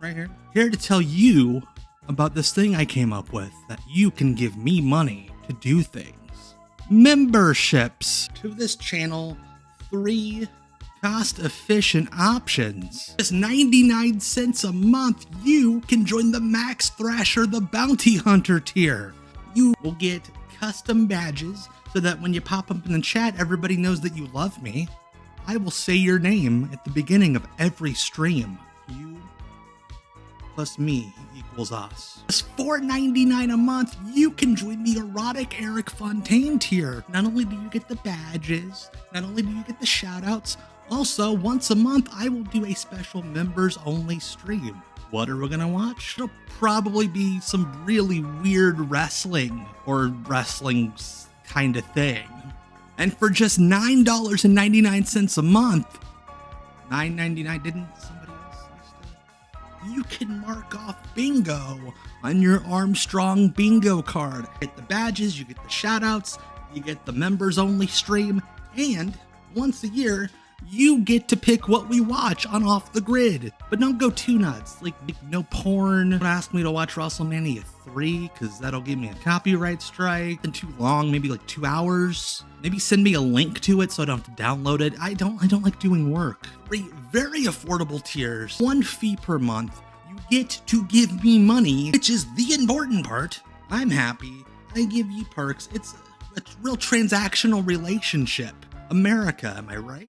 right here to tell you about this thing I came up with that you can give me money to do things. Memberships to this channel, 3 cost-efficient options. Just 99 cents a month, you can join the Max Thrasher the Bounty Hunter tier. You will get custom badges so that when you pop up in the chat, everybody knows that you love me. I will say your name at the beginning of every stream. You plus me equals us. Just $4.99 a month, you can join the Erotic Eric Fontaine tier. Not only do you get the badges, not only do you get the shoutouts, also once a month I will do a special members only stream. What are we gonna watch? It'll probably be some really weird wrestling or wrestling kind of thing. And for just $9.99 a month, $9.99, didn't somebody else used to? You can mark off bingo on your Armstrong bingo card. You get the badges, you get the shoutouts, you get the members only stream, and once a year, you get to pick what we watch on Off the Grid. But don't go too nuts. Like no porn. Don't ask me to watch WrestleMania 3 because that'll give me a copyright strike. And too long, maybe like 2 hours. Maybe send me a link to it so I don't have to download it. I don't like doing work. 3 very affordable tiers. 1 fee per month. You get to give me money, which is the important part. I'm happy. I give you perks. It's a real transactional relationship. America, am I right?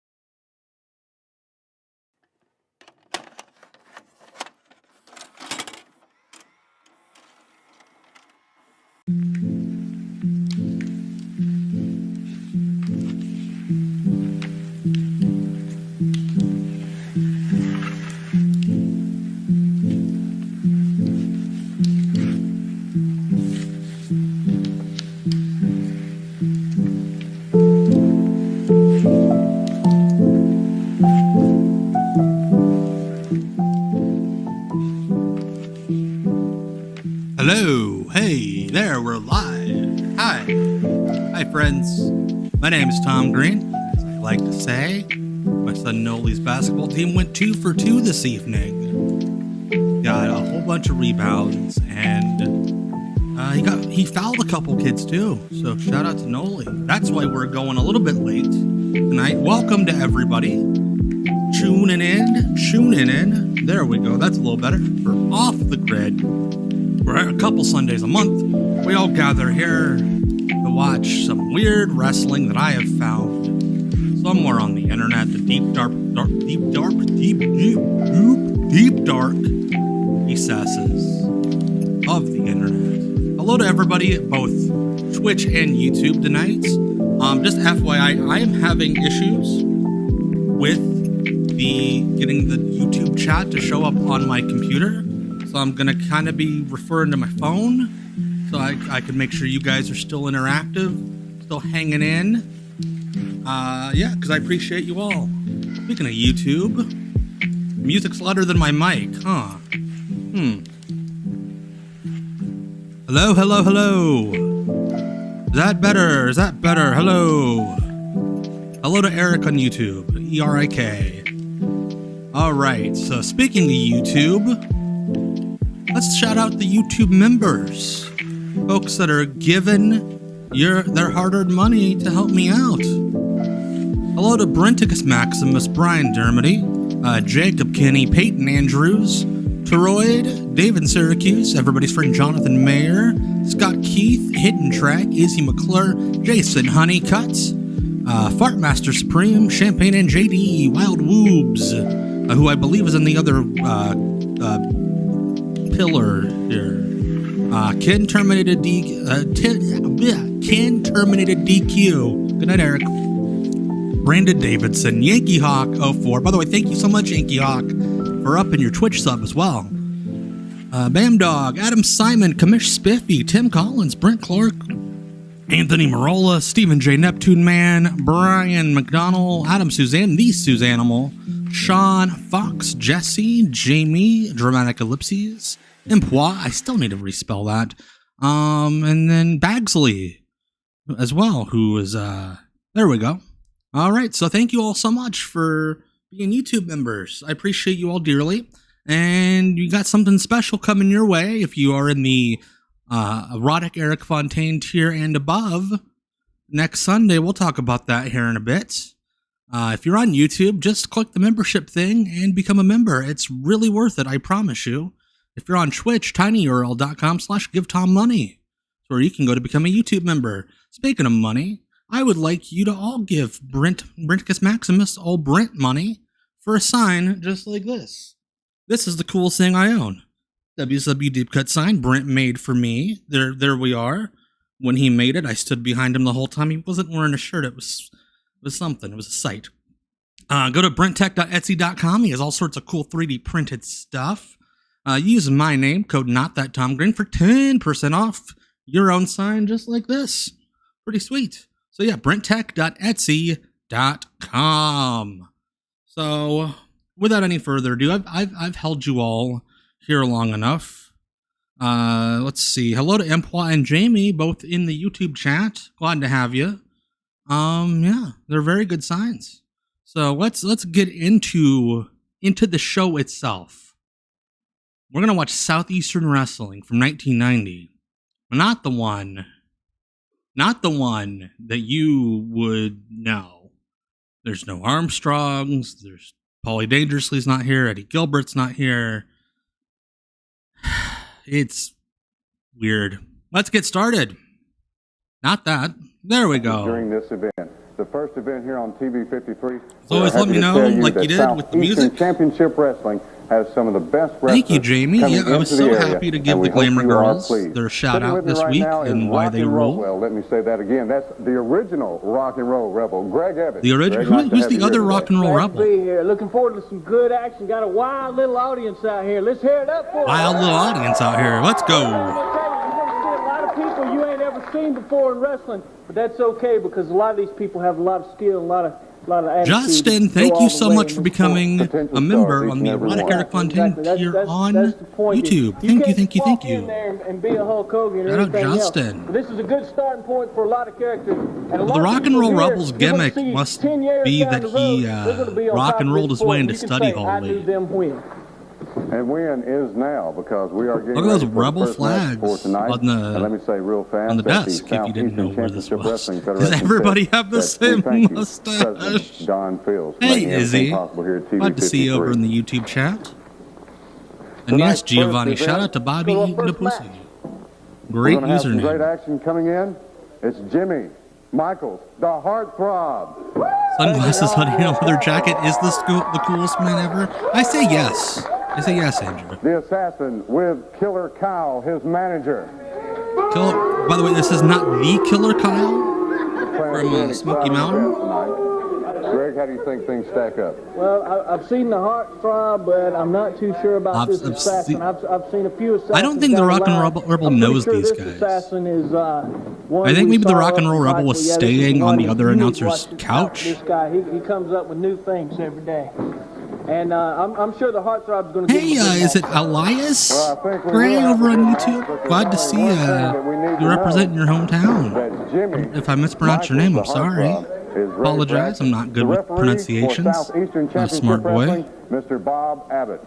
Hello, hey there, we're live. Hi friends. My name is Tom Green, as I like to say. My son Noli's basketball team went 2 for 2 this evening. Got a whole bunch of rebounds, and he fouled a couple kids too. So shout out to Noli. That's why we're going a little bit late tonight. Welcome to everybody tuning in. There we go. That's a little better. We're Off the Grid. We're a couple Sundays a month. We all gather here to watch some weird wrestling that I have found somewhere on the internet, the deep dark recesses of the internet. Hello to everybody at both Twitch and YouTube tonight. Just FYI, I am having issues with getting the YouTube chat to show up on my computer. So I'm going to kind of be referring to my phone so I can make sure you guys are still interactive, still hanging in. Yeah, because I appreciate you all. Speaking of YouTube, music's louder than my mic, huh? Hello. Is that better? Hello. Hello to Eric on YouTube, E-R-I-K. All right, so speaking of YouTube, let's shout out the YouTube members, folks that are giving their hard-earned money to help me out. Hello to Brenticus Maximus, Brian Dermody, Jacob Kinney, Peyton Andrews, Toroid, David Syracuse, everybody's friend Jonathan Mayer, Scott Keith, Hidden Track, Izzy McClure, Jason Honeycutt, Fartmaster Supreme, Champagne and JD, Wild Woobs, who I believe is in the other pillar here. Ken Terminated DQ. Good night, Eric. Brandon Davidson, Yankee Hawk 04. By the way, thank you so much, Yankee Hawk, for upping your Twitch sub as well. Bam Dog, Adam Simon, Kamish Spiffy, Tim Collins, Brent Clark, Anthony Marola, Stephen J. Neptune Man, Brian McDonald, Adam Suzanne, the Suzanimal, Sean Fox, Jesse, Jamie, Dramatic Ellipses, Impois, I still need to respell that. And then Bagsley as well, who is, there we go. All right, so thank you all so much for being YouTube members. I appreciate you all dearly. And you got something special coming your way if you are in the erotic Eric Fontaine tier and above. Next Sunday, we'll talk about that here in a bit. If you're on YouTube, just click the membership thing and become a member. It's really worth it, I promise you. If you're on Twitch, tinyurl.com/givetommoney, where you can go to become a YouTube member. Speaking of money, I would like you to all give Brenticus Maximus, old Brent, money for a sign just like this. This is the coolest thing I own. WCW Deep Cut sign Brent made for me. There we are. When he made it, I stood behind him the whole time. He wasn't wearing a shirt. It was something. It was a sight. Go to brenttech.etsy.com. He has all sorts of cool 3D printed stuff. Use my name, code NOTTHATTOMGreen, for 10% off your own sign just like this. Pretty sweet. So yeah, brenttech.etsy.com. So without any further ado, I've held you all here long enough. Let's see. Hello to Empwa and Jamie, both in the YouTube chat. Glad to have you. Yeah, they're very good signs. So let's get into the show itself. We're gonna watch Southeastern Wrestling from 1990. Not the one that you would know. There's no Armstrongs. There's Paulie Dangerously's not here. Eddie Gilbert's not here. It's weird. Let's get started. Not that. There we go. During this event, the first event here on TV 53. So always let me know, like you did with the music. Championship Wrestling has some of the best wrestlers. Thank you, Jamie. Yeah, I was so happy to give the Glamour Girls their shout out this week and why they rule. Well, let me say that again. That's the original Rock and Roll Rebel, Greg Evans. The original. Who's the other Rock and Roll Rebel? Be here. Looking forward to some good action. Got a wild little audience out here. Let's hear it up for wild little audience out here. Let's go. You're gonna see a lot of people you ain't ever seen before in wrestling, but that's okay because a lot of these people have a lot of skill and a lot of attitude. Justin, thank you so much for becoming a member on the Erotic Eric Fontaine tier on YouTube. Thank you. And be a Hulk Hogan Shout out Justin. This is a good starting point for a lot of characters. The Rock and Roll Rebel's gimmick must be that he rock and rolled his way into study hall league. And win is now because we are getting. Look at those rebel flags on the, let me say real fast, on the desk if you didn't know where this was. Does everybody have the same mustache? Don Fields. Hey, Izzy. Glad to see you over in the YouTube chat. And yes, Giovanni, shout out to Bobby eating the pussy. Great username. Great action coming in. It's Jimmy Michaels, the Heartthrob. Sunglasses, hoodie, and a leather jacket. Is this the coolest man ever? I say yes. Andrew. The assassin with Killer Kyle, his manager. By the way, this is not the Killer Kyle from Smoky Mountain. Greg, how do you think things stack up? Well, I've seen the Heartthrob, but I'm not too sure about this assassin. I've seen a few assassins. I don't think the Rock and Roll Rebel knows these guys. Assassin is, I think maybe the Rock and Roll Rebel was staying on the other announcer's couch. This guy, he comes up with new things every day. And I'm sure the Heartthrob's going to get is it Elias Gray over on YouTube? Glad to see you representing your hometown. If I mispronounce your name, I'm sorry. Apologize, I'm not good with pronunciations. I'm a smart boy. Mr. Bob Abbott.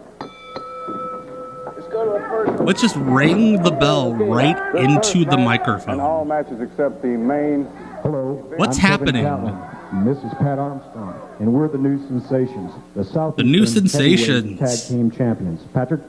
Let's just ring the bell right into the microphone. All matches except the main. Hello. What's happening? And this is Pat Armstrong, and we're the new sensations, the New Sensations Tag Team Champions. Patrick,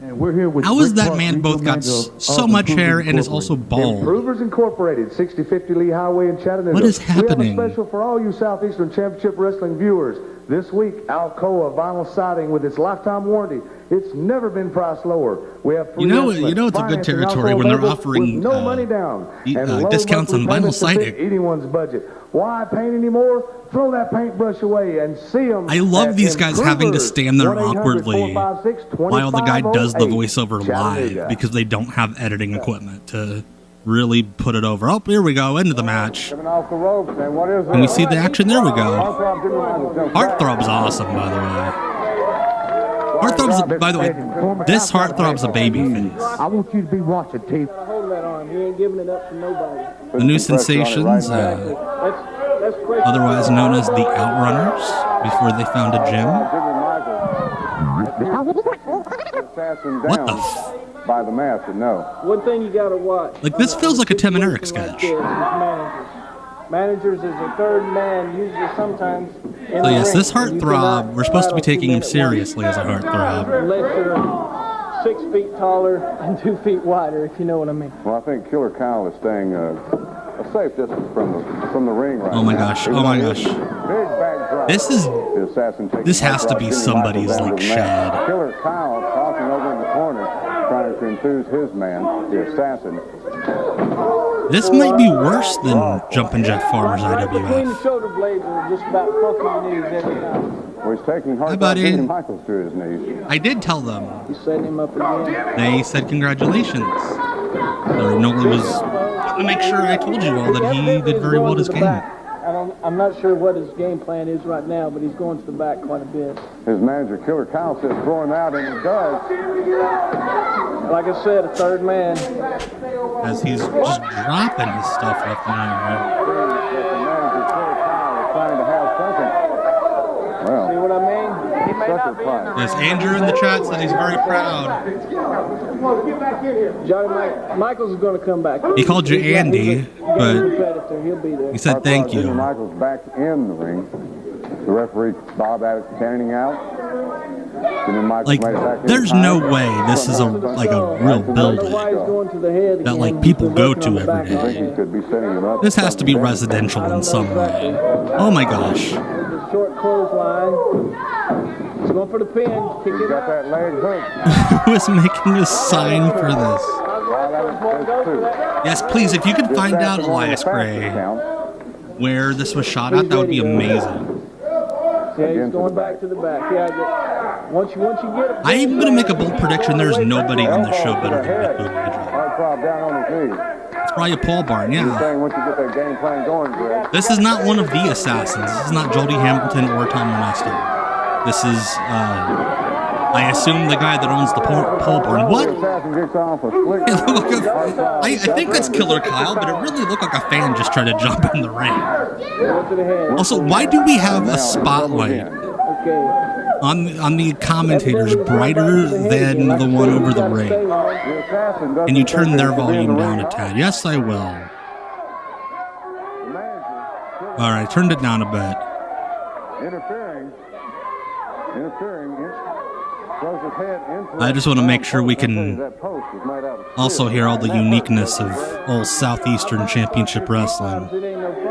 and we're here with. How is that man both got so much hair and is also bald? Improvers Incorporated, 6050 Lee Highway in Chattanooga. What is happening? We have a special for all you Southeastern Championship Wrestling viewers. This week, Alcoa vinyl siding with its lifetime warranty. It's never been priced lower. We have free it's a good territory when they're offering no money down and discounts on vinyl siding. Anyone's budget. Why paint anymore? Throw that paintbrush away and see them. I love these guys having to stand there awkwardly while the guy does the voiceover live because they don't have editing equipment to really put it over. Oh, here we go, into the match. And we see the action. There we go. Heartthrob's awesome, by the way. This Heartthrob's a baby face. I want you to be watching, T. Hold that arm. He ain't giving it up to nobody. The New Sensations, otherwise known as the Outrunners, before they founded Jim. assassin What the down by the mask, but no. One thing you gotta watch. Like, this feels like a Tim and Eric sketch. Managers is a third man, usually sometimes. So yes, this Heartthrob, we're supposed to be taking him seriously as a Heartthrob. Unless you're 6 feet taller and 2 feet wider, if you know what I mean. Well, I think Killer Kyle is staying a safe distance from the ring right now. Oh my gosh, oh my gosh. Big back drop. This is, The assassin taking this has to Heartthrob, be Jimmy somebody's, Michaels down like, to the mat. shad. Killer Kyle tossing over in the corner, trying to enthuse his man, the assassin. This might be worse than Jumpin' Jeff Farmer's Between the IWF. shoulder blades are just about fucking your knees every time. Well, he's taking Hi, Heartthrob, buddy. Jimmy Michaels to his knees. I did tell them. He's setting him up again. They said congratulations. Nobody was to make sure I told you all that he did very well at his game. I'm not sure what his game plan is right now, but he's going to the back quite a bit. His manager, Killer Kyle, says throw him out, and he does. Like I said, a third man. As he's just dropping his stuff left and right. The manager, Killer Kyle, is trying to have something. See Well, what I mean? He may sucker not be in the punch. Yes, Andrew in the chat said he's very proud. Johnny Michaels is going to come back. He called you Andy, but he'll be there. he said thank Jimmy you. Michaels back in the ring. The referee, Bob Abbott, standing out. Jimmy Michaels Like, made it back in there's time. no way this is a like a real building that like people go to every I think day. he could be setting him up. This has to be residential in some way. Oh my gosh. The short clothesline. He's going for the pin. Kick He's it got out. that leg hooked. Who is making a sign for this? That's two. Yes, please, if you could This find out, assassin won the Elias fastest Gray, count. where this was shot at, that would be amazing. Yeah, he's going back to the back. Yeah, once you get it. I am going to make a bold prediction. There's nobody on the show better than Nick Booty. Heartthrob down on his knees. It's probably a pole barn, He's yeah. saying once you get that game plan going, Greg. This is not one of the assassins. This is not Jody Hamilton or Tom Ernesto. This is, I assume, the guy that owns the pole barn. What? The assassin gets off a slick. It looked like I think that's Killer Kyle, but it really looked like a fan just trying to jump in the ring. Go to the head. Also, why do we have a spotlight Okay. on the commentators brighter than the one over the ring? The assassin doesn't And you turn think their he should be in volume the down ring. a tad. Yes, I will. The manager All right, turned it down a bit. interfering, throws his head into I just want to make sure we can that post is made out of also hear all the uniqueness of old Southeastern Championship Wrestling.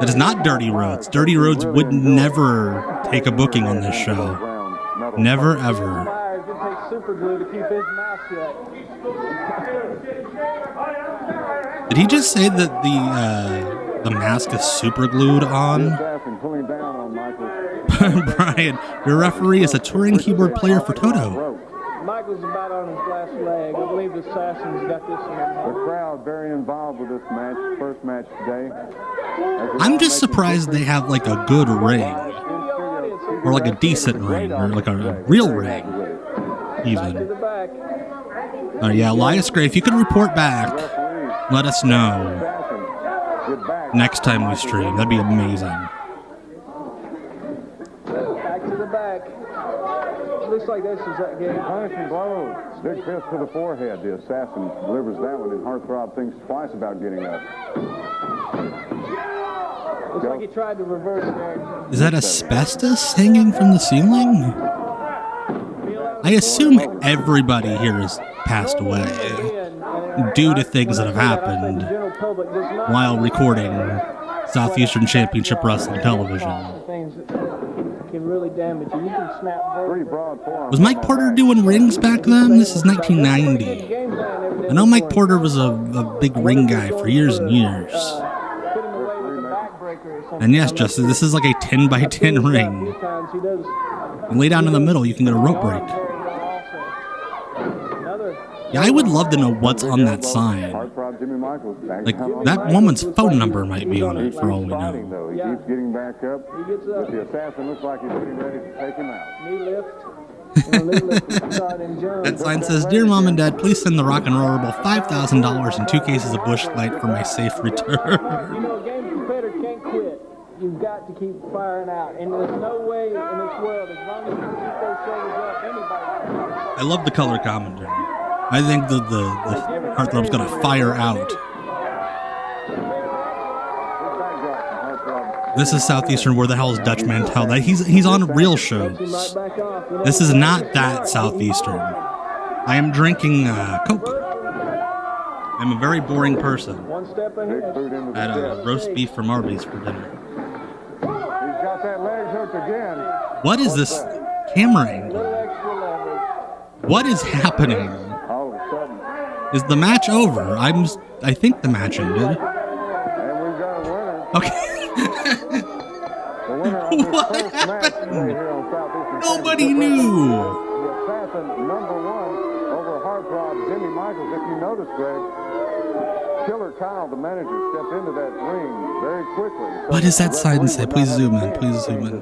It is not Dirty Roads. Dirty Roads would never take a booking on this show. round metal. Never, ever. Myers, it takes super glue to keep his mouth shut. Did he just say that the mask is super glued on? Assassin pulling down on Michael. Brian, your referee is a touring keyboard player for Toto. Michael's about on his last leg. I believe the Assassin's got this The one. crowd very involved with this match, first match today. I'm just surprised they have like a good ring, or like a decent ring, or like a real ring, To even. the back. Yeah, Elias Gray, if you could report back, let us know next time we stream. That'd be amazing. Back to the back. Looks like this is that game. Punishing blows. Big fist to the forehead. The assassin delivers that one, and Heartthrob thinks twice about getting up. Looks like he tried to reverse there. Is that asbestos hanging from the ceiling? I assume everybody here has passed away due to things that have happened while recording Southeastern Championship Wrestling television. Things that can really damage you. You can snap Three broad forearms. Was Mike Porter doing rings back then? This is 1990. I know Mike Porter was a big ring guy for years and years. Put him away with a backbreaker or something. And yes, Justin, this is like a 10 by 10 ring. Few times he does. You lay down in the middle, you can get a rope break. Another. Yeah, I would love to know what's on that sign. Heartthrob Jimmy Michaels back Like, down on that the woman's phone number might be on it, for all we fighting, know. though. He Yeah. keeps getting back up. He gets But up. the assassin looks like he's getting ready to take him out. Knee lift. And knee lift inside and jump. That sign says, "Dear Mom and Dad, please send the Rock and Roll Rebel $5,000 and 2 cases of Busch Light for my safe return." You know, a game competitor can't quit. You've got to keep firing out. And there's no way in this world, as long as you keep those shoulders up, anybody. I love the color commentary. I think the Heartthrob's gonna fire out. This is Southeastern. Where the hell is Dutch Mantel? He's on real shows. This is not that Southeastern. I am drinking Coke. I'm a very boring person. One step ahead. I had a roast beef from Arby's for dinner. He's got that leg hook again. What is this camera angle? What is happening? All of a sudden. Is the match over? I think the match ended. And we've got a winner. Okay. The winner of this What first match today here on Southeastern Nobody Championship knew. Wrestling, the assassin number 1 over Heartthrob, Jimmy Michaels. If you notice, Greg, Killer Kyle, the manager, stepped into that ring very quickly. What does that sign say? Please zoom in. Please zoom in.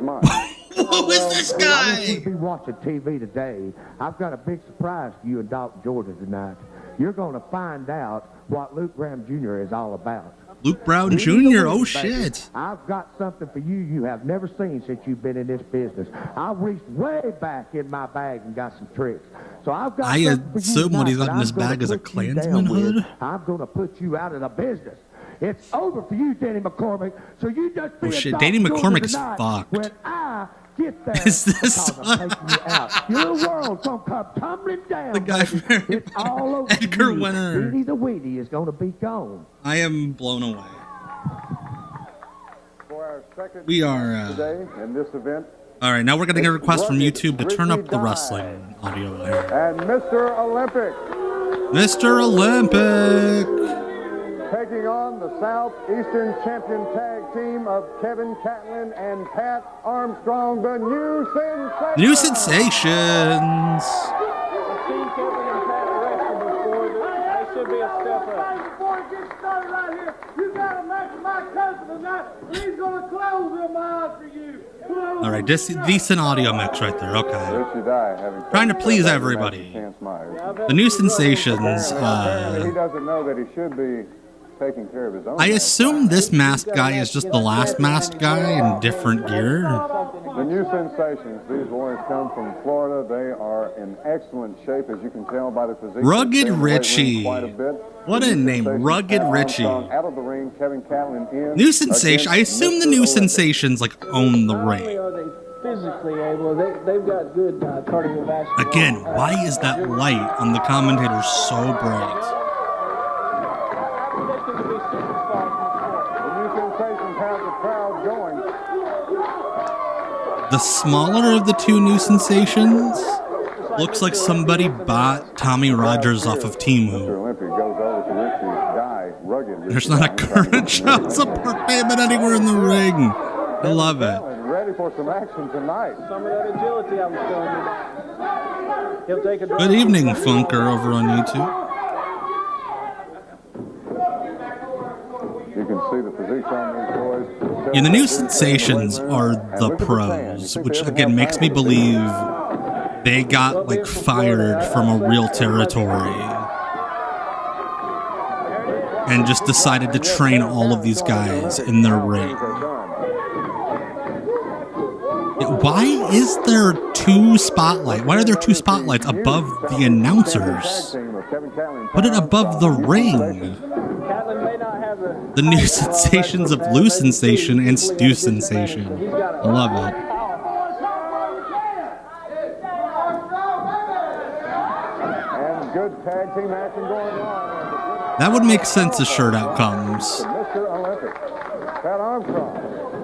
Who is this guy? If you be watching TV today, I've got a big surprise for you in Dalton, Georgia tonight. You're going to find out what Luke Graham Jr. is all about. Luke Brown Jr. Oh shit. I've got something for you you have never seen since you've been in this business. I reached way back in my bag and got some tricks. So I've got I something for you assume what he's tonight got in his that I'm bag gonna is a put you Klansman down with. hood? I'm going to put you out of the business. It's over for you, Danny McCormack. So you just be Oh a shit, dog Danny Georgia McCormack is tonight fucked. When I get there, Is this- because I'm taking you out. Your world's going to come tumbling down. The guy baby. from It's all over Edgar you. Winter. Weenie the Weenie is going to be gone. I am blown away. For our second We are today in this event. all right. Now we're gonna get a request from YouTube to turn up the wrestling audio here. And Mr. Olympic Mr. Olympic. taking on the Southeastern Champion Tag Team of Kevin Catlin and Pat Armstrong, the new sensation. New sensations. I've seen Kevin and Pat wrestle before. They should be a step up. Before it gets started right here, you got to match my cousin tonight. He's going to close them eyes for you. All right, decent audio mix right there. Okay. Richie Dye having Trying to please everybody. Chance Myers. The new sensations. Apparently he doesn't know that he should be taking care of his own. I assume this masked guy is just the last masked guy in different gear. The new sensations. These boys come from Florida. They are in excellent shape, as you can tell by the physique. Rugged They've Richie. quite a bit. What a name, Rugged Richie. Out of the ring, Kevin Catlin in. New sensation. I assume the new sensations like own the Not only ring. are they physically able, they've got good cardiovascular. Again, why is that light on the commentator so bright? They can be superstars in the sport. The new sensations have the crowd going. The smaller of the two new sensations looks like somebody bought Tommy Rogers off of Mr. Temu. Olympic goes over to Richie Dye, Rugged Richie There's not a Dye. current child support payment anywhere in the ring. I love it. Ready for some action tonight. Some of that agility I was telling you about. He'll take a drive. Good evening, Funker, over on YouTube. You can see the physique on these boys. Yeah, the new sensations are the pros, which again makes me believe they got like fired from a real territory and just decided to train all of these guys in their ring. Why is there two spotlights? Why are there two spotlights above the announcers? Put it above the ring. Catlin may not have The new sensations of Lou Sensation and Stu Sensation. I love it. And good tag team action going on. That would make sense as shirt outcomes. Mr. Olympic, Pat Armstrong.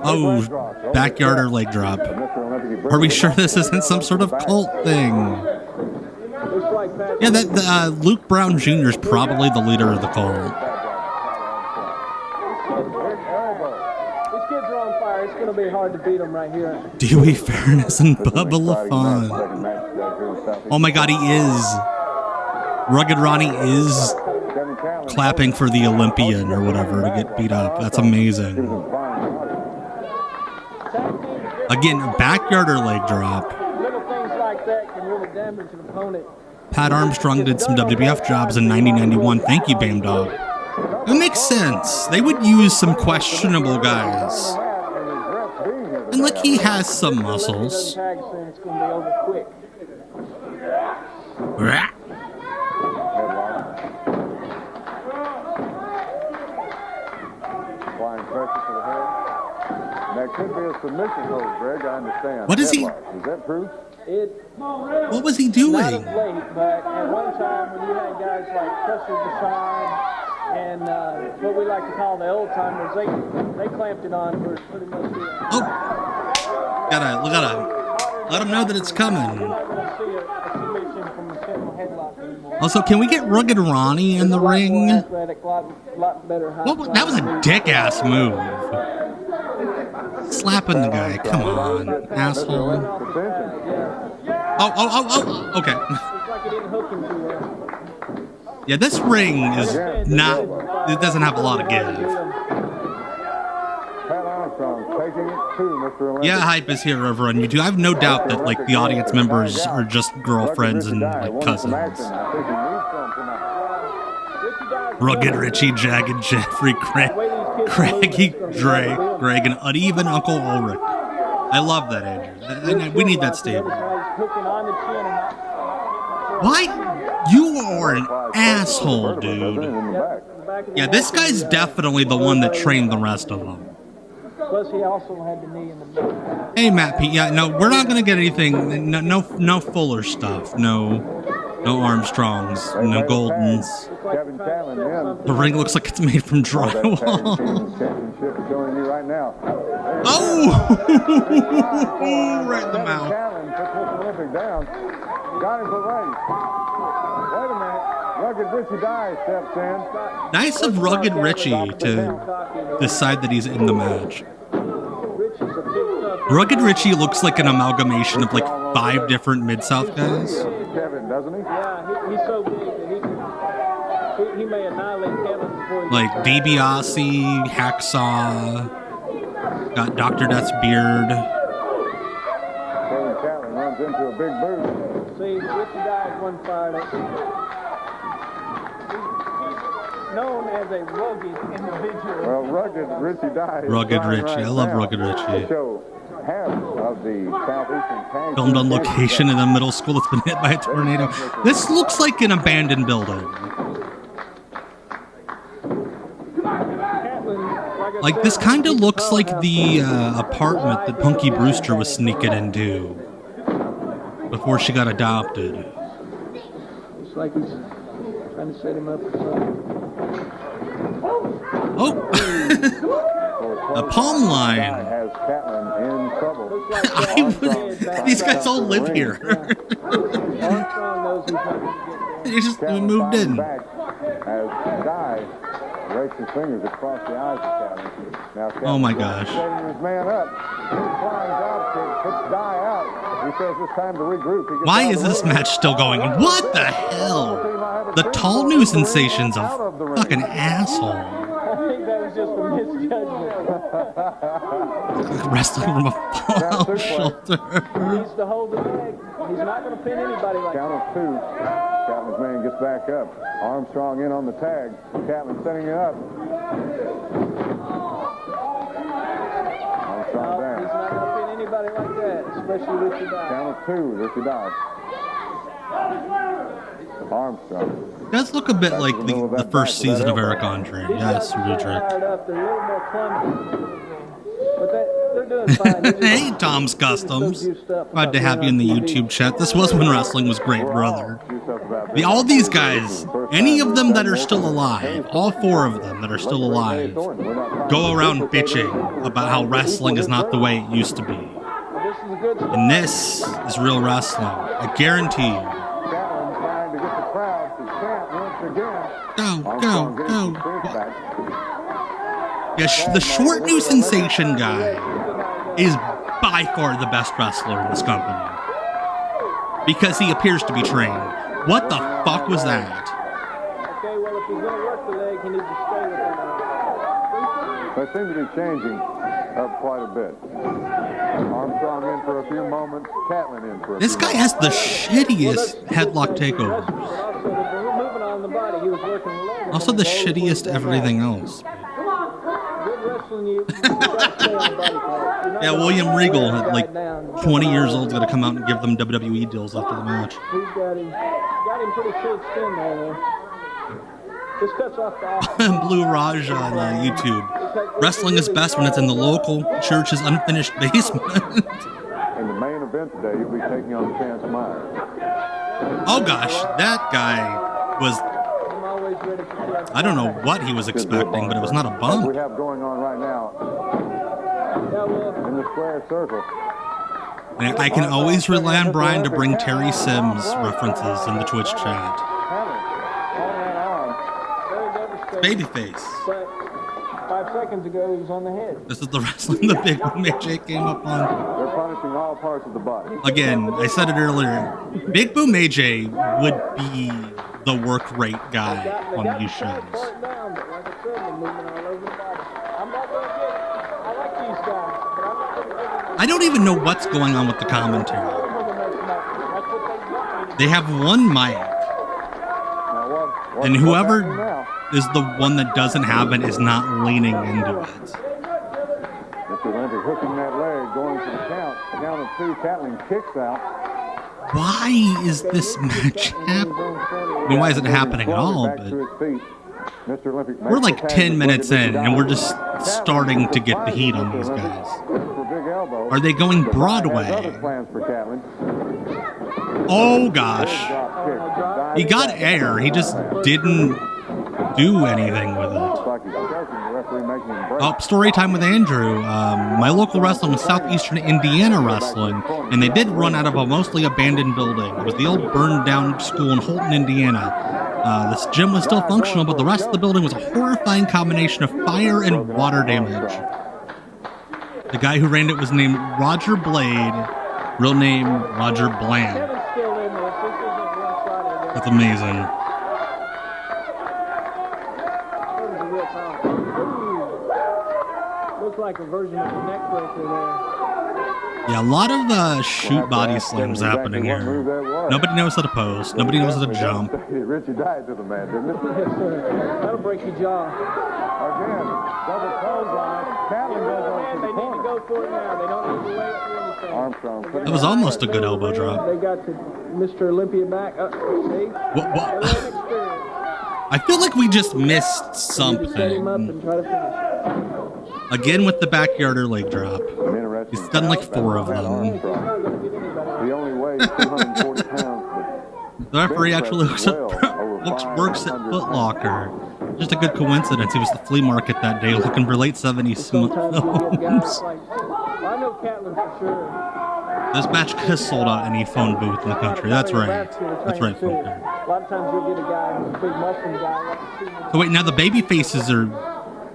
Oh, backyard or leg drop. Mr. Olympic, he Are we sure this isn't some sort of cult thing? looks like Pat. Yeah, that Luke Brown Jr. is probably the leader of the cult. These kids are on fire. It's going to be hard to beat them right here. Dewey Fairness and Bubba LaFon. Oh my god, he is. Rugged Ronnie is clapping for the Olympian or whatever to get beat up. That's amazing. Again, backyard or leg drop. Little things like that can really damage an opponent. Pat Armstrong did some WWF jobs in 1991. Thank you, Bam Dog. It makes sense. They would use some questionable guys And like he has some muscles. Tag soon, it's going to be over quick. Rah. Applying pressure to the head. That could be a submission hold, Greg, I understand. What is he? Is that true? What was he doing? Not of late, but at one time when you had guys like Crusher Deshaun and what we like to call the old timers, they clamped it on for pretty much the. Oh, gotta let him know that it's coming. You're not going to see a submission from a simple headlock anymore. Also, can we get Rugged Ronnie in the ring? Athletic, lot better high That was a dick ass move. Slapping the guy, come on, asshole. Oh, okay. It's like it didn't hook him too well. Yeah, this ring is not, it doesn't have a lot of give. Pat Armstrong taking it to Mr. Olympic. Yeah, hype is here over on YouTube. I have no doubt that like the audience members are just girlfriends and like cousins. Rugged Richie, Jagged Jeffrey, Craigie Drake, Greg, and uneven Uncle Ulrich. I love that, Andrew. We need that stable. Why? You are an asshole, dude. Yeah, this guy's definitely the one that trained the rest of them. Plus, he also had the knee in the middle. Hey, Matt Pete. Yeah, no, we're not gonna get anything. No Fuller stuff. No Armstrongs. No Goldens. Kevin Catlin in. The ring looks like it's made from drywall. Championship showing you right now. Oh! Right in the mouth. Catlin took Mr. Olympic down. Got him for race. Wait a minute. Rugged Richie Dye steps in. Nice of Rugged Richie to decide that he's in the match. Rugged Richie looks like an amalgamation of like 5 different Mid-South guys. Kevin, doesn't he? Yeah, he's so big that he may annihilate Kevin before he Like DiBiase, Hacksaw, got Dr. Death's beard. Kevin Catlin runs into a big boot. See, Richie Dye one fired up. Known as a rugged individual. Well, Rugged Richie Dye. Rugged Richie. I love Rugged Richie. So, half of the Southeastern Tag Filmed on location in a middle school that's been hit by a tornado. This looks like an abandoned building. Like, this kind of looks like the apartment that Punky Brewster was sneaking into before she got adopted. It's like he's trying to set him up for something. Oh! A palm line. has Catlin in trouble. These guys all live here. Armstrong knows he's not going to get there. They just moved in. Back as Dye rakes his fingers across the eyes of Catlin. Now Catlin Oh my gosh. setting his man up. Flying drop kick, puts Dye out. He says it's time to regroup. He gets Why out is of the this ring. match still going? What the hell? The tall new sensation's a fucking asshole. I think that was just a misjudgment. Wrestling from a fallout shelter. He needs to hold the leg. He's not going to pin anybody like Count of 2. Catlin's man gets back up. Armstrong in on the tag. Catlin setting it up. Armstrong that. He's down. not going to pin anybody like that, especially Richie Dye. Count of 2. Richie Dye. Armstrong. Does look a bit like the first season of Eric Andre. Yes, Rudrick. Fired up. They're a little more clumsy. But they're doing fine. Hey, Tom's Customs. Glad to have you in the YouTube chat. This was when wrestling was great, brother. All these guys, any of them that are still alive, all 4 of them that are still alive, go around bitching about how wrestling is not the way it used to be. And this is real wrestling. I guarantee you. Catlin trying to get the crowd to chant once again. Go. Yeah, the short new sensation guy is by far the best wrestler in this company. Because he appears to be trained. What the fuck was that? Okay, well, if he's going to work the leg, he needs to stay with it. They seem to be changing up quite a bit. Armstrong in for a few moments. Catlin in for a This few guy moments. has the shittiest headlock takeovers. But also, the movement on the body, he was working low. Also the shittiest everything else. Good wrestling, you gotta stay on the body part. You're not Yeah, gonna William Regal, wear a guy like down. 20 years old, is going to come out and give them WWE deals after the match. He's got him pretty short skin there. This cuts off the Blue Raj on YouTube. Wrestling is best when it's in the local church's unfinished basement. In the main event today, you'll be taking on Chance Myers. Oh gosh, that guy was, I'm always ready for that. I don't know what he was expecting, but it was not a What bump. we have going on right now Yeah, well, in the square circle. And I can always rely on Brian to bring Terry Sims references in the Twitch chat. very devastating. Babyface. But 5 seconds ago, he was on the head. This is the wrestling the Big Boom AJ came up on. They're punishing all parts of the body. Again, I said it earlier. Big Boom AJ would be the work rate guy on these shows. Down, but like I said, they're moving all over the body. I'm not going to get. I like these guys, but I'm not going to get them. I don't even know what's going on with the commentary. They have one mic, and whoever is the one that doesn't have it is not leaning into it. Mr. Limpy hooking that leg, going for the count. Count of 2, Catlin kicks out. Why is this match happening? I mean, why is it happening at all? Back But to his feet. Mr. Olympic we're like makes the 10 tag, minutes look at in, Mr. and we're Dyer. just starting to get the heat on these guys. For big elbow. Are they going But Dyer has Broadway? other plans for Catlin. Oh gosh. Drop kick. He got air, he just didn't do anything with it. Looks like he's choking. The referee making him break. Oh, story time with Andrew. My local wrestling was Southeastern Indiana Wrestling, and they did run out of a mostly abandoned building. It was the old burned down school in Holton, Indiana. This gym was still functional, but the rest of the building was a horrifying combination of fire and water damage. The guy who ran it was named Roger Blade, real name Roger Bland. Kevin's still in this. This isn't one-sided. That's amazing. Kevin's a real talent. Ooh. Looks like a version of the neck breaker there. Yeah, a lot of shoot body slams happening here. Nobody knows how to pose. Nobody knows how to jump. Richie died to the man, didn't it? Yes, sir. That'll break your jaw. Again, double clothesline. Catlin goes over to They the need to corner. go for it now. They don't need to wait for anything. Armstrong putting That was almost a good elbow drop. They got to Mr. Olympia back. See? What? They learn experience. I feel like we just missed You just set him up something. and try to finish. Again with the backyarder leg drop. An interesting He's done like 4 of Matt them. Armstrong. Not going to get anybody. He only weighs 240 pounds, but The referee actually works at Foot Locker. Just a good coincidence. He was at the flea market that day looking for late 70s Sometimes you get guys films. like, I know Catlin for sure. This match has sold out any phone booth in the country. That's right. That's right, too. Folker. A lot of times you'll get a guy who's a big muscle guy like a two-man. So wait, now the baby faces are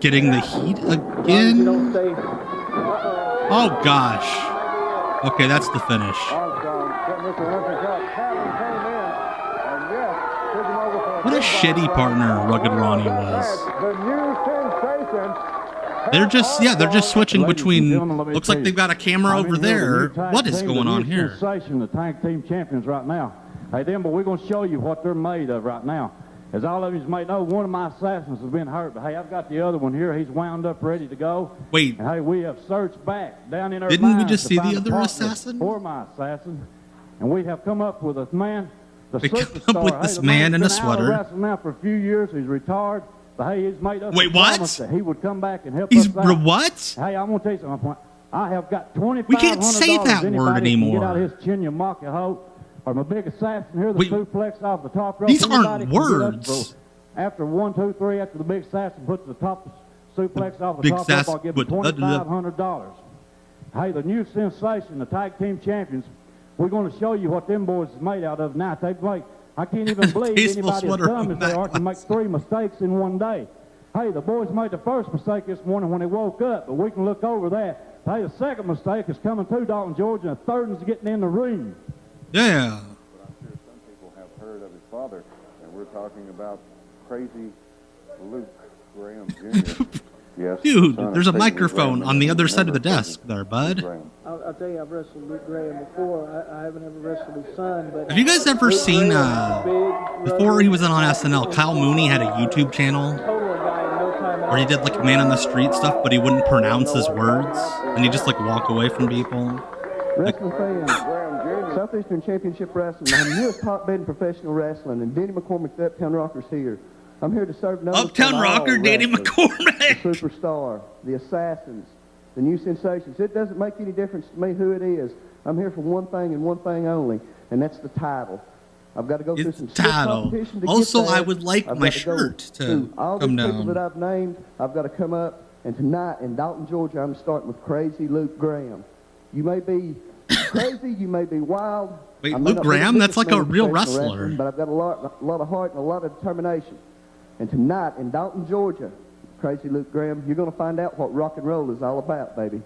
getting the heat You again? don't stay. Uh-oh. Oh gosh. Okay, that's the finish. Armstrong setting Mr. Olympic up. Catlin came in, and yes, took him over for a What a big shitty body partner slam. Rugged Ronnie was. The new sensation. They're just switching between. Looks like they've got a camera over there. What is going on here? Sensation, the tag team champions right now. Hey, them, but we're going to show you what they're made of right now. As all of you might know, one of my assassins has been hurt, but hey, I've got the other one here. He's wound up, ready to go. Wait, And hey, we have searched back down in our Didn't we minds just to see find the a other partner assassin? For my assassin, and we have come up with a man, the They come up superstar. with Hey, this the man man's in a been out of sweater. wrestling now for a few years. He's retired, but hey, he's made us Wait, a what? promise that he would come back and help he's us out. what? Hey, I'm gonna tell you something. I have got $2,500. We can't say that Anybody word can Get anymore. out of his chin, you mock your hoe. Or my big assassin here, the Wait, suplex off the top rope. these aren't Anybody can get us words. After 1, 2, 3, after the big assassin puts the top suplex off the Big top rope, assassin I'll give him put- $2,500. Hey, the new sensation, the tag team champions. We're going to show you what them boys is made out of now. They play. I can't even believe Tasteful anybody as sweater dumb on as they are that can make glass. 3 mistakes in one day. Hey, the boys made the first mistake this morning when they woke up, but we can look over that. Hey, the second mistake is coming to Dalton, Georgia, and the third one's getting in the ring. Yeah. But I'm sure some people have heard of his father, and we're talking about crazy Luke Graham Jr. Yes, Dude, son of there's a Peyton microphone Graham, on the other side of the member desk there, bud. Graham. I'll tell you, I've wrestled Luke Graham before. I haven't ever wrestled his son, but Have you guys ever Luke seen, Graham is big, before he was on rugged, SNL, Kyle Mooney had a YouTube channel? total guy in no time at Where he did like man on the street stuff, but he wouldn't pronounce his words, and he'd just like walk away from people. Wrestling fans, Southeastern Championship Wrestling. I'm the newest top bid in professional wrestling, and Danny McCormack, the Uptown Rocker's here. I'm here to serve notice Uptown on all Rocker, Danny wrestlers, McCormack. the Superstar, the Assassins, the new sensations. It doesn't make any difference to me who it is. I'm here for one thing and one thing only, and that's the title. I've got to go through some stiff competition to Also, get there. I would like I've my got to go shirt to through all come these people down. that I've named. I've got to come up, and tonight in Dalton, Georgia, I'm starting with Crazy Luke Graham. You may be crazy, you may be wild. Wait, I may Luke not be the Graham? That's biggest like a man in real professional wrestler. wrestling, but I've got a lot of heart and a lot of determination. And tonight in Dalton, Georgia, Crazy Luke Graham, you're going to find out what rock and roll is all about, baby.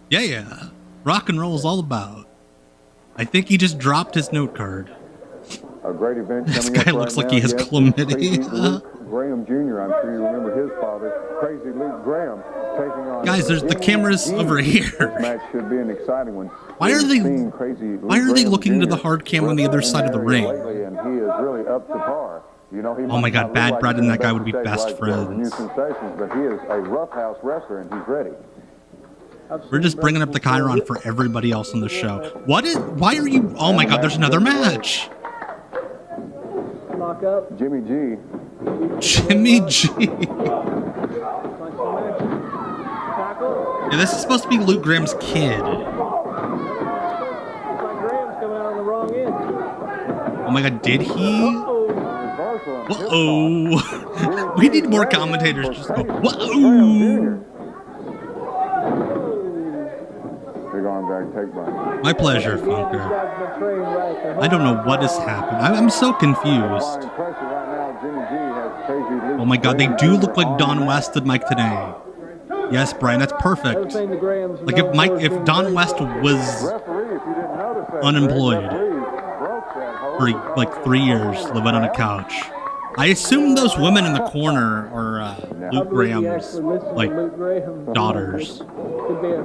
Yeah. Rock and roll is all about. I think he just dropped his note card. A great event coming This up guy right looks like now. he has Yes, chlamydia. Crazy Luke Graham Jr. I'm sure you remember his father, Crazy Luke Graham, taking on. Guys, there's the Jimmy cameras G. over here. This match should be an exciting one. Why are We've they- seen Crazy Luke why are they Graham looking to Jr. the hard cam on the other side of the ring? lately, and he is really up to par. You know, he Oh might my not God, look Bad like Brad he's and in that the guy would be shape best like the new friends. sensations, but he is a roughhouse wrestler, and he's ready. We're just bringing up the Chiron for everybody else on the show. Why are you? Oh my God, there's another match. Lock up. Jimmy G. Jimmy G. Tackle. Yeah, this is supposed to be Luke Graham's kid. Like Graham's coming out on the wrong end. Oh my God, did he? Oh, Whoa. We need more commentators just go, whoa. Big arm drag take by. My pleasure, again, these Funker. guys have been trained right. I don't know what has happened. I'm so confused. Applying pressure right now. Jimmy G has Crazy Luke Oh my God, they Graham do Jr. look like on Don the West and Mike today. Yes, Brian, that's perfect. Everything the Grahams Like know if being Don very West good. was referee, if you didn't notice that, unemployed broke that hold. for like 3 years living on a couch. I assume those women in the corner are I Luke believe he Graham's actually listened to like Luke Graham. daughters. Could be a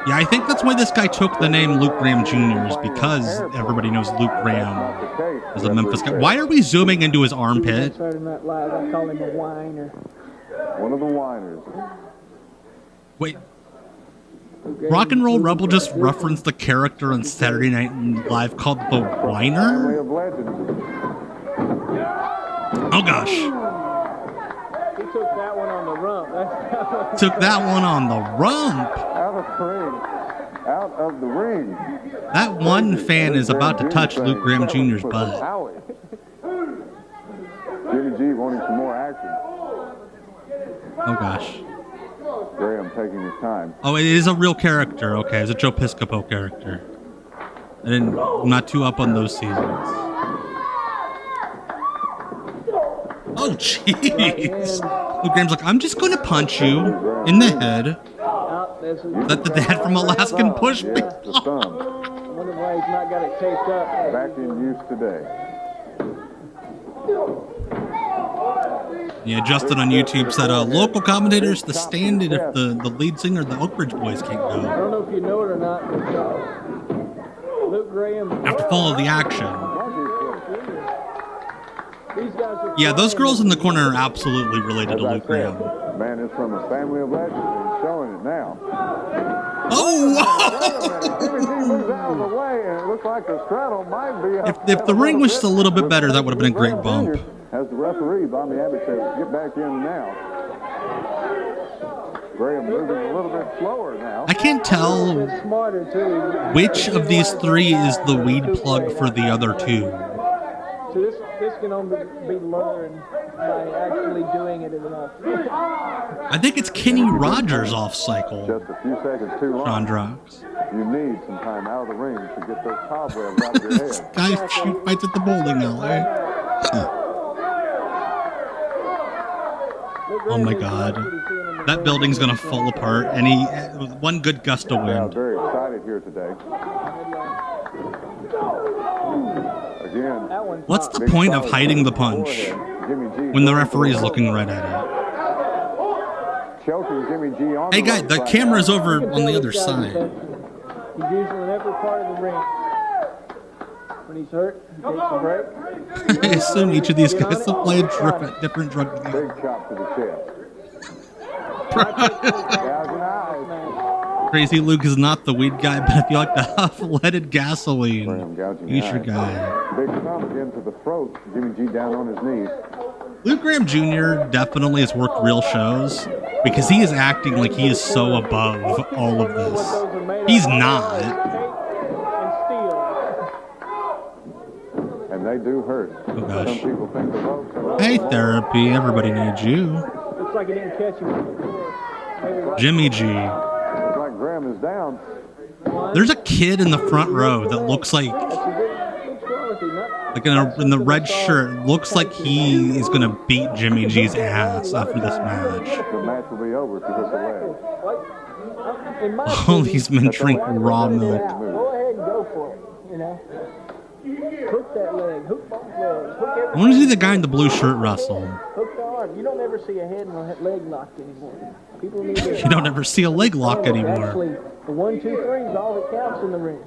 Yeah, I think that's why this guy took the name Luke Graham Jr. is because everybody knows Luke Graham is a Memphis guy. Why are we zooming into his armpit? Saturday Night Live. I call him a whiner. One of the whiners. Wait, Rock and Roll Rebel just referenced the character on Saturday Night Live called the Family Whiner? of legends. Oh gosh. He took that one on the rump. That's Took that one on the rump. Out of the ring. Out of the ring. That one fan is about to touch Luke Graham Jr.'s Put butt. Howie. Jimmy G wanting some more action. Oh gosh. Graham taking his time. Oh, it is a real character. Okay, it's a Joe Piscopo character. I'm not too up on those seasons. Oh, jeez. Luke Graham's like, I'm just going to punch you in the head. out. This is That the dad from Alaskan pushed me. Yes, the thumb. wonder why he's not got it taped up. Back in use today. Yeah, Justin on YouTube said, local commentators, the stand-in if the lead singer of the Oak Ridge Boys can't I go. don't know if you know it or not, but Luke Graham. Have to follow the action. These guys are Yeah, those flying. girls in the corner are absolutely related As to I Luke said, Graham. man is from a family of legends and he's showing it now. Oh! Jimmy G moves out of the way and it looks like the straddle might be up. If the ring was just a little bit better, that would have been a great bump. As the referee, Bobby Abbott says, get back in now. Graham moving a little bit slower now. I can't tell Bit smarter too. which of these three is the weed plug for the other two. So this can only be learned by actually doing it enough. I think it's Kenny Rogers off cycle. Just a few seconds too long. Chandrox. You need some time out of the ring to get those cobwebs out of your This head. guy fights at the bowling alley. Oh my god. That building's gonna fall apart any one good gust of Yeah, wind. very excited here today. Again, That one. What's the point of hiding the punch Jimmy G when the referee is looking right at it? choking Jimmy G on Hey the guy, ropes the right camera's now. over on the other side. He's using every part of the ring. when he's hurt, he takes a break. I assume each of these guys will play a different drug. Big chop to the chest. Gouging eyes. Crazy Luke is not the weed guy, but if you like the huff leaded gasoline, Graham gouging he's your eyes. guy. Big thumb again to the throat. Jimmy G down on his knees. Luke Graham Jr. definitely has worked real shows because he is acting like he is so above all of this. He's not. And they do hurt. Oh, gosh. Some people think the ropes are Hey, therapy, everybody needs you. Looks like he didn't catch him before. Jimmy G. Looks like Graham is down. There's a kid in the front row that looks like in the red shirt, looks like he is gonna beat Jimmy G's ass after this match. The match will be over if he hits a leg. All these men drink raw milk. Go ahead and go for it, you know. Hook that leg, hook both legs, hook everything. I want to see the guy in the blue shirt wrestle. Hook the arm. You don't ever see a head and a leg locked anymore. People need to. You don't ever see a leg lock anymore. Actually, the 1, 2, 3 is all that counts in the ring.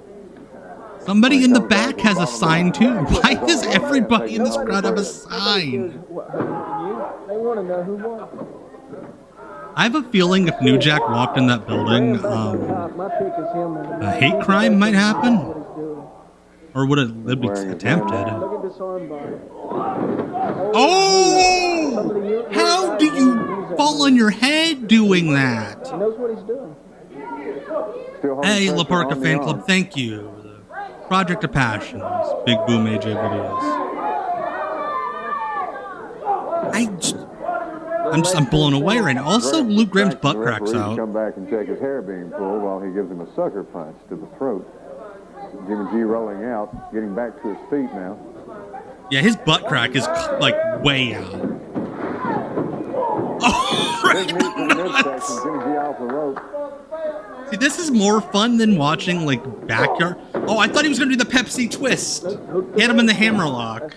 Somebody in the back has a sign too. Why does everybody in this crowd have a sign? They want to know who won. I have a feeling if New Jack walked in that building, My pick is him. a hate crime might happen. Or would it be attempted? Look at this arm bar. Oh! How do you fall on your head doing that? He knows what he's doing. Hey, La Parca Fan Club, thank you. Project of Passions, Big Boom AJ videos. I'm blown away right now. Also, Luke Graham's butt cracks out. Come back and check his hair being pulled while he gives him a sucker punch to the throat. Jimmy G rolling out, getting back to his feet now. Yeah, his butt crack is like way out. Oh, right Big knee to the midsection, Jimmy G off the rope. See, this is more fun than watching like backyard. Oh, I thought he was gonna do the Pepsi twist. Hit him in the hammerlock.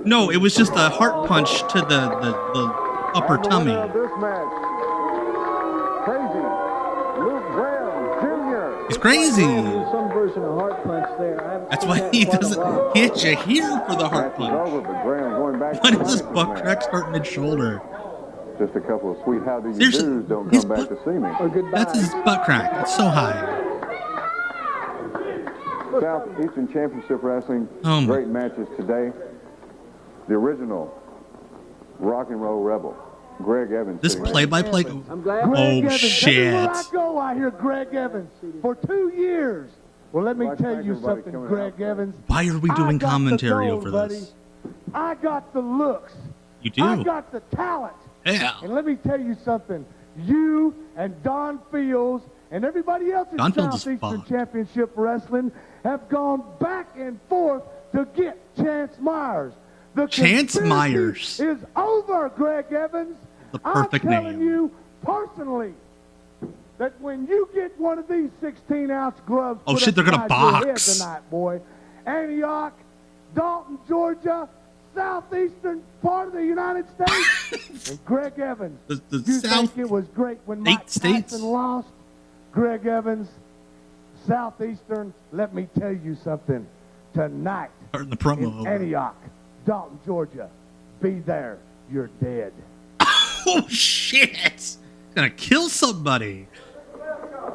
No, it was just a heart punch to the upper tummy. This match, crazy Luke Graham Jr. He's crazy. Some version of heart punch there. That's why he doesn't hit you here for the heart Match is punch. over, but Graham going back Why to does his the butt match. crack start mid-shoulder? Just a couple of sweet how do you Seriously, do's don't his come back to see me. Or goodbye. That's his butt crack. It's so high. Southeastern Championship Wrestling, Oh my- great matches today. The original Rock and Roll Rebel, Greg Evans. This sitting play-by-play. I'm glad. Oh shit! Everywhere I go, I hear Greg Evans for 2 years. Well, let me Watch tell back, you everybody something, coming Greg out. Evans. Why are we I doing got the commentary gold, over buddy. this? I got the looks. You do? I got the talent. Yeah. And let me tell you something. You and Don Fields and everybody else in Don Fields is Southeastern fucked. Championship Wrestling have gone back and forth to get Chance Myers. The Chance conspiracy Myers. is over, Greg Evans. The perfect I'm telling name. you personally that when you get one of these 16-ounce gloves, Oh, put shit, they're gonna upside your head box. tonight, boy. Antioch, Dalton, Georgia, southeastern part of the United States, and Greg Evans. The You South think it was great when 8 Mike states? Tyson lost? Greg Evans, southeastern. Let me tell you something. Tonight Starting the promo in over. Antioch, Dalton, Georgia, be there. You're dead. Oh shit! Gonna kill somebody.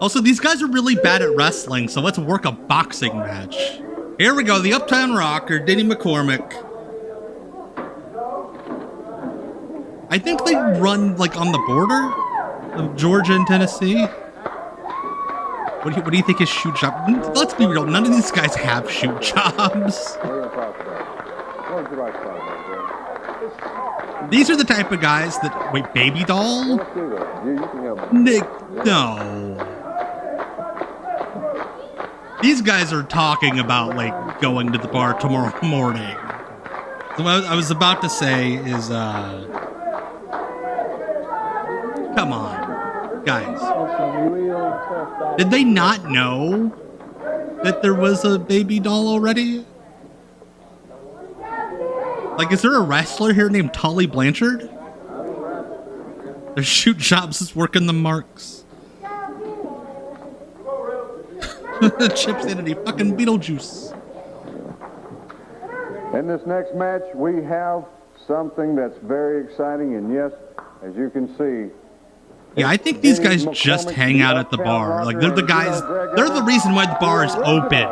Also, these guys are really bad at wrestling, so let's work a boxing match. Here we go, the Uptown Rocker, Denny McCormack. I think they run like on the border of Georgia and Tennessee. What do you think his shoot job? Let's be real, none of these guys have shoot jobs. What are you gonna talk about? What would you like to talk about, Greg? These are the type of guys that wait, baby doll? Let's do that. You can help. Nick, no. These guys are talking about like going to the bar tomorrow morning. So what I was about to say is, come on, guys. Did they not know that there was a baby doll already? Like, is there a wrestler here named Tully Blanchard? Their shoot jobs is working the marks. Chip Sanity, fucking Beetlejuice. In this next match, we have something that's very exciting, and yes, as you can see, Yeah, I think these guys just hang out at the bar. Like, they're the guys, they're the reason why the bar is open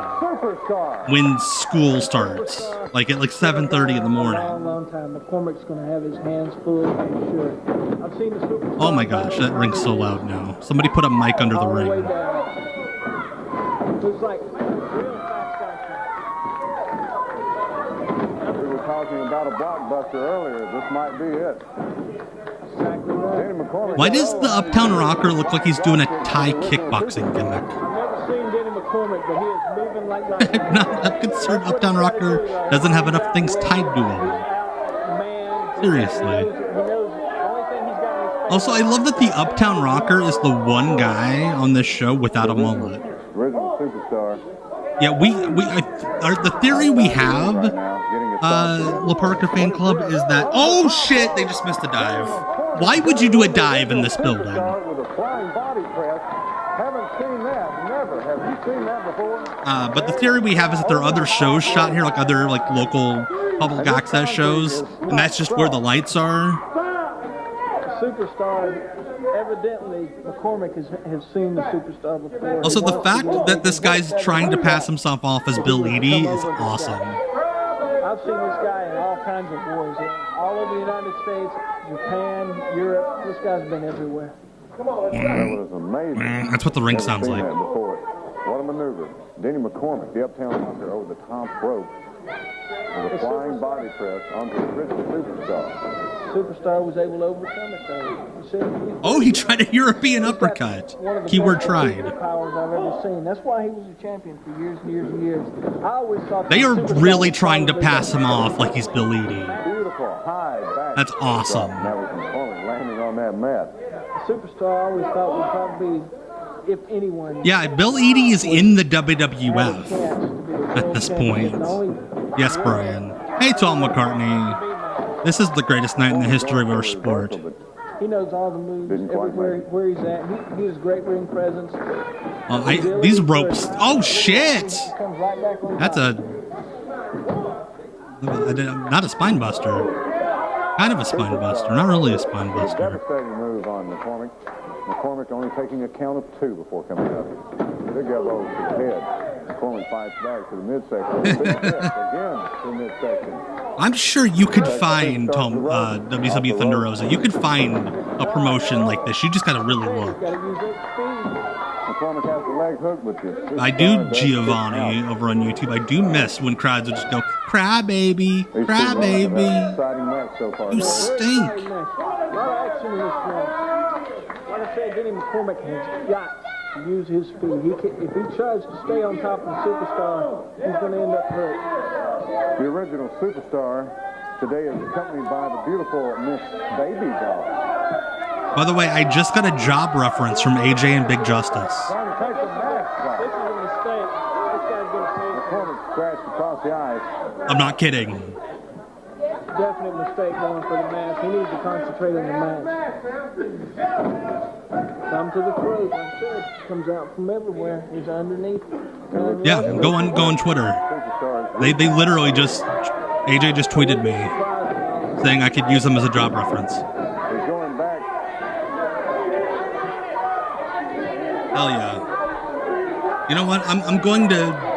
when school starts. Like, at like 7:30 in the morning. Long time. McCormack's going to have his hands full, I'm sure. I've seen the Superstar. Oh my gosh, that ring's so loud now. Somebody put a mic under the ring. Looks like real fast action. we were talking about a blockbuster earlier. This might be it. Exactly right. Danny McCormack. Why does the Uptown Rocker look like he's doing a Thai kickboxing gimmick? I've never seen Danny McCormack, but he is moving like that. I'm concerned Uptown Rocker doesn't have enough things tied to him. Seriously. Also, I love that the Uptown Rocker is the one guy on this show without a mullet. Original Superstar. Yeah, the theory we have, La Parka Fan Club, is that, oh shit, they just missed a dive. Why would you do a dive in this building? With a flying body press. Haven't seen that. Never. Have you seen that before? But the theory we have is that there are other shows shot here, like other like local public access shows, and that's just where the lights are. Superstar, evidently, McCormack has seen the Superstar before. Also, the fact that this guy's trying to pass himself off as Bill Eadie is awesome. I've seen this guy in all kinds of wars, all over the United States, Japan, Europe. This guy's been everywhere. That was amazing. That's what the ring sounds Never seen like. that before. What a maneuver. Danny McCormack, the Uptown Rocker, over the top rope with a flying body press onto the original Superstar. Superstar was able to overcome it, though. You see, Oh, he tried a European uppercut. one of the Keyword best tried. powers I've ever seen. That's why he was a champion for years and years and years. I always thought They are Superstar really was trying to probably pass him off like he's Bill Eadie. Beautiful high back. That's awesome. That was McCormack landing on that mat. Superstar I always thought would probably be, if anyone. Yeah, Bill Eadie is in the had a WWF chance to be the at world this champion. point. The only- Yes, Brian. Hey, Tom McCartney. This is the greatest night in the history of our sport. He knows all the moves Didn't quite everywhere make it. where he's at. He has great ring presence. These ropes. Oh, shit. He comes right back on That's top. not a spine buster. Kind of a spine buster. Not really a spine buster. Devastating move on McCormack. McCormack only taking a count of 2 before coming up. Big elbow to the head. McCormack fights back to the midsection. Big fist again to the midsection. I'm sure you could find WCW Thunder Rosa. You could find a promotion like this. You just gotta really look. Gotta use that speed. McCormack has the leg hook with this. I do Giovanni over on YouTube. I do miss when crowds would just go, cry baby, cry baby. Exciting match so far. You stink. A lot of action in this match. Like I said, Danny McCormack has got to use his speed. If he tries to stay on top of the Superstar, he's going to end up hurt. The original Superstar today is accompanied by the beautiful Miss Baby Doll. By the way, I just got a job reference from AJ and Big Justice. Trying to take the mask This off. is a mistake. This guy's going to pay. McCormack scratched across the eyes. I'm not kidding. Definite mistake going for the mask. He needs to concentrate on the match. Come to the throat. Like I said, comes out from everywhere. He's underneath. Yeah, go on Twitter. They literally AJ just tweeted me saying I could use them as a job reference. He's going back. Hell yeah. You know what? I'm going to.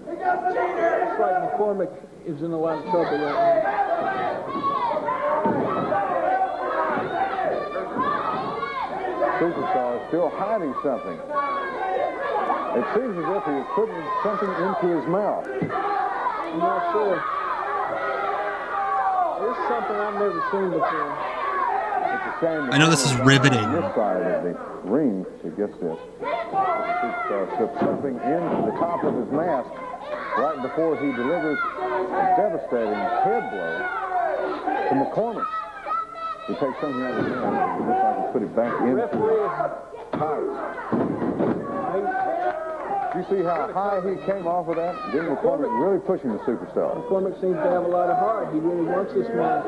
It's like McCormack is in a lot of trouble right now. Superstar is still hiding something. It seems as if he is putting something into his mouth. I'm not sure. This is something I've never seen before. It's a shame that I know this is riveting. on this side of the ring to get this. The Superstar slipped something into the top of his mask right before he delivers a devastating head blow to McCormack. He takes something out of his mouth and looks like he put it back into his tights. Do you see how high he came off of that? Then McCormack really pushing the Superstar. McCormack seems to have a lot of heart. He really wants this match.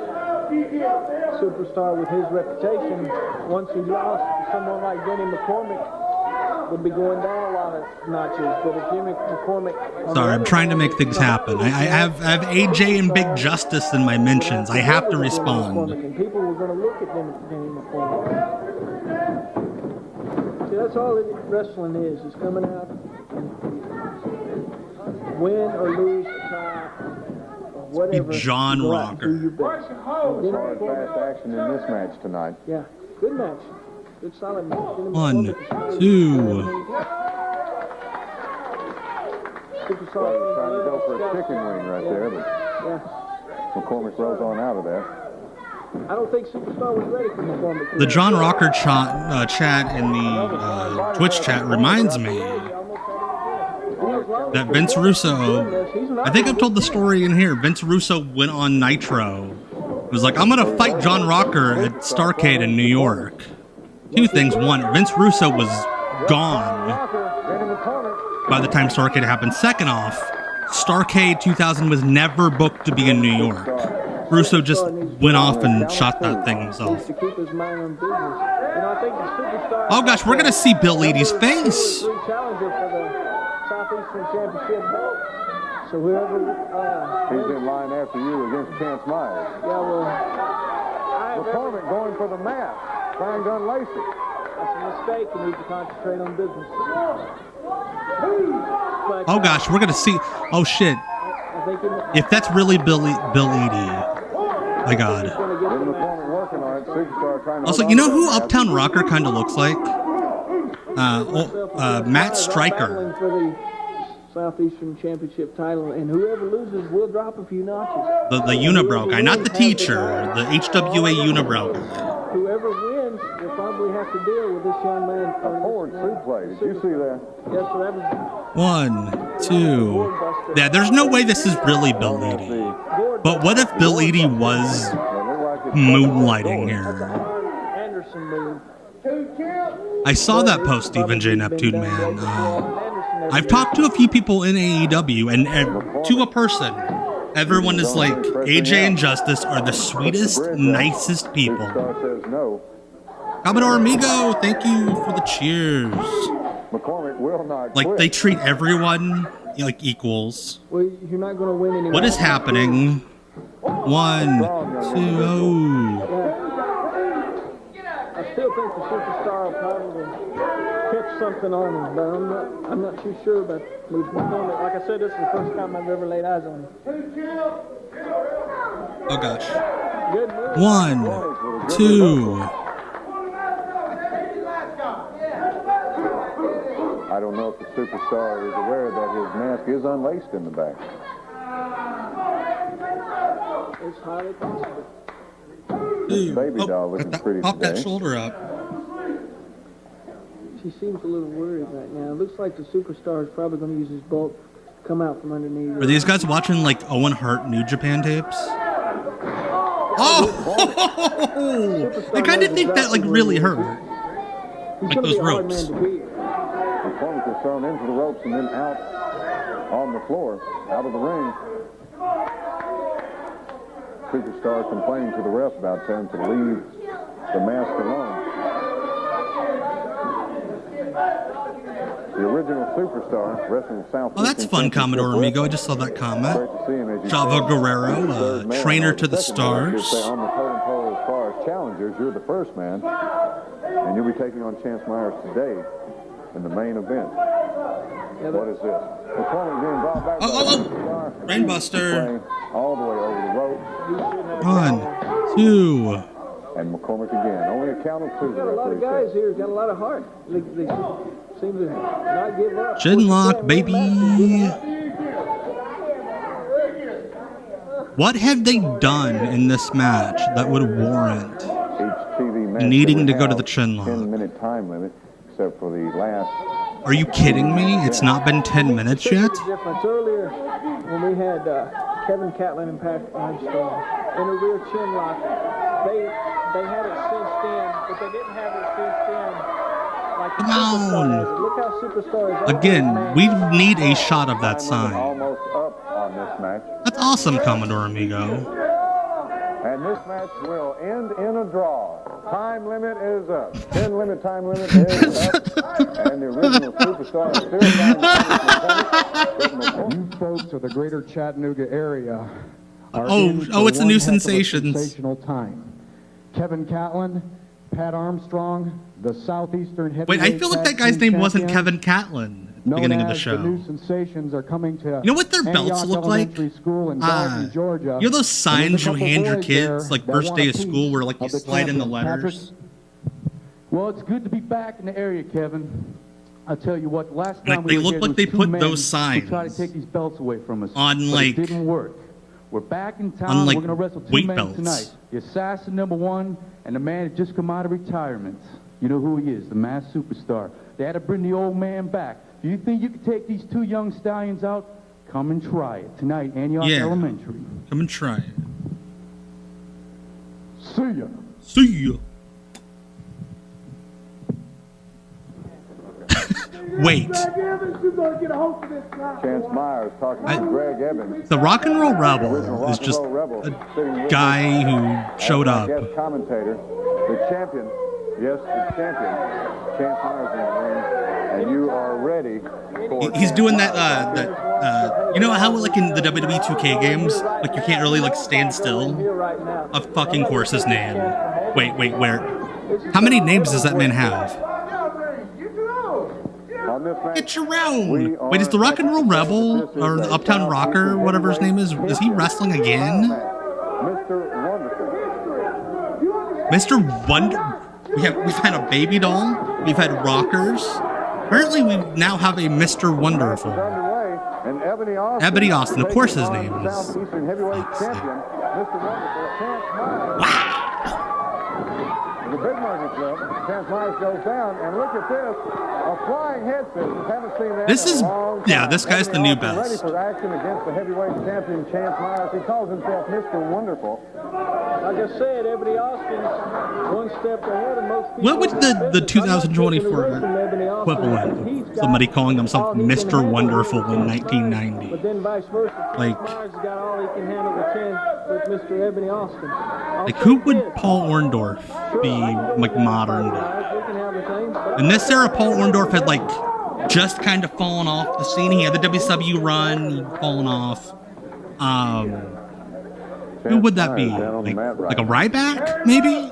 Superstar with his reputation, once he lost, someone like Danny McCormack would be going down a lot of notches, but if Jimmy McCormack... Sorry, I'm trying to make things happen. I have AJ and Big Justice in my mentions. I have to respond. And people were going to look at Jimmy McCormack. See, that's all that wrestling is coming out and win or lose a tie, or whatever. John Rocker. Hard, fast action in this match tonight. Yeah, good match. Good solid match. 1, 2. Trying to go for a chicken wing right there, but McCormack rolls on out of that. I don't think Superstar was ready for McCormack. The John Rocker chat in the Twitch chat reminds me that Vince Russo, I think I've told the story in here, Vince Russo went on Nitro. It was like, I'm going to fight John Rocker at Starrcade in New York. Two things. One, Vince Russo was gone by the time Starrcade happened. Second off, Starrcade 2000 was never booked to be in New York. Russo just went off and shot that thing himself. Oh gosh, we're gonna see Bill Eadie's face. Southeastern Championship belt. So whoever he's in line after you against Chance Myers. Yeah, well, McCormack going for the mat, trying to unlace it. That's a mistake. You need to concentrate on business. Oh gosh, we're gonna see. Oh shit! If that's really Bill Eadie, my God. Also, you know who Uptown Rocker kind of looks like? Matt Stryker. For the Southeastern Championship title, and whoever loses will drop a few notches. The unibrow guy, not the teacher, the HWA unibrow guy. Whoever wins will probably have to deal with this young man. Forward suplex. Did you see that? Yes, so that was 1, 2. Yeah, there's no way this is really Bill Eadie. But what if Bill Eadie was moonlighting here? Anderson move. I saw that post, Stephen J. Neptune, man. I've talked to a few people in AEW, and to a person, everyone is like, AJ and Justice are the sweetest, nicest people. Commodore Amigo, thank you for the cheers. McCormack will not like, they treat everyone like equals. Well, you're not going to win anymore. What is happening? 1, 2, oh. I still think the Superstar will probably catch something on him, but I'm not too sure about McCormack. Like I said, this is the first time I've ever laid eyes on him. Oh gosh. Good move. 1, 2. I don't know if the Superstar is aware that his mask is unlaced in the back. It's highly possible. This baby doll looking pretty Pop today. that shoulder up. She seems a little worried right now. It looks like the Superstar is probably going to use his bulk to come out from underneath. Are these guys watching like Owen Hart New Japan tapes? Oh! I kind of think that like really hurt. Like those ropes. McCormack is thrown into the ropes and then out on the floor, out of the ring. Superstar complaining to the ref about telling him to leave the mask alone. The original Superstar, wrestling South. Oh, that's fun, Commodore Amigo. I just saw that comment. Chavo Guerrero, trainer to the stars. On the totem pole as far as challengers, you're the first man, and you'll be taking on Chance Myers today in the main event. What is this? McCormack being brought back. Brainbuster. All the way over the rope. 1, 2. And McCormack again. Only a count of 2. Got a lot of guys here. Got a lot of heart. They seem to not give up. Chin lock, baby. What have they done in this match that would warrant needing to go to the chin lock? 10-minute time limit, except for the last. Are you kidding me? It's not been 10 minutes yet? Difference earlier when we had Kevin Catlin and Pat Armstrong in a rear chin lock. They had it cinched in, but they didn't have it cinched in like the Superstar has it. Look how Superstar is. Again, we need a shot of that sign. Almost up on this match. That's awesome, Commodore Amigo. And this match will end in a draw. Time limit is up. 10-limit time limit is up. And the original superstar is still trying to You folks of the greater Chattanooga area are it's a new sensation. Sensational time. Kevin Catlin, Pat Armstrong, the Southeastern Wait, I feel like that guy's name wasn't champion, Kevin Catlin at the beginning of the show. The new sensations are coming to You know what their belts Antioch look like? Elementary School in Dalton, Georgia. You know those signs you And there's a hand your couple boys kids, there like that first want day a of school, where like you piece of the slide in the champion. letters? Patrick? Well, it's good to be back in the area, Kevin. I'll tell you what, last Like, time they we were look here, like there they was put two men those who signs tried to take these belts away from us. on, but like- it didn't work. We're back in town. on, like, We're going to wrestle two weight men belts. tonight. The assassin #1 and the man that just come out of retirement. You know who he is, the masked superstar. They had to bring the old man back. Do you think you could take these two young stallions out? Come and try it tonight, Antioch Elementary. Come and try it. See ya. See ya. Wait. Chance Myers talking to Greg Evans. The Rock and Roll Rebel is just a guy who showed up. Guest commentator, the champion, yes, the champion, Chance Myers in the ring, and you are ready for... He's doing that, you know how like in the WWE 2K games, like you can't really like stand still? A fucking course's name. Wait, where? How many names does that man have? Get your round. Wait, is the Rock and Roll Rebel or the Uptown Rocker, whatever his name is he wrestling again? Mr. Wonder. We've had a baby doll. We've had rockers. Apparently, we now have a Mr. Wonderful. Ebony Austin. Of course, his name is. Wow. The big market club, Chance Myers goes down, and look at this, a flying head scissors. Haven't seen that This in is, a long time. yeah, this guy's the new Ebony Austin best. ready for action against the heavyweight champion Chance Myers. He calls himself Mr. Wonderful. Like I said, Ebony Austin's one step ahead of most people. What would the 2024 equivalent? Somebody calling himself Mr. Wonderful in 1990. But then vice versa. Like, Myers got all he can handle with Mr. Ebony Austin. like who would Paul Orndorff be like modern day? In this era, Paul Orndorff had like just kind of fallen off the scene. He had the WCW run, he'd fallen off. Who would that be? Like a Ryback, maybe?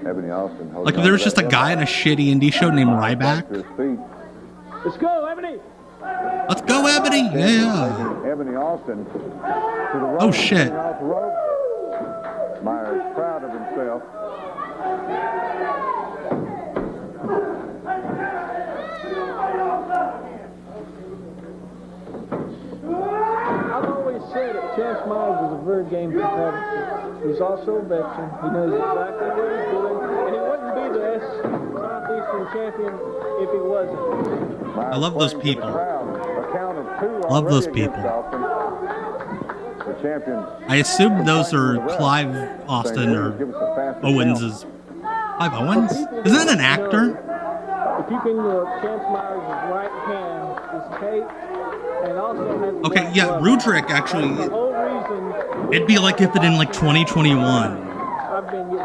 Ebony Austin. Like if there was just a guy in a shitty indie show named Ryback. Let's go, Ebony! Let's go, Ebony! Yeah. Ebony Austin to the rope. Oh shit. Off the rope. Myers proud of himself. I've always said that Chance Myers is a very game competitor. He's also a veteran. He knows exactly what he's doing, and he wouldn't be the Southeastern champion if he wasn't. I love those people. Love those people. I assume those are Clive Austin or Owens'. Clive Owens? Isn't that an actor? If you can look, Chance Myers' right hand is taped and also has... Okay, yeah, Rudrick actually. It'd be like if it in like 2021.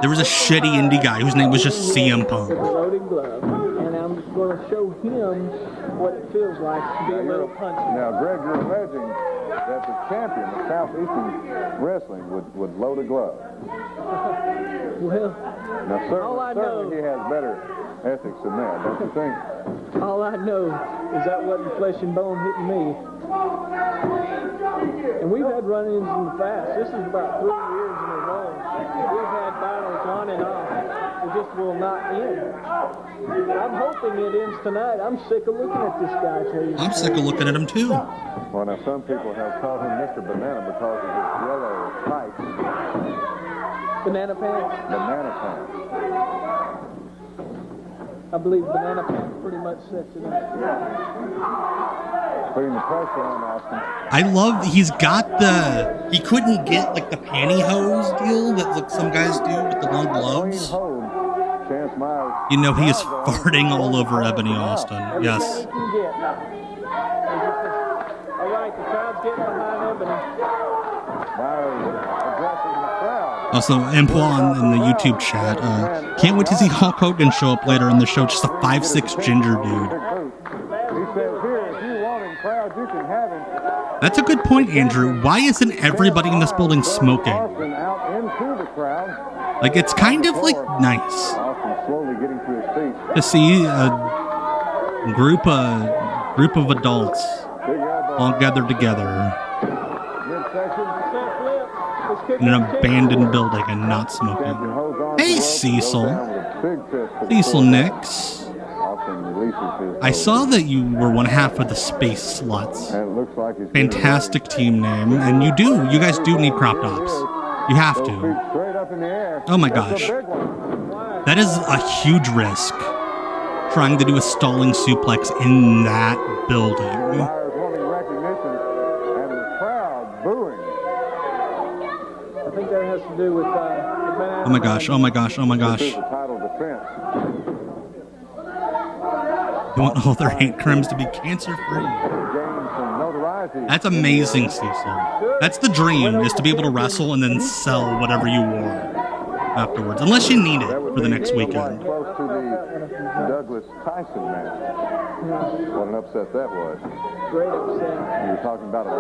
There was a shitty indie guy whose name was just CM Punk. Loaded glove, and I'm just going to show him what it feels like to be a little punchy. Now, Greg, you're alleging that the champion of Southeastern Wrestling would load a glove. Well, now, certainly he has better ethics than that, don't you think? All I know is that wasn't flesh and bone hitting me. And we've had run-ins in the past. This is about 3 years in a row. We've had battles on and off. It just will not end. I'm hoping it ends tonight. I'm sick of looking at this guy. I'm sick of looking at him too. Well, now some people have called him Mr. Banana because of his yellow tights. Banana pants? Banana pants. I believe banana pants pretty much sets it up. Putting the pressure on Austin. I love he's got he couldn't get like the pantyhose deal that like some guys do with the long gloves. You know he is farting all over Ebony Austin. Yes. All right, the crowd's getting behind Ebony. Also, Impuan in the YouTube chat, can't wait to see Hulk Hogan show up later in the show, just a 5'6" ginger dude. That's a good point, Andrew. Why isn't everybody in this building smoking? Like, it's kind of, like, nice to see a group of adults all gathered together in an abandoned building and not smoking. Hey, Cecil. Cecil Nix. I saw that you were one half of the Space Sluts. Fantastic team name. And you guys do need crop tops. You have to. Oh my gosh. That is a huge risk. Trying to do a stalling suplex in that building. I think that has to do with oh my gosh, oh my gosh, oh my gosh. You want all their hate crimes to be cancer-free. That's amazing, Cecil. That's the dream, is to be able to wrestle and then sell whatever you want afterwards. Unless you need it for the next weekend. Close to the Douglas Tyson match. What an upset that was. Great upset. You were talking about a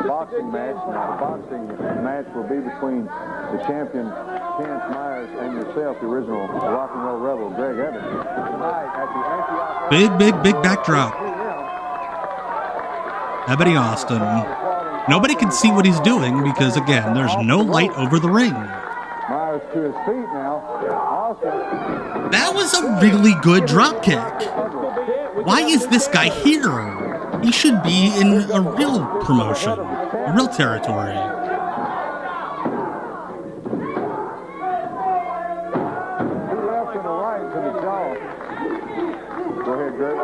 boxing match. Now, the boxing match will be between the champion, Chance Myers, and yourself, the original rock and roll rebel, Greg Ebony. Tonight at the Big backdrop. Ebony Austin. Nobody can see what he's doing because, again, there's no light over the ring. Myers to his feet now. Austin. That was a really good drop kick. Why is this guy here? He should be in a real promotion, a real territory. He left and a right to the jaw. Go ahead, Greg.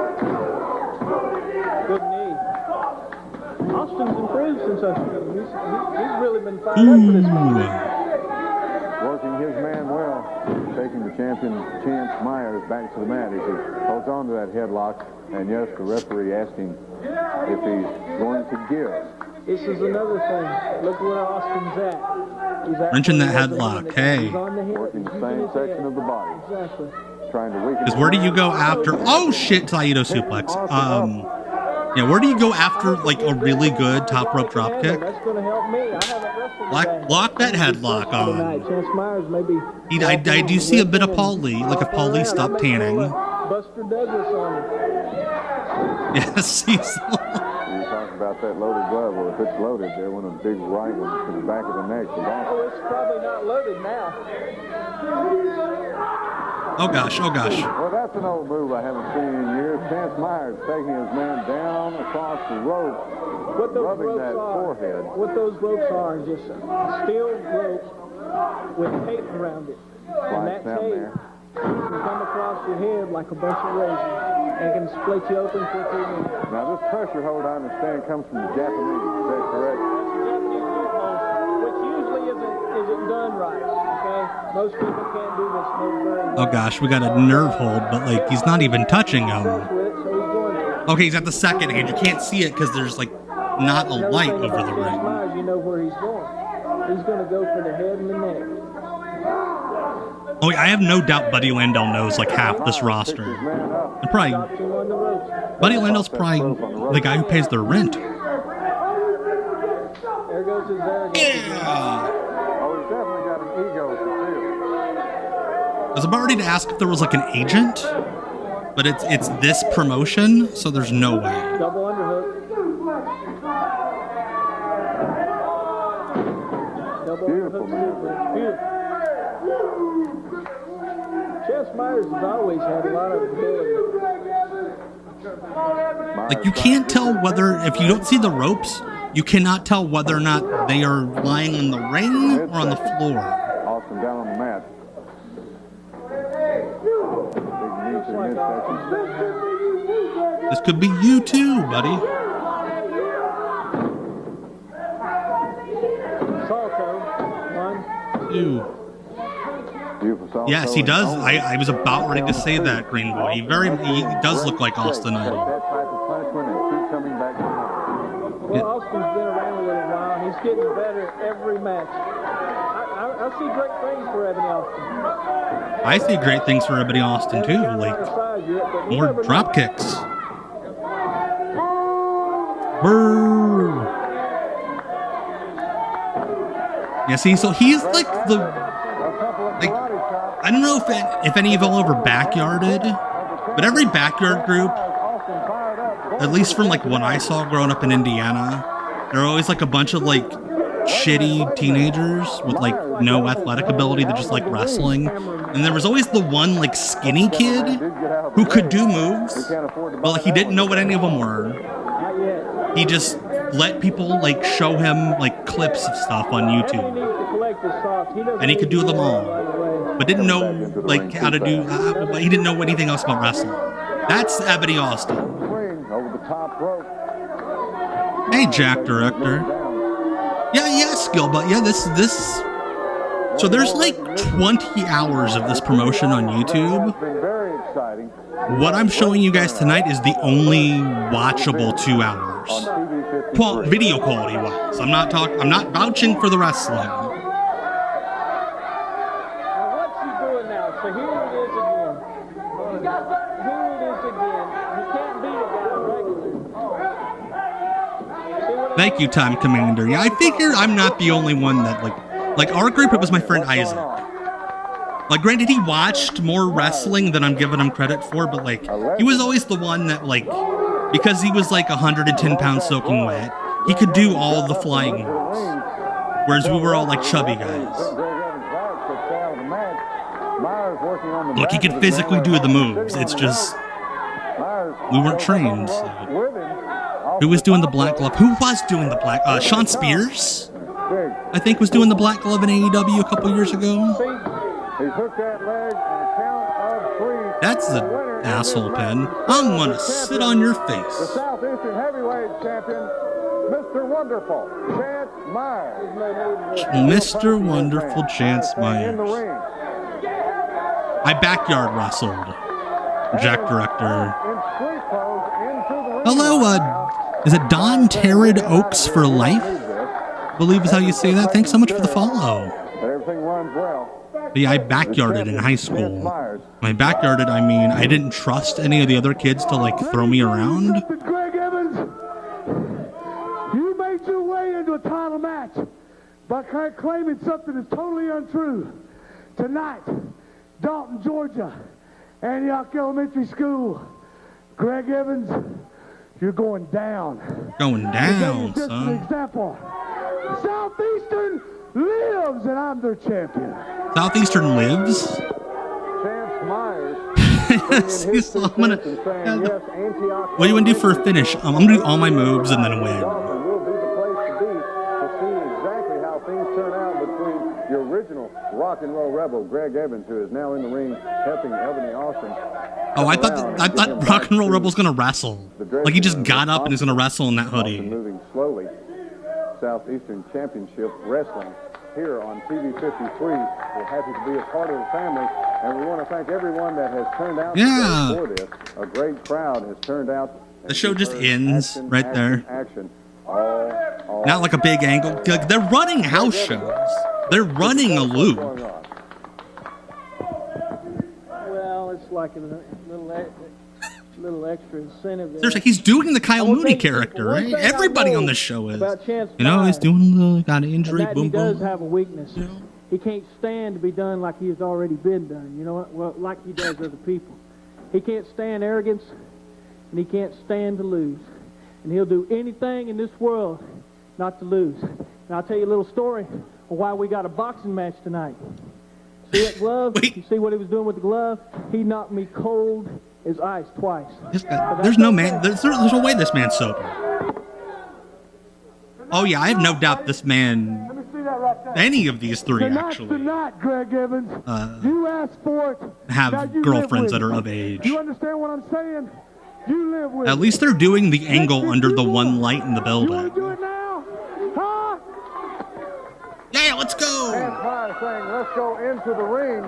Good knee. Austin's improved since I've seen him. He's really been fired up for this match. Working his man well, taking the champion, Chance Myers, back to the mat as he holds on to that headlock. And yes, the referee asking if he's going to give. This is another thing. Look where Austin's at. He's wrenching that headlock. Hey. Working the same section of the body. Exactly. Trying to weaken. Because where do you go after? Oh shit! Saito suplex. Yeah, where do you go after like a really good top rope drop kick? That's going to help me. I haven't wrestled Lock that headlock on. Chance Myers maybe. I do see a bit of Paul Lee, like if Paul Lee stopped tanning. Buster Douglas on him. Yes, Cecil. You talk about that loaded glove. Well, if it's loaded, there went a big right one to the back of the neck. Oh, it's probably not loaded now. Oh gosh, oh gosh. Well, that's an old move I haven't seen in years. Chance Myers taking his man down across the rope, rubbing that forehead. What those ropes are is just steel ropes with tape around it. And that tape can come across your head like a bunch of razors and can split you open quickly. Now, this pressure hold, I understand, comes from the Japanese. Is that correct? That's the Japanese loophole, which usually isn't done right, okay? Most people can't do this move very well. Oh gosh, we got a nerve hold, but like he's not even touching him. Okay, he's at the second hand. You can't see it because there's like not a light over the ring. You know where he's going. He's going to go for the head and the neck. Oh, I have no doubt Buddy Landell knows like half this roster. And probably Buddy Landell's probably the guy who pays their rent. There goes his arrogance. Yeah. Oh, he's definitely got an ego to feel. I was about ready to ask if there was like an agent, but it's this promotion, so there's no way. Double underhook. Double Beautiful, underhook. Beautiful. Chance Myers has always had a lot of ability. Like you can't tell whether, if you don't see the ropes, you cannot tell whether or not they are lying in the ring or on the floor. Austin down on the mat. This could be you too, buddy. Salto. 1, 2. Yes, he does. I was about ready to say that, Green Boy. He does look like Austin Idol. Well, Austin's been around a little while, and he's getting better every match. I see great things for Ebony Austin. I see great things for Ebony Austin too, like more drop kicks. Brrr. Yeah, see, so he's like the, like, I don't know if any of y'all ever backyarded, but every backyard group, at least from like what I saw growing up in Indiana, there are always like a bunch of like shitty teenagers with like no athletic ability that just like wrestling. And there was always the one like skinny kid who could do moves, but like he didn't know what any of them were. He just let people like show him like clips of stuff on YouTube, and he could do them all, but didn't know like how to do. He didn't know anything else about wrestling. That's Ebony Austin. Hey, Jack Director. Yeah, skill, but yeah, this. So there's like 20 hours of this promotion on YouTube. What I'm showing you guys tonight is the only watchable 2 hours. Video quality wise. I'm not vouching for the wrestling. Now what's he doing now? So here it is again. Here it is again. You can't beat a guy regularly. Thank you, Time Commander. Yeah, I figure I'm not the only one that like our group. It was my friend Isaac. Like, granted, he watched more wrestling than I'm giving him credit for, but like he was always the one that like, because he was like 110 pounds soaking wet, he could do all the flying moves, whereas we were all like chubby guys. Look, he could physically do the moves. It's just we weren't trained. So. Who was doing the black glove? Who was doing the black? Sean Spears, I think, was doing the black glove in AEW a couple years ago. That's an asshole pin. I'm gonna sit on your face. The Southeastern Heavyweight Champion, Mr. Wonderful, Chance Myers. Mr. Wonderful Chance Myers. I backyard wrestled. Jack Director. Hello, is it Don Terrid Oaks for life? I believe is how you say that. Thanks so much for the follow. Everything runs well. Yeah, I backyarded in high school. By backyarded, I mean I didn't trust any of the other kids to like throw me around. Greg Evans, you made your way into a title match by claiming something that's totally untrue. Tonight, Dalton, Georgia, Antioch Elementary School. Greg Evans, you're going down. Going down, just son. an example. Southeastern lives, and I'm their champion. Southeastern lives? Chance Myers. I'm gonna, what do you want to do for a finish? I'm gonna do all my moves and then win. Will be the place to be to see exactly how things turn out between the original rock and roll rebel, Greg Evans, who is now in the ring helping Ebony Austin. Oh, I thought Rock and Roll Rebel's gonna wrestle. Like he just got up and is gonna wrestle in that hoodie. Moving slowly. Southeastern Championship Wrestling here on TV 53. We're happy to be a part of the family, and we want to thank everyone that has turned out for this. A great crowd has turned out. The show just ends right there. Action. Not like a big angle. Like, they're running house shows. They're running a loop. Well, it's like a little extra incentive there. Seriously, he's doing the Kyle Mooney character, right? Everybody on this show is. You know, he's doing the got an injury, boom, He does boom. have a weakness. You know? He can't stand to be done like he's already been done. You know what? Well, like he does other people. He can't stand arrogance, and he can't stand to lose. And he'll do anything in this world not to lose. And I'll tell you a little story of why we got a boxing match tonight. See that glove? Wait. You see what he was doing with the glove? He knocked me cold as ice twice. There's no man. There's no way this man's sober. Oh yeah, I have no doubt this man. Any of these three actually Tonight, Greg Evans, you asked for it. have girlfriends that are of age. You understand what I'm saying? You live with At least they're doing the angle under the one light in the You want building. to do it now? Huh? Yeah, let's go. Chance Myers saying, let's go into the ring.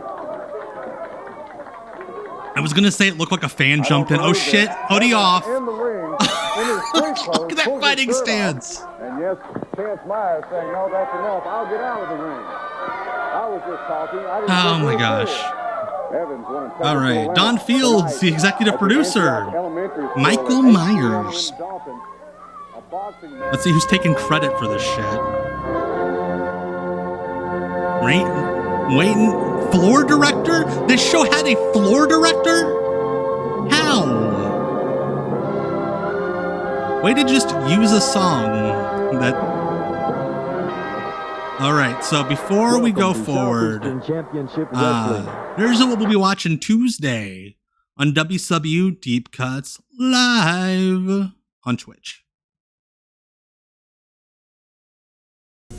I was gonna say it looked like a fan jumped in. Oh shit, hoodie off. In the ring, in his Look at that fighting stance. And yes, Chance Myers saying, no, that's enough. I'll get out of the ring. I was just talking. I didn't Oh my gosh. All right, Don Fields, the executive producer. Michael Myers. Let's see who's taking credit for this shit. Waiting, floor director? This show had a floor director? How? Way to just use a song that... All right, so before we go forward, here's what we'll be watching Tuesday on WCW Deep Cuts live on Twitch.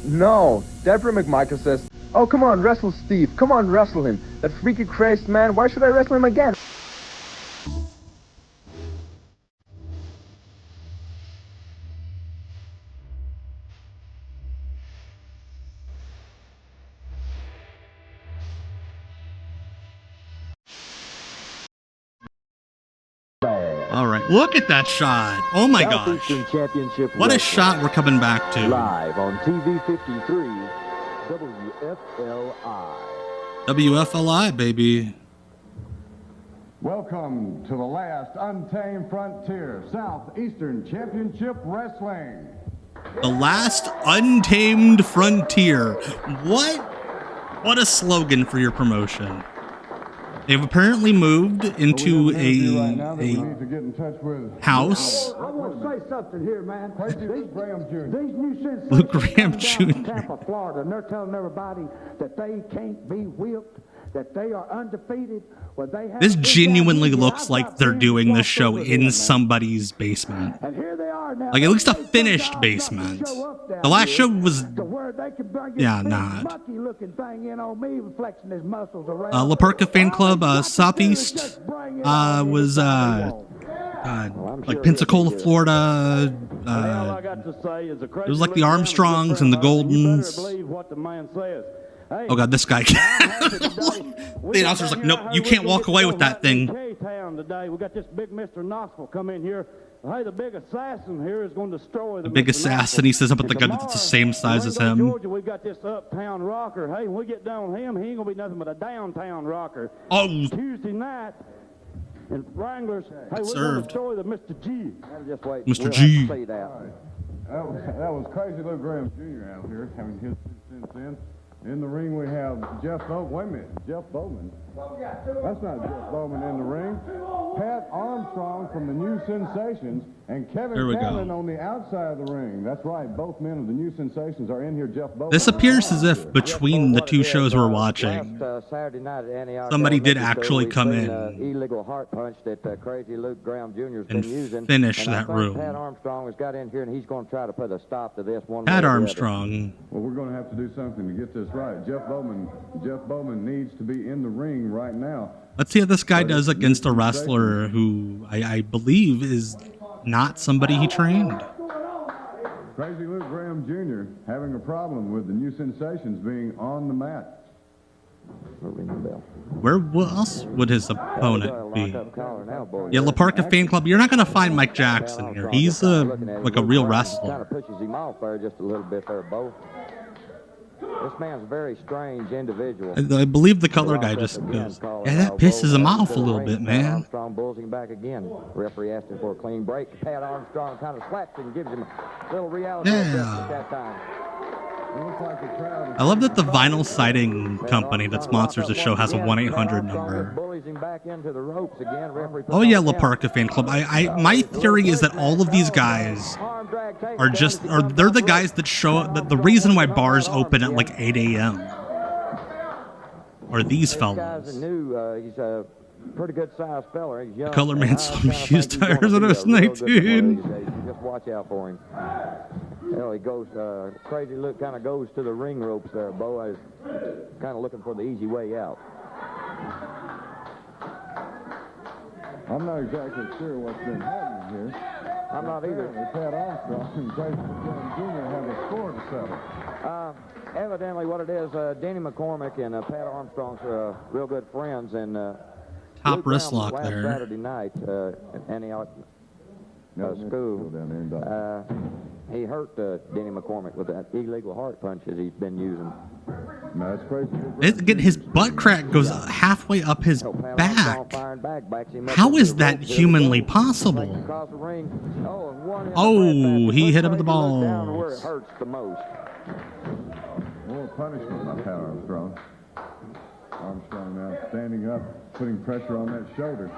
No, Deborah McMichael says, oh, come on, wrestle Steve. Come on, wrestle him. That freaky crazed man, why should I wrestle him again? All right, look at that shot. Oh my gosh. What a shot we're coming back to. Live on TV 53, WFLI. WFLI, baby. Welcome to the last Untamed Frontier, Southeastern Championship Wrestling. The last Untamed Frontier. What a slogan for your promotion. They've apparently moved into a house. I want to say something here, man. These new sensations Luke Graham Jr. Tampa, Florida, and they're telling everybody that they can't be whipped, that they are undefeated. This genuinely looks like they're doing this show in somebody's basement. And here they are now. Like at least a finished basement. The last show was, yeah, not. La Parka Fan Club, Southeast was like Pensacola, Florida. It was like the Armstrongs and the Goldens. Oh god, this guy. The announcer's like, nope, you can't walk away with that thing. Today we got this big Mr. Knoxville come in here. Hey, the big assassin here is going to destroy the big assassin. He says up at the guy that's the same size as him. Georgia, we got this uptown rocker. Hey, when we get down with him, he ain't gonna be nothing but a downtown rocker. Oh, Tuesday night in Wranglers. Hey, we're going to destroy the Mr. G. Just wait. Mr. G. That was Crazy Luke Graham Jr. out here having his 2 cents in. In the ring, we have Jeff Bowman. Wait a minute, Jeff Bowman. That's not Jeff Bowman in the ring. Pat Armstrong from the New Sensations and Kevin Catlin on the outside of the ring. That's right, both men of the New Sensations are in here. Jeff Bowman. This appears as if between the two shows we're watching, somebody did actually come in illegal heart punch that Crazy Luke Graham Jr. has been using. Finish that room. Pat Armstrong has got in here and he's going to try to put a stop to this one. Pat Armstrong. Well, we're going to have to do something to get this right. Jeff Bowman needs to be in the ring right now. Let's see how this guy does against a wrestler who I believe is not somebody he trained. Crazy Luke Graham Jr. having a problem with the New Sensations being on the mat. Where else would his opponent be? Yeah, La Parka Fan Club. You're not going to find Mike Jackson here. He's like a real wrestler. Kind of pushes him off there just a little bit there, Bo. This man's a very strange individual. I believe the color guy just goes, yeah, that pisses him off a little bit, man. Armstrong bulls him back again. Referee asking for a clean break. Pat Armstrong kind of slaps him and gives him a little reality at that time. I love that the vinyl siding company that sponsors the show has a 1-800 number. Oh yeah, La Parka Fan Club. My theory is that all of these guys are they're the guys that show that the reason why bars open at like 8 a.m. are these fellas. He's a pretty good sized fella. He's young. Color man sold me used tires when I was 19. Just watch out for him. Well, he goes, Crazy Luke kind of goes to the ring ropes there, Bo. Is kind of looking for the easy way out. I'm not exactly sure what's been happening here. I'm not either. Pat Armstrong and Crazy Luke Graham Jr. have a score to settle. Evidently what it is, Danny McCormack and Pat Armstrong's are real good friends. And top wrist lock there. Saturday night, school. He hurt Denny McCormack with that illegal heart punches he's been using. No, that's crazy. Again, his butt crack goes halfway up his back. How is that humanly possible? Oh, he hit him with the balls. It hurts the most. More punishment by Pat Armstrong. Armstrong now standing up, putting pressure on that shoulder.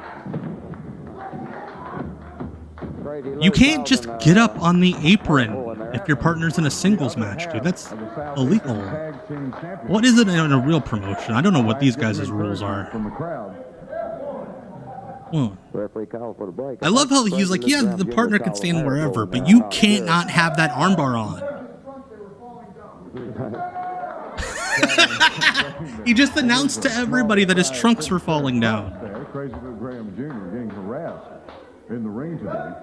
You can't just get up on the apron if your partner's in a singles match, dude. That's illegal. What is it in a real promotion? I don't know what these guys' rules are. I love how he's like, yeah, the partner can stand wherever, but you can't not have that armbar on. He just announced to everybody that his trunks were falling down. Crazy Lou Graham Jr. getting harassed in the ring today.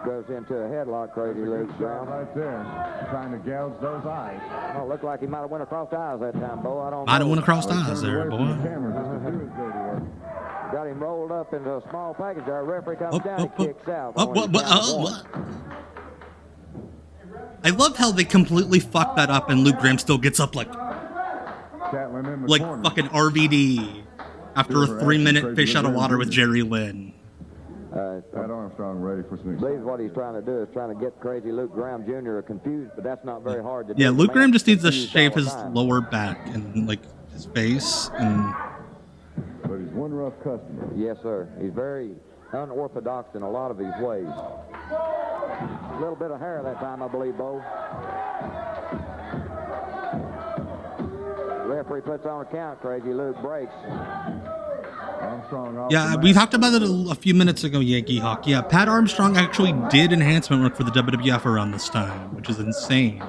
Goes into a headlock, Crazy Luke Graham. Right there, trying to gouge those eyes. Oh, looked like he might have went across the eyes that time, Bo. I don't know. Might have went across the eyes there, boy. Got him rolled up into a small package there. Referee comes down and kicks out. What? I love how they completely fucked that up and Luke Graham still gets up like fucking RVD after a 3-minute fish out of water with Jerry Lynn. Pat Armstrong ready for some. I believe what he's trying to do is trying to get Crazy Luke Graham Jr. confused, but that's not very hard to do. Yeah, Luke Graham just needs to shave his lower back and like his face and. But he's one rough customer. Yes, sir. He's very unorthodox in a lot of his ways. A little bit of hair that time, I believe, Bo. Referee puts on a count. Crazy Luke breaks. Yeah, we talked about it a few minutes ago, Yankee Hawk. Yeah, Pat Armstrong actually did enhancement work for the WWF around this time, which is insane.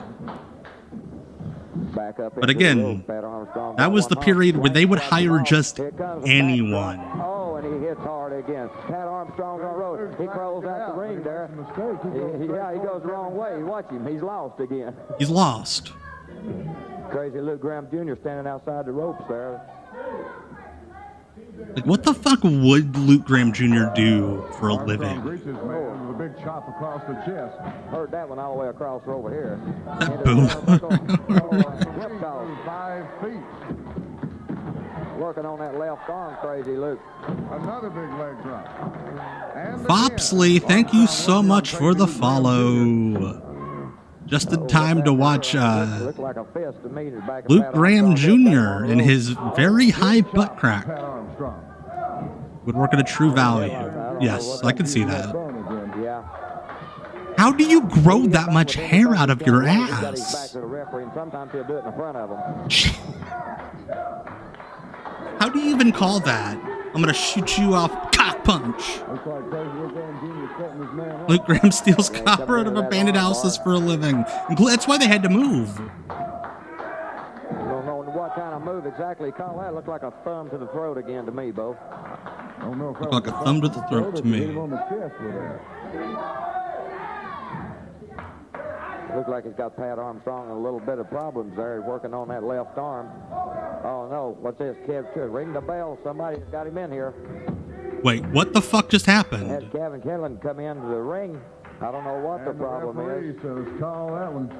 But again, that was the period where they would hire just anyone. Oh, and he hits hard again. Pat Armstrong's on the road. He crawls out the ring there. Yeah, he goes the wrong way. Watch him. He's lost again. He's lost. Crazy Luke Graham Jr. standing outside the ropes there. Like, what the fuck would Luke Graham Jr. do for a living? Reaches man with a big chop across the chest. Heard that one all the way across over here. That boom. 5 feet. Working on that left arm, Crazy Luke. Another big leg drop. Bopsley, thank you so much for the follow. Just in time to watch Luke Graham Jr. in his very high butt crack would work at a true value. Yes, I can see that. How do you grow that much hair out of your ass? How do you even call that? I'm gonna shoot you off cock punch. Luke Graham steals copper out of abandoned houses for a living. That's why they had to move. I don't know what kind of move exactly call that. Looked like a thumb to the throat again to me, Bo. Looked like a thumb to the throat to me. Looks like he's got Pat Armstrong and a little bit of problems there, working on that left arm. Oh, no. What's this? Kev, ring the bell. Somebody's got him in here. Wait, what the fuck just happened? Had Kevin Kenlin come into the ring. I don't know what the problem is. Call that one.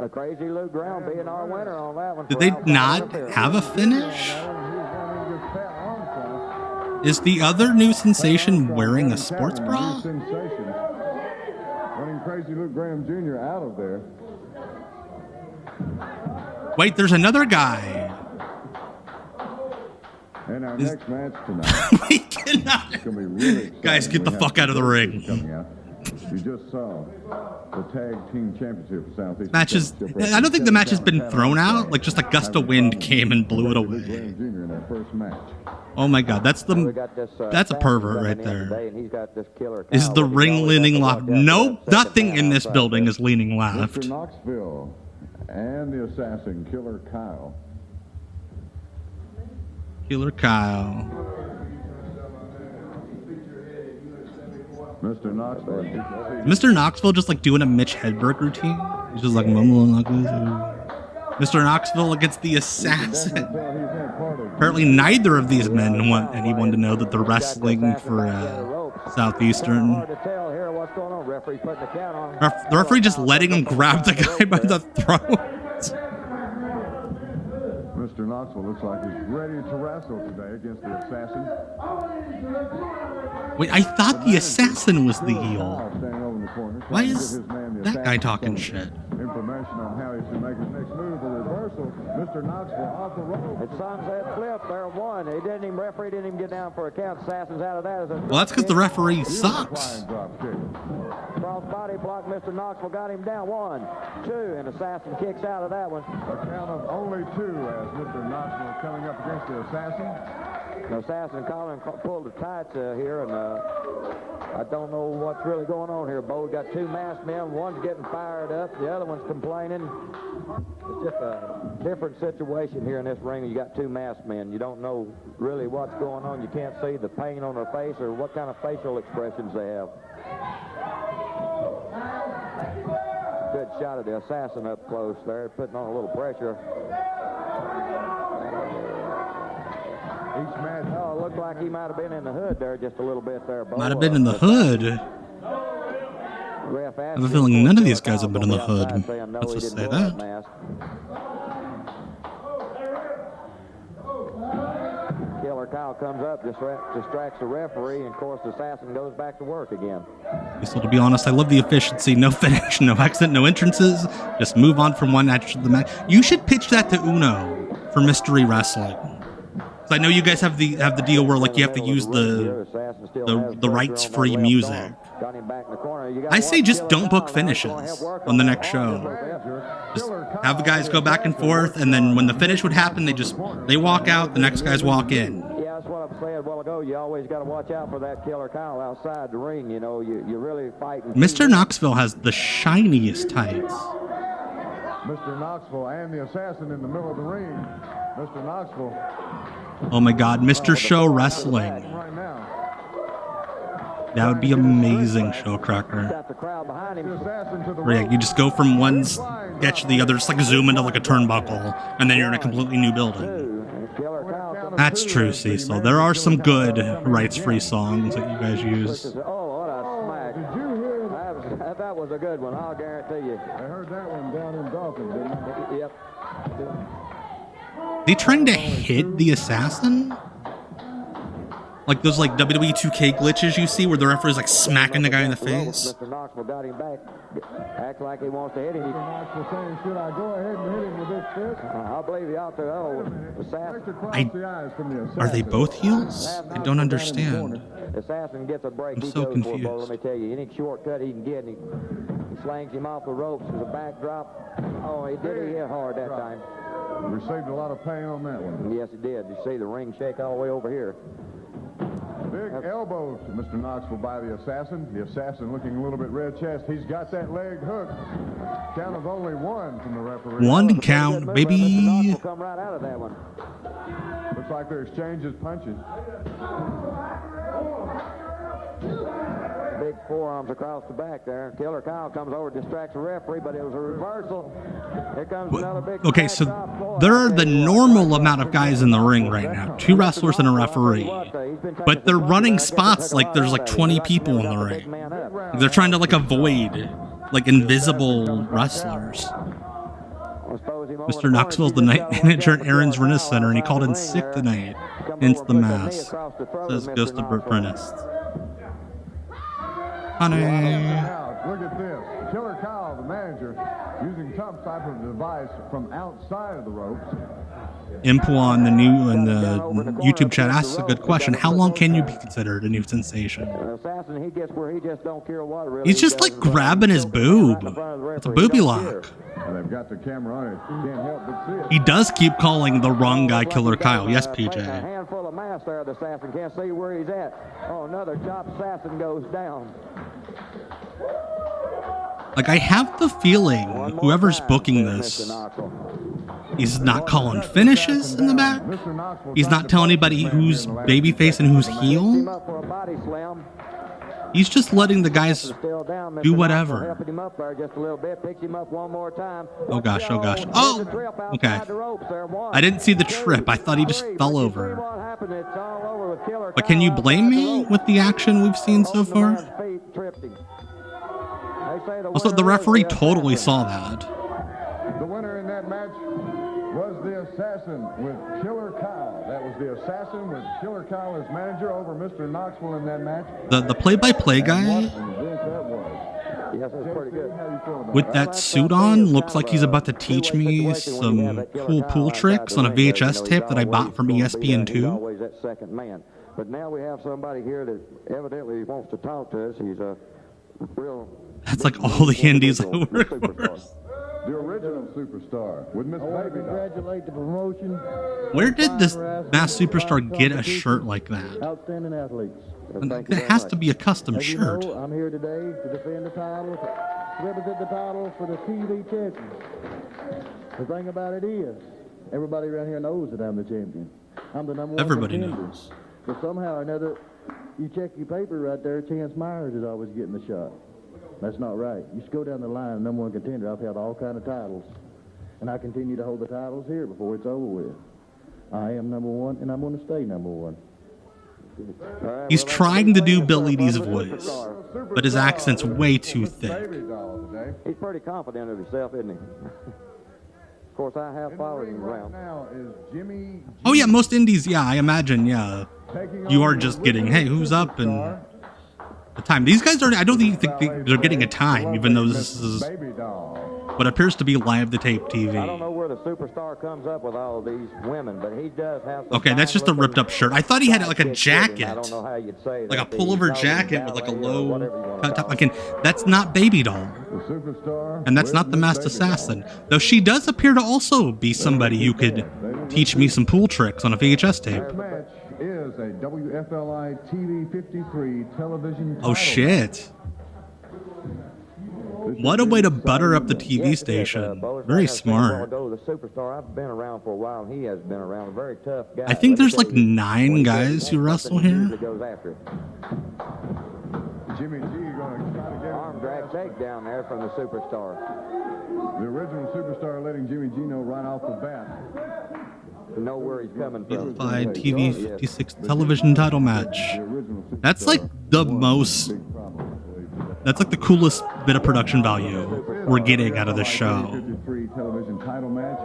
Crazy Luke Graham being our winner on that one. Did they not have a finish? Is the other new sensation wearing a sports bra? Running Crazy Luke Graham Jr. out of there. Wait, there's another guy. And our next match tonight. We cannot. It's gonna be really guys, get the fuck out of the ring. You just saw the tag team championship for Southeastern. Matches. I don't think the match has been thrown out. Like just a gust of wind came and blew it away. In their first match. Oh my God, that's a pervert right there. Is the ring leaning left? Nope, nothing in this building is leaning left. Mr. Knoxville and the assassin Killer Kyle. Killer Kyle. Mr. Knoxville. Mr. Knoxville just like doing a Mitch Hedberg routine. He's just like mumbling like this. Mr. Knoxville against the Assassin. Apparently neither of these men want anyone to know that they're wrestling for Southeastern. The referee just letting him grab the guy by the throat. Mr. Knoxville looks like he's ready to wrestle today against the Assassin. Wait, I thought the Assassin was the heel. Why is that guy talking shit? Information on how he should make his next move, a reversal. Mr. Knoxville off the rope. It's sunset flip there, one. He didn't even, referee didn't even get down for a count. Assassin's out of that. Well, that's because the referee sucks. Cross body block, Mr. Knoxville got him down, 1, 2, and Assassin kicks out of that one. A count of only 2 as Mr. Knoxville coming up against the Assassin. The Assassin Colin pulled the tights here, and I don't know what's really going on here, Bo. We got 2 masked men. One's getting fired up. The other one's complaining. It's just a different situation here in this ring. You got 2 masked men. You don't know really what's going on. You can't see the pain on their face or what kind of facial expressions they have. Good shot of the Assassin up close there, putting on a little pressure. Each man, oh, it looked like he might have been in the hood there just a little bit there, Bo. Might have been in the hood. I have a feeling none of these guys have been in the hood. Let's just say that. Killer Kyle comes up, distracts the referee, and of course the Assassin goes back to work again. So to be honest, I love the efficiency. No finish, no exit, no entrances. Just move on from one match to the next. You should pitch that to Uno for Mystery Wrestling. I know you guys have the deal where like you have to use the rights free music. I say just don't book finishes on the next show. Just have the guys go back and forth, and then when the finish would happen, they walk out, the next guys walk in. Yeah, that's what I said a while ago. You always got to watch out for that Killer Kyle outside the ring. You know, you're really fighting. Mr. Knoxville has the shiniest tights. Mr. Knoxville and the Assassin in the middle of the ring. Mr. Knoxville. Oh my God, Mr. Show Wrestling. That would be amazing, Showcracker. Where yeah, you just go from one sketch to the other, just like zoom into like a turnbuckle, and then you're in a completely new building. That's true, Cecil. There are some good rights-free songs that you guys use. Oh, what a smack. Did you hear that? That was a good one, I'll guarantee you. I heard that one down in Dawson, didn't I? Yep. They trying to hit the Assassin? Like those like WWE 2K glitches you see where the referee's like smacking the guy in the face? Mr. Knoxville got him back. Acts like he wants to hit him. Mr. Knoxville saying, should I go ahead and hit him with this fist? I believe you out there. Oh, Assassin. Are they both heels? I don't understand. Assassin gets a break. I'm so confused. Let me tell you, any shortcut he can get, he slings him off the ropes with a backdrop. Oh, he hit hard that time. Received a lot of pain on that one. Yes, he did. You see the ring shake all the way over here. Big elbow to Mr. Knoxville by the Assassin. The Assassin looking a little bit red chest. He's got that leg hooked. Count of only 1 from the referee. 1 count, baby. Come right out of that one. Looks like they're exchanging punches. Big forearms across the back there. Killer Kyle comes over, distracts the referee, but it was a reversal. Here comes another big. Okay, so there are the normal amount of guys in the ring right now. 2 wrestlers and a referee. But they're running spots like there's like 20 people in the ring. They're trying to like avoid like invisible wrestlers. Mr. Knoxville's the night manager at Aaron's Rennis Center, and he called in sick tonight. Hence the mask. Says Ghost of Burt Rennis. Honey. Look at this. Killer Kyle, the manager, using some type of device from outside of the ropes. Impuan, the new in the YouTube chat, asks a good question. How long can you be considered a new sensation? He's just like grabbing his boob. It's a booby lock. They've got the camera on it. Can't help but see it. He does keep calling the wrong guy Killer Kyle. Yes, PJ. A handful of mass there, the Assassin can't see where he's at. Oh, another chop. Assassin goes down. Like, I have the feeling whoever's booking this, he's not calling finishes in the back. He's not telling anybody who's babyface and who's heel. He's just letting the guys Still down, Mr. do Knoxville whatever. helping him up there just a little bit, picks him up one more time. Oh gosh, oh gosh. There's Oh, a trip outside okay. the ropes there. One, I didn't see the two, trip. I thought he just three. fell But you see over. what happened. It's all over with Killer But can you Kyle blame outside the me ropes. with the action we've seen so Holding the far? man's feet, tripped him. They say the Also, the winner is referee the totally assassin. saw that. The winner in that match was the Assassin with Killer Kyle. That was the Assassin with Killer Kyle as manager over Mr. Knoxville in that match. The play-by-play guy And what an event that was. Yes, that's pretty good. How you feeling about with that? that suit on looks like he's about to teach me some cool pool tricks on a VHS tape that I bought from He's ESPN2. always that second man. But now we have somebody here that evidently wants to talk to us. He's a real... That's like all the indies I work for. The original superstar with Miss Baby Doll. Congratulate the promotion. Where did this Masked Superstar get a shirt like that? Outstanding athletes. It has to be a custom As you shirt. know, I'm here today to defend the title, to represent the title for the TV champion. The thing about it is, everybody around here knows that I'm the champion. I'm the number one Everybody contender. knows. But somehow or another, you check your paper right there, Chance Myers is always getting the shot. That's not right. You should go down the line, number one contender. I've held all kind of titles, and I continue to hold the titles here before it's over with. I am number one, and I'm going to stay number one. He's trying to do Bill Eadie's voice, but his accent's way too thick. Baby Doll today. He's pretty confident of himself, isn't he? Of course, I have followed him Right around. now is Jimmy Oh yeah, most indies, yeah, I imagine, yeah. taking You on are the just getting, original hey, who's up and superstar. the time. These guys are, I don't think they're getting a time, even though this is Baby Doll. what appears to be live to tape I don't know TV. where the superstar comes up with all of these women, but he does have some Okay, that's just a fine-looking ripped up shirt. I thought he had like a sidekicks with him. jacket. I don't know how you'd say Like a that. pullover He's jacket with like a ballet or low whatever you wanna cut top. call it. Again, that's not Baby Doll. The superstar. And that's with not the Miss Masked Baby Doll. Assassin. Though she does appear to also be somebody who could teach me some pool tricks on a VHS tape. This match is a WFLI TV 53 television title. Oh shit. What a way to butter up the TV station. Very smart. The superstar, I've been around for a while, and he has been around. A very tough guy. I think Let me there's tell like you, 9 when he guys gets who wrestle something, he here. usually goes after it. Jimmy G going to try to get Arm drag takedown there from the superstar. the original superstar letting Jimmy G know right off the bat. To know where he's coming from. Unified TV 56 television title match. The original superstar. That's like the most, Big problem, I believe. that's like the coolest bit of production value we're getting out of this show. 53 television title match.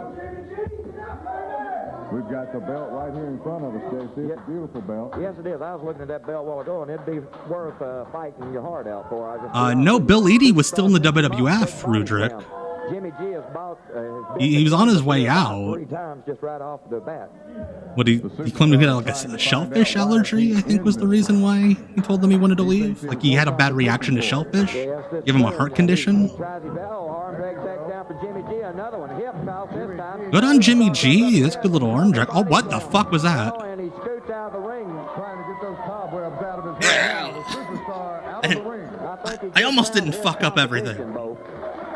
We've got the belt right here in front of us, JC. It's a beautiful belt. Yes, it is. I was looking at that belt a while ago, and it'd be worth fighting your heart out for. No, Bill Eadie was still in the WWF, Rudrick. Jimmy G is about. He was on his way out. 3 times just right off the bat. What he claimed to get like a shellfish allergy, I think was the reason why he told them he wanted to leave. Like he had a bad reaction to shellfish, give him a heart condition. Tries his best. Oh, arm drag takedown down for Jimmy G. Another one. Hip out this time. Good on Jimmy G. That's a good little arm drag. Oh, what the fuck was that? And he scoots out of the ring. Trying to get those cobwebs out of his head. The superstar out of the ring. I almost didn't fuck up everything.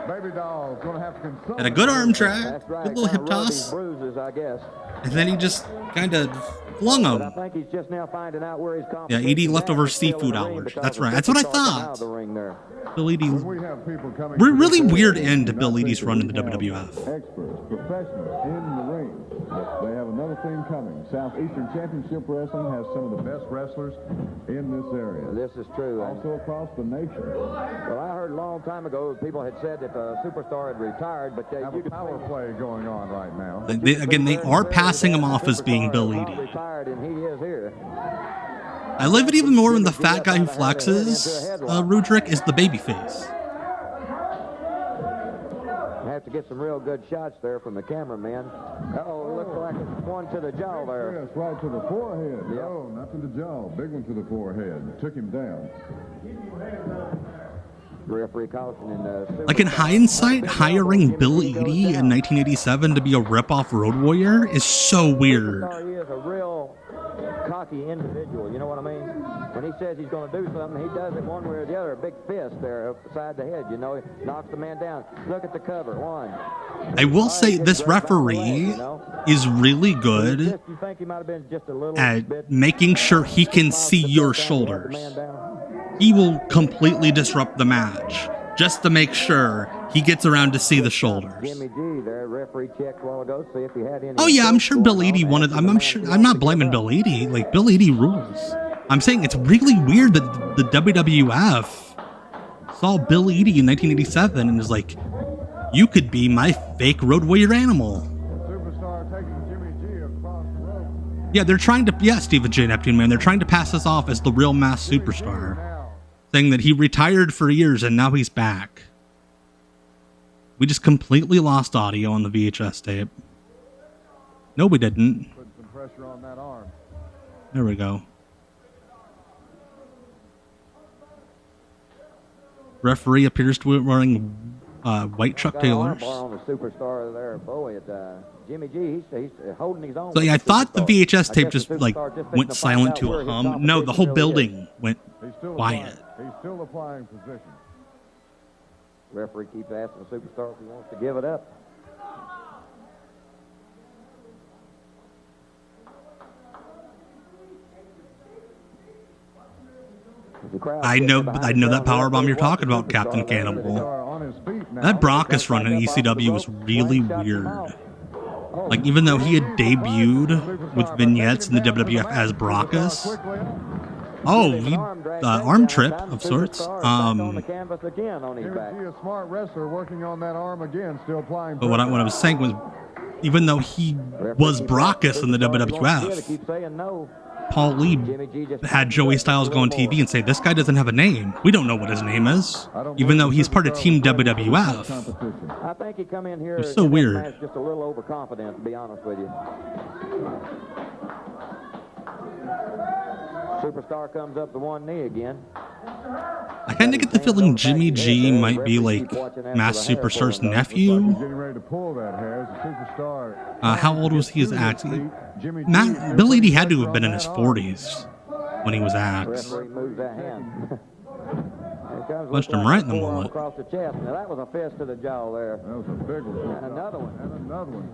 Baby Doll's going to have to consult. And a good arm drag, That's right. good little hip Kinda rub his toss, bruises, I guess. and then he just kind of flung But I him. think he's just now finding out where his Yeah, competition Edie is leftover at. Still in seafood the ring hours. because That's the right. That's what I superstar come out thought. of the ring there. Bill Edie. We have people coming We're to really the weird show. end to Do Bill not Edie's think run that in the we have WWF. Experts, professionals in the ring. They have another thing coming. Southeastern Championship Wrestling has some of the best wrestlers in this area. This is true. And, Also across the nation. well, I heard a long time ago people had said that a superstar had retired, but Have you a could power play going on right now. Again, they are passing him off as being Bill Edie. retired, and he is here. I love it even more when the fat guy who flexes, Rudrick, is the babyface. Have to get some real good shots there from the cameraman. Oh, it looks like it's one to the jaw there. Yes, right to the forehead. Yep. No, not to the jaw. Big one to the forehead. Took him down. Referee caution in the Like in hindsight, hiring Bill Edie in 1987 to be a rip-off Road Warrior is so weird. He is a real cocky individual, you know what I mean? When he says he's going to do something, he does it one way or the other. A big fist there upside the head, you know. He knocks the man down. Look at the cover. One. I will say this referee is really good You think he might have been just a little at bit making sure he can see your knocked the shoulders. man down? he will completely disrupt the match just to make sure he gets around to see the shoulders. Jimmy G there, referee checked a while ago, see if he had any. Oh yeah, I'm sure Bill Eadie wanted. I'm sure. I'm not blaming Bill Eadie. Like Bill Eadie rules. I'm saying it's really weird that the WWF saw Bill Eadie in 1987 and is like, "You could be my fake Road Warrior animal." Superstar taking Jimmy G across the rope. Yeah, they're trying to. Yeah, Stephen J. Neptune Man. They're trying to pass this off as the real Masked Superstar, saying that he retired for years and now he's back. We just completely lost audio on the VHS tape. No, we didn't. Putting some pressure on that arm. There we go. Referee appears to be wearing white Chuck Taylors. On the superstar there, boy, Jimmy G, he's holding his own. So yeah, I thought the VHS tape just like went silent to a hum. No, the whole building went quiet. He's still applying position. Referee keeps asking the superstar if he wants to give it up. I know that powerbomb you're talking about, Captain Cannibal. That Brockus run in ECW was really weird. Like, even though he had debuted with vignettes in the WWF as Brockus, arm trip of sorts. A smart wrestler working on that arm again, still applying. But what I was saying was, even though he was Brockus in the WWF, Paul Lee had Joey Styles go on TV and say, "This guy doesn't have a name. We don't know what his name is," even though he's part of Team WWF. I think he come in here. It's so weird. Just a little overconfident, to be honest with you. Superstar comes up to one knee again. I kind of get the feeling Jimmy G might be like Masked Superstar's nephew. How old was he as Axe? Bill Eadie had to have been in his 40s when he was Axe. Punched him right in the mullet. Across the chest. Now that was a fist to the jaw there. That was a big one. And another one. And another one.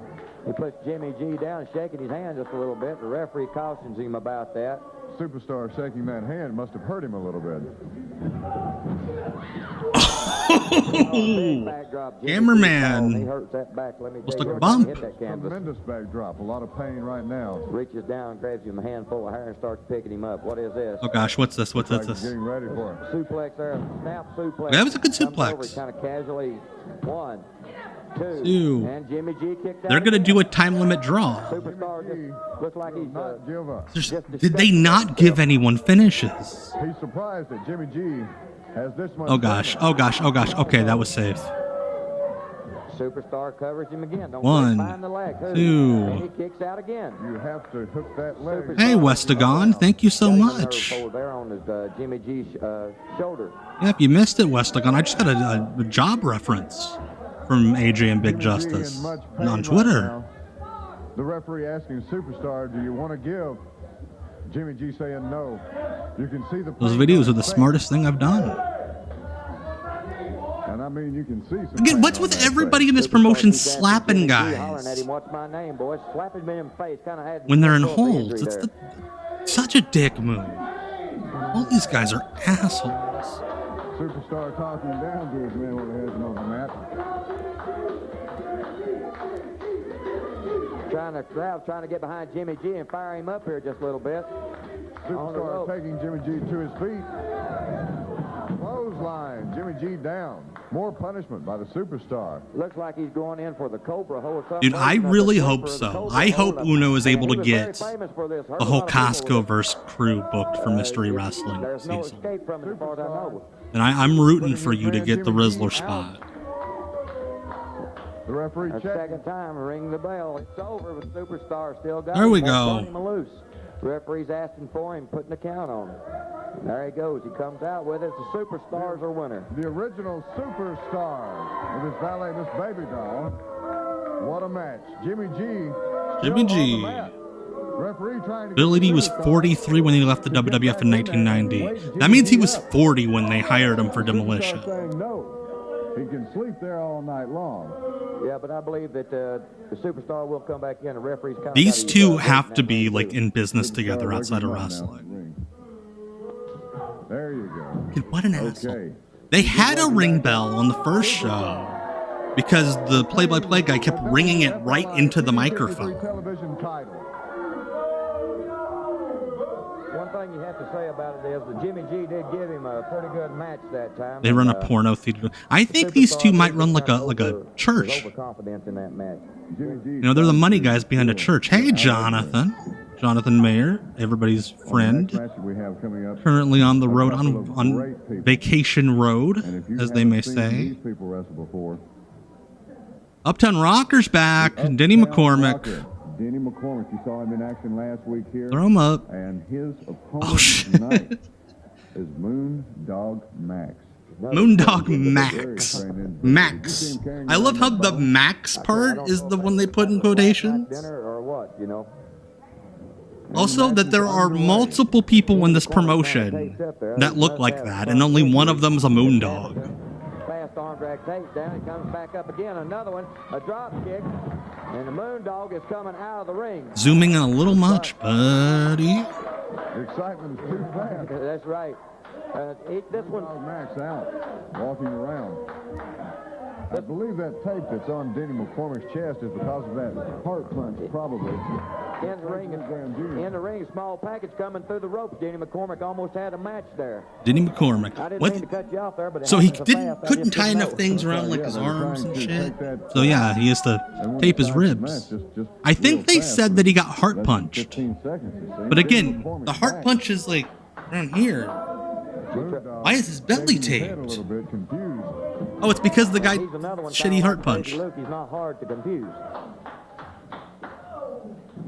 He puts Jimmy G down, shaking his hand just a little bit. The referee cautions him about that. Superstar shaking that hand must have hurt him a little bit. Cameraman. Looks like a bump. Tremendous backdrop. A lot of pain right now. Reaches down, grabs him a handful of hair, and starts picking him up. What is this? Oh gosh, what's this? What's this? Getting ready for it. Suplex there, snap suplex. That was a good suplex. Kind of casually. 1, 2, and Jimmy G kicked out. They're gonna do a time limit draw. Superstar just looks like he's not give up. Did they not give anyone finishes? He's surprised that Jimmy G has this much. Oh gosh, oh gosh, oh gosh. Okay, that was safe. Superstar covers him again. Don't 1, find the leg. 2. And he kicks out again. You have to hook that leg. Hey, Westagon, thank you so much. There on his Jimmy G's shoulder. Yeah, if you missed it, Westagon, I just got a job reference from AJ and Big Justice on Twitter. The referee asking Superstar, "Do you want to give?" Jimmy G saying no. You can see the. Those videos are the smartest thing I've done. And I mean, you can see some. Again, what's with everybody in this promotion slapping guys when they're in holds? It's such a dick move. All these guys are assholes. Superstar talking down to his man when he has him on the mat. Trying to get behind Jimmy G and fire him up here just a little bit. Superstar taking Jimmy G to his feet. Clothesline, Jimmy G down. More punishment by the Superstar. Looks like he's going in for the Cobra hold. Dude, I really hope so. I hope Uno is able to get the whole Costco verse crew booked for Mystery Wrestling season. And I'm rooting for you to get the Rizzler spot. The referee second time, ring the bell. It's over, but Superstar still got there we go. Him loose. Referee's asking for him, putting the count on him. There he goes. He comes out with it. The Superstars are winner. The original Superstars with his valet, Miss Baby Doll. What a match. Jimmy G. Referee trying to Bill Eadie was 43 when he left the WWF in 1990. That means he was 40 when they hired him for Demolition. He can sleep there all night long. Yeah, but I believe that the Superstar will come back in. The referee's kind These two have to be like in business together outside of wrestling. There you go. Dude, what an asshole. Okay. They had a ring bell on the first show because the play-by-play guy kept ringing it right into the microphone. Television title. One thing you have to say about it is that Jimmy G did give him a pretty good match that time. They run a porno theater. I think these two might run like a church. Overconfidence in that match. You know, they're the money guys behind a church. Hey, Jonathan. Jonathan Mayer, everybody's friend. Currently on the road, on vacation road, as they may say. Uptown Rocker's back. Denny McCormack. Denny McCormack, you saw him in action last week here. Throw him up. And his opponent tonight is Moondog Max. Moondog Max. Max. I love how the Max part is the one they put in quotations. Dinner or what, you know? Also, that there are multiple people in this promotion that look like that, and only one of them is a Moondog. Fast arm drag takes down. It comes back up again. Another one. A drop kick. And the Moondog is coming out of the ring. Zooming in a little much, buddy. The excitement is too fast. That's right. This one. Max out, walking around. I believe that tape that's on Denny McCormack's chest is because of that heart punch, probably. In the ring, small package coming through the ropes. Denny McCormack almost had a match there. Denny McCormack. I didn't mean to cut you off there, but so he couldn't tie enough things around like his arms and shit. So yeah, he has to tape his ribs. I think they said that he got heart punched. But again, the heart punch is like around here. Why is his belly taped? Oh, it's because the guy shitty heart punch. He's not hard to confuse.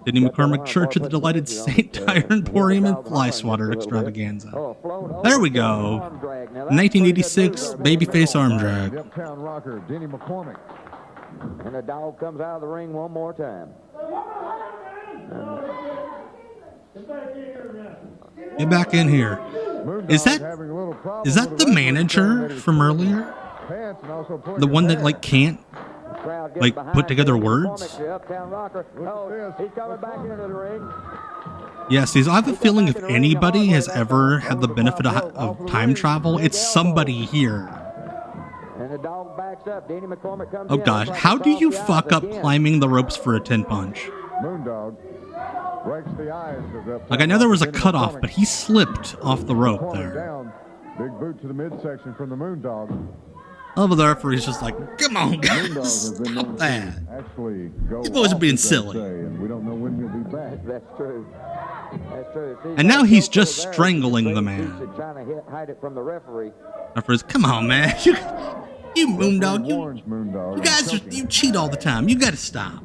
Denny McCormack Church of the Delighted Saint Tire Emporium and Fly Swatter Extravaganza. There we go. 1986 babyface arm drag. Uptown Rocker, Denny McCormack. And the dog comes out of the ring one more time. Get back in here. Is that the manager from earlier? The one that like can't like put together words? Yes, I have a feeling if anybody has ever had the benefit of time travel, it's somebody here. Oh gosh, how do you fuck up climbing the ropes for a 10 punch? Moondog breaks the eyes of like I know there was a cutoff, but he slipped off the rope there. Down. Big boot to the midsection from the Moondog. Oh, the referee's just like, come on, guys, stop that. You boys are being silly. And we don't know when you'll be back. That's true. That's true. See, and now he's just strangling the man. Trying to hide it from the referee. Referee's, come on, man. You Moondog, you guys, you cheat all the time. You got to stop.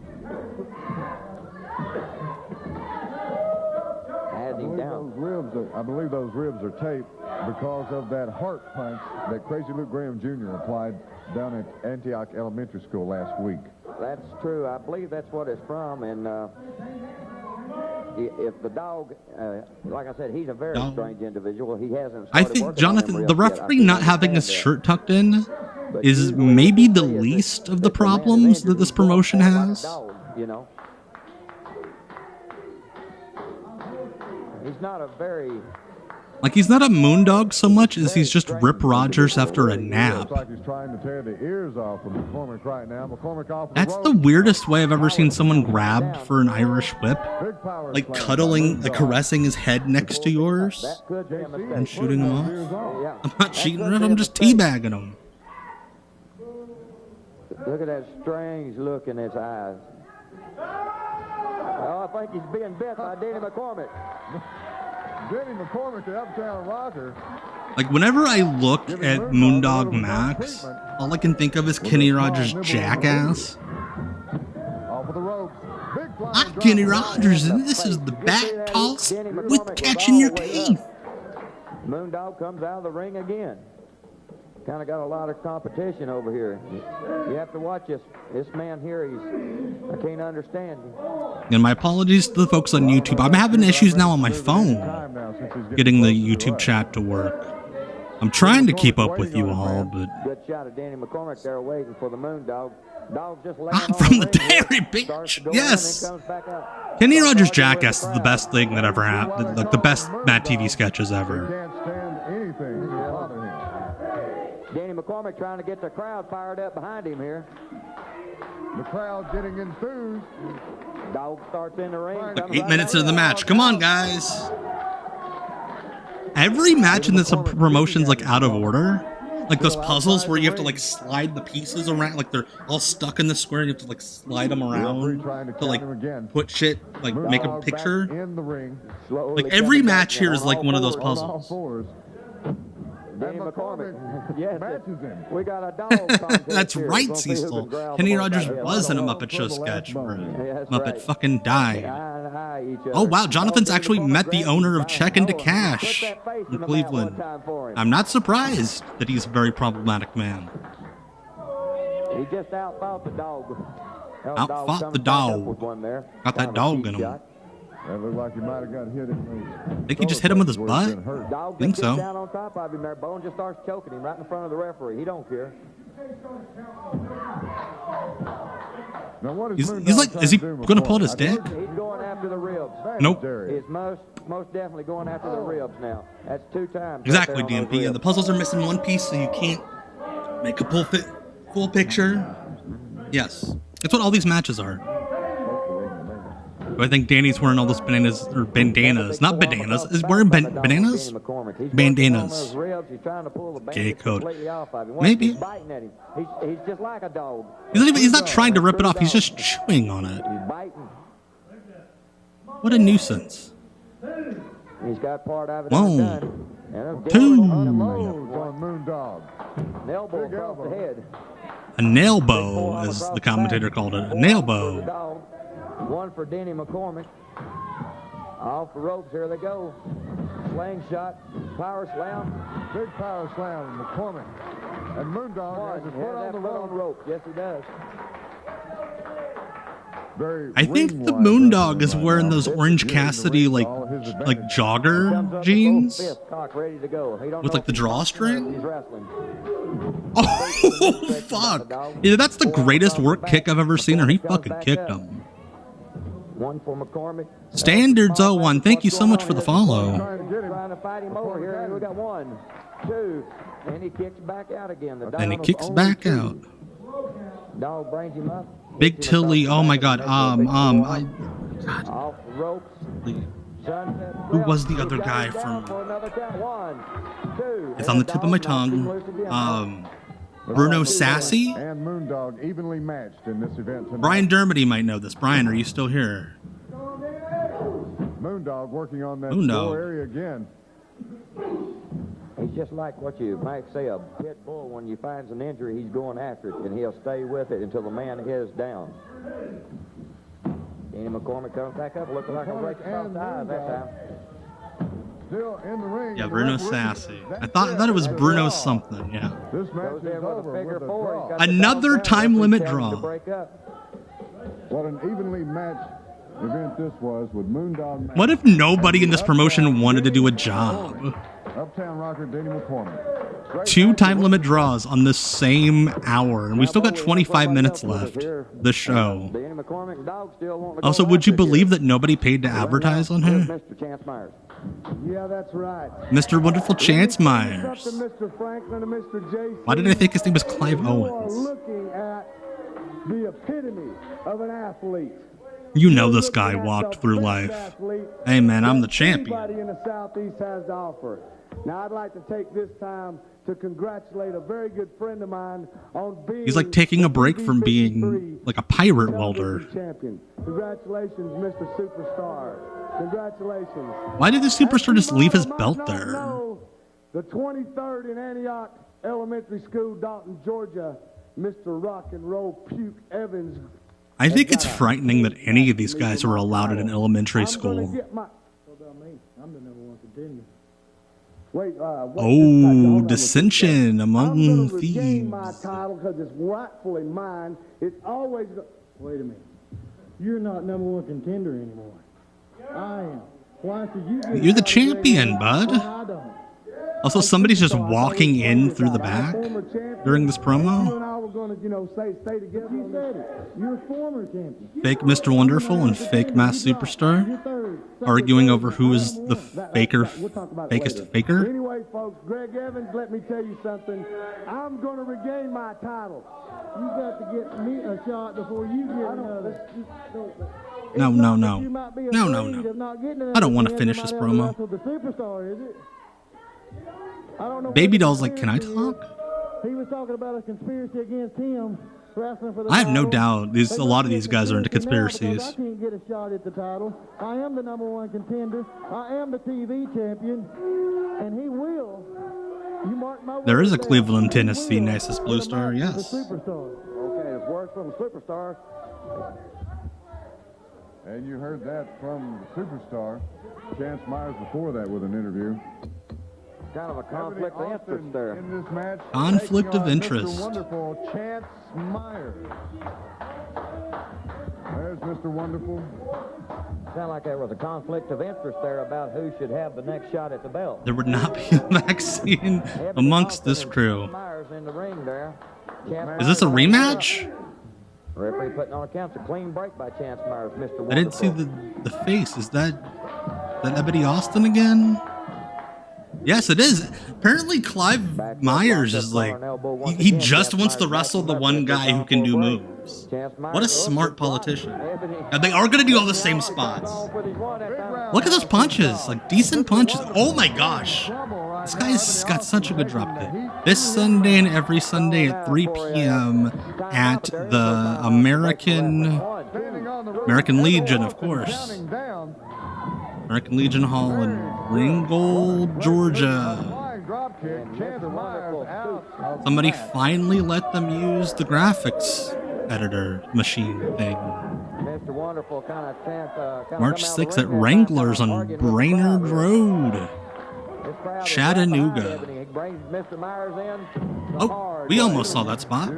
I believe those ribs are taped because of that heart punch that Crazy Luke Graham Jr. applied down at Antioch Elementary School last week. That's true. I believe that's what it's from. And if the dog, like I said, he's a very strange individual. He hasn't. I think, Jonathan, the referee not having his shirt tucked in is maybe the least of the problems that this promotion has. You know. He's not a very... Like, he's not a Moondog so much as he's just Rip Rogers after a nap. Looks like he's trying to tear the ears off of McCormack right now. McCormack off That's the weirdest way I've ever seen someone grabbed for an Irish whip. Like, cuddling, like, caressing his head next to yours and shooting him off. I'm not cheating him, I'm just teabagging him. Look at that strange look in his eyes. Oh, I think he's being bit by Denny McCormack. Denny McCormack, the Uptown Rocker. Like, whenever I look at Moondog Max, all I can think of is Kenny Rogers' jackass. Off of the ropes. I'm Kenny Rogers, and this is the back toss with catching your teeth. Moondog comes out of the ring again. Kind of got a lot of competition over here. You have to watch this man here. I can't understand him. And my apologies to the folks on YouTube. I'm having issues now on my phone getting the YouTube chat to work. I'm trying to keep up with you all, but... Good shot of Denny McCormack there waiting for the Moondog. Dog just I'm from the dairy, bitch. Yes. Kenny Rogers' jackass is the best thing that ever happened. Like the best Matt TV sketches ever. McCormack trying to get the crowd fired up behind him here. The crowd getting enthused. Dog starts in the ring. Like 8 minutes into the match. Come on, guys. Every match in this promotion's like out of order. Like those puzzles where you have to like slide the pieces around, like they're all stuck in the square and you have to like slide them around to like put shit, like make a picture. Like every match here is like one of those puzzles. Danny McCormack. Yes, we got a dog. That's right, Cecil. Kenny Rogers was in a Muppet Show sketch where Muppet fucking died. Oh wow, Jonathan's actually met the owner of Check Into Cash in Cleveland. I'm not surprised that he's a very problematic man. He just outfought the dog. Outfought the dog. Got that dog in him. That looked like he might have got hit in the... Think he just hit him with his butt? Dog Think so. down on top of him there. Bone just starts choking him right in front of the referee. He don't care. Now what is like, is he going to pull at his dick? He's going after the ribs. Nope. He's most definitely going after the ribs now. That's 2 times. Exactly, DMP. Yeah, the puzzles are missing one piece, so you can't make a full picture. Yes. That's what all these matches are. I think Danny's wearing all those bananas, or bandanas, not bananas. Is wearing bananas? Bandanas. Gay code. Maybe. He's just like a dog. He's not trying to rip it off, he's just chewing on it. He's biting. What a nuisance. He's got part of it. Whoa. 2. on Moondog. An elbow across the head. A nail bow, as the commentator called it. A nail bow. 1 for Danny McCormack. Off the ropes, here they go. Slingshot, power slam. Big power slam, McCormack. And Moondog has his foot on the rope. Yes, he does. I think the Moondog is wearing those Orange Cassidy like jogger jeans with like the drawstring. Oh fuck! Yeah, that's the greatest work kick I've ever seen, or he fucking kicked him. 1 for McCormack. Standards 01. Thank you so much for the follow. Trying to fight him over here. We got 1, 2, and he kicks back out again. And he kicks back out. Dog brings him up. Big Tilly. Oh my God. Off the ropes. Who was the other guy from? It's on the tip of my tongue. Bruno Sassy? And Moondog evenly matched in this event tonight. Brian Dermody might know this. Brian, are you still here? Moondog working on that sore area again. He's just like what you might say a pit bull. When you finds an injury, he's going after it, and he'll stay with it until the man is down. Danny McCormack comes back up, looking like a break across the eyes that time. Still in the ring. Yeah, Bruno Sassy. I thought it was Bruno something. Yeah. This match is over with a draw. Another time limit draw. What an evenly matched event this was with Moondog. What if nobody in this promotion wanted to do a job? Uptown Rocker Danny McCormack. 2 time limit draws on the same hour, and we still got 25 minutes left. The show. Also, would you believe that nobody paid to advertise on him? Mr. Chance Myers. Yeah, that's right. Mr. Wonderful Chance Myers. Mr. Franklin and Mr. J.C. Why did I think his name was Clive Owens? Looking at the epitome of an athlete. You know this guy walked through life. Hey man, I'm the champion. Everybody in the Southeast has to offer. Now I'd like to take this time to congratulate a very good friend of mine on being. He's like taking a break from being like a pirate welder. Champion. Congratulations, Mr. Superstar. Congratulations. Why did the Superstar just leave his belt there? The 23rd in Antioch Elementary School, Dalton, Georgia, Mr. Rock and Roll Puke Evans. I think it's frightening that any of these guys are allowed at an elementary school. I'm the number 1 contender. Wait, oh, dissension among thieves. My title because it's rightfully mine. It's always. Wait a minute. You're not number 1 contender anymore. I am. Why should you? You're the champion, bud. I don't. Also, somebody's just walking in through the back during this promo. You and I were going to, stay together. You said it. You're a former champion. Fake Mr. Wonderful and fake Masked Superstar arguing over who is the fakest faker. Anyway, folks, Greg Evans, let me tell you something. I'm going to regain my title. You got to get me a shot before you get another. No. I don't want to finish this promo. Baby Doll's like, can I talk? He was talking about a conspiracy against him. I have no doubt a lot of these guys are into conspiracies. I can't get a shot at the title. I am the #1 contender. I am the TV champion. And he will. You mark my There is a words Cleveland, down. Tennessee nicest blue star, yes. Okay, it's words from the Superstar. And you heard that from the Superstar. Chance Myers before that with an interview. Kind of a conflict of interest there. In this match, Conflict of interest. Mr. Wonderful, Chance Myers. There's Mr. Wonderful. Sound like there was a conflict of interest there about who should have the next shot at the belt. There would not be a vaccine amongst this crew. Myers in the ring there. Is this a rematch? Referee putting on accounts a clean break by Chance Myers, Mr. Wonderful. I didn't see the face. Is that Ebony Austin again? Yes, it is. Apparently, Clive Myers is like, he just wants to wrestle the one guy who can do moves. What a smart politician. And they are going to do all the same spots. Look at those punches, like decent punches. Oh my gosh. This guy's got such a good drop kick. This Sunday and every Sunday at 3 p.m. at the American Legion, of course. American Legion Hall in Ringgold, Georgia. Somebody finally let them use the graphics editor machine thing. March 6th at Wranglers on Brainerd Road, Chattanooga. Oh, we almost saw that spot.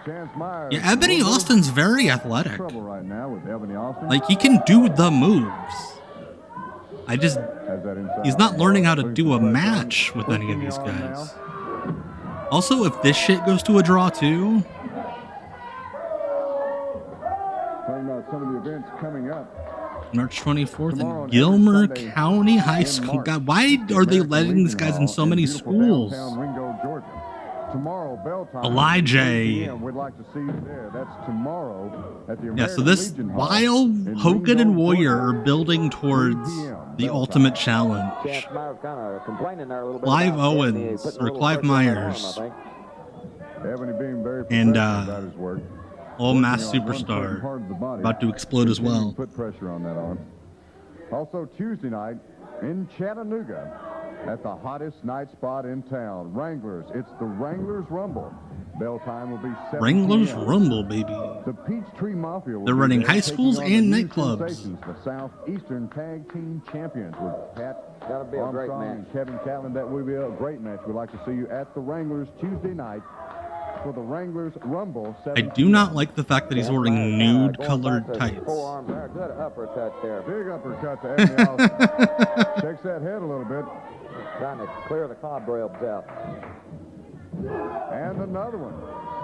Yeah, Ebony Austin's very athletic. Like, he can do the moves. He's not learning how to do a match with any of these guys. Also, if this shit goes to a draw too. Talking about some of the events coming up. March 24th in Gilmer County High School. God, why are they letting these guys in so many schools? Tomorrow, bell time. Elijah. We'd like to see you there. That's tomorrow at the American Yeah, so this Legion Hall while in Hogan and Ringgold, Warrior Georgia. are building towards the Ultimate Challenge. Clive Owens or Clive Myers Ebony being very and about his work. old Masked Working on one certain Superstar part of the body. about to explode as well. Put pressure on that arm. Also Tuesday night in Chattanooga at the hottest night spot in town, Wranglers. It's the Wranglers Rumble. Bell time will be 7 Wranglers p.m. Rumble, baby. The Peachtree Mafia will They're be running there, high taking schools on and the new nightclubs. sensations, the Southeastern Tag Team Champions with Pat That'll be a great Armstrong match. and Kevin Catlin. That will be a great match. We'd like to see you at the Wranglers Tuesday night for the Wranglers Rumble. I do not like the fact that he's wearing nude-colored tights. Forearm there, good uppercut there. Big uppercut to Ebony Austin. Shakes that head a little bit. Trying to clear the cobwebs out. And another one.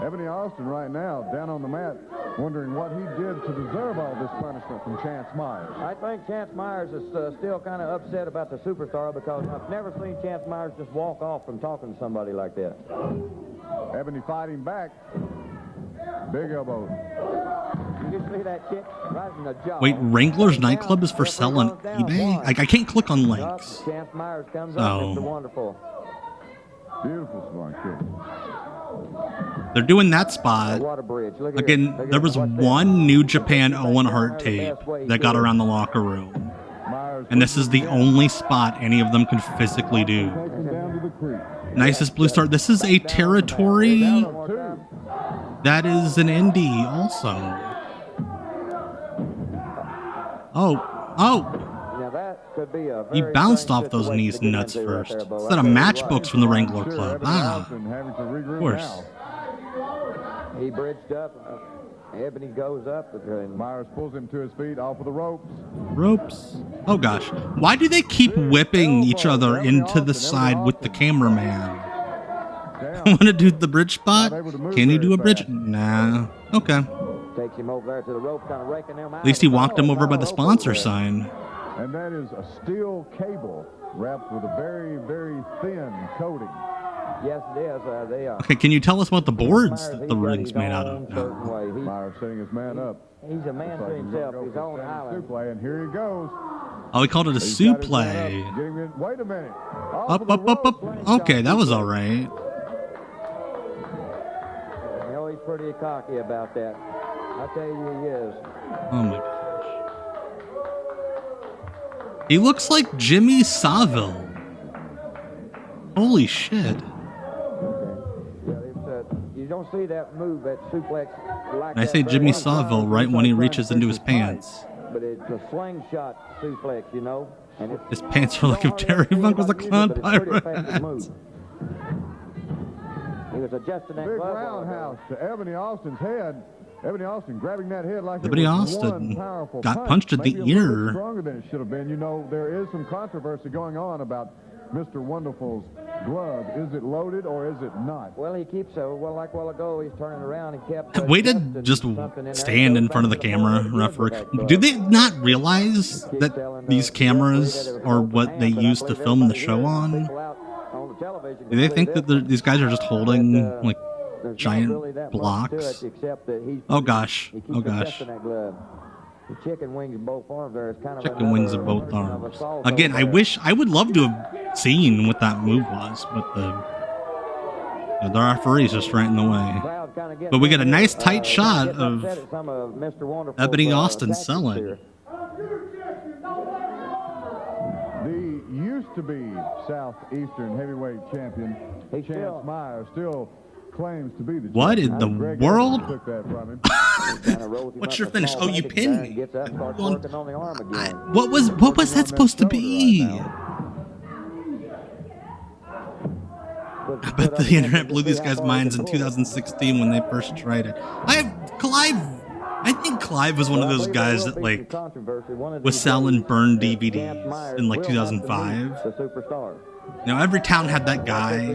Ebony Austin right now down on the mat wondering what he did to deserve all this punishment from Chance Myers. I think Chance Myers is still kind of upset about the Superstar because I've never seen Chance Myers just walk off from talking to somebody like that. Ebony fighting back. Big elbow. You see that kick right in the jaw. Wait, Wrangler's nightclub is for sale on eBay? Like, I can't click on links. Chance Myers comes Oh. up, Mr. Wonderful. Beautiful smart kick. They're doing that spot. Again, there was one New Japan Owen Hart tape that got around the locker room. And this is the only spot any of them can physically do. Nicest blue star. This is a territory that is an indie also. Oh. He bounced off those knees and nuts first. Is that a matchbooks from the Wrangler Club? Ah, of course. He bridged up. Ebony goes up. And Myers pulls him to his feet off of the ropes. Ropes. Oh gosh. Why do they keep whipping each other into the side with the cameraman? I want to do the bridge spot. Can you do a bridge? Nah. Okay. Takes him over there to the rope, kind of raking them out. At least he walked him over by the sponsor sign. And that is a steel cable wrapped with a very, very thin coating. Yes, it is. They are. Okay, can you tell us what the boards that the ring's made out of? Myers setting his man up. He's a man to himself. His own island. And here he goes. Oh, he called it a suplex. Wait a minute. Up. Okay, that was all right. You know, he's pretty cocky about that. I tell you, he is. Oh my gosh. He looks like Jimmy Savile. Holy shit. You don't see that move, that suplex. Like And I say Jimmy Savile right when he reaches into his pants. But it's a slingshot suplex, you know. And His pants are like if Terry Funk was a clown pirate. He was adjusting that big glove. roundhouse to Ebony Austin's head. Ebony Austin grabbing that head like Ebony it was Austin one powerful got punch. punched in the Maybe a little bit ear. stronger than it should have been. You know, there is some controversy going on about Mr. Wonderful's glove. Is it loaded or is it not? Well, he keeps like a while ago, he's turning around and kept. Way to just stand in front of the camera, referee. Do they not realize that these cameras are what they use to film the show on? Do they think that these guys are just holding like giant blocks? Oh gosh. Oh gosh. The chicken wings both arms there is kind of Chicken wings of both arms. Again, I would love to have seen what that move was, but the referee's just right in the way. But we get a nice tight shot of Ebony Austin selling. The used-to-be Southeastern heavyweight champion, Chance Myers, still claims to be the What in the world? Took that from him. What's your finish? Oh, you pinned me. What was that supposed to be? I bet the internet blew these guys' minds in 2016 when they first tried it. I think Clive was one of those guys that like was selling burned DVDs in like 2005. Now every town had that guy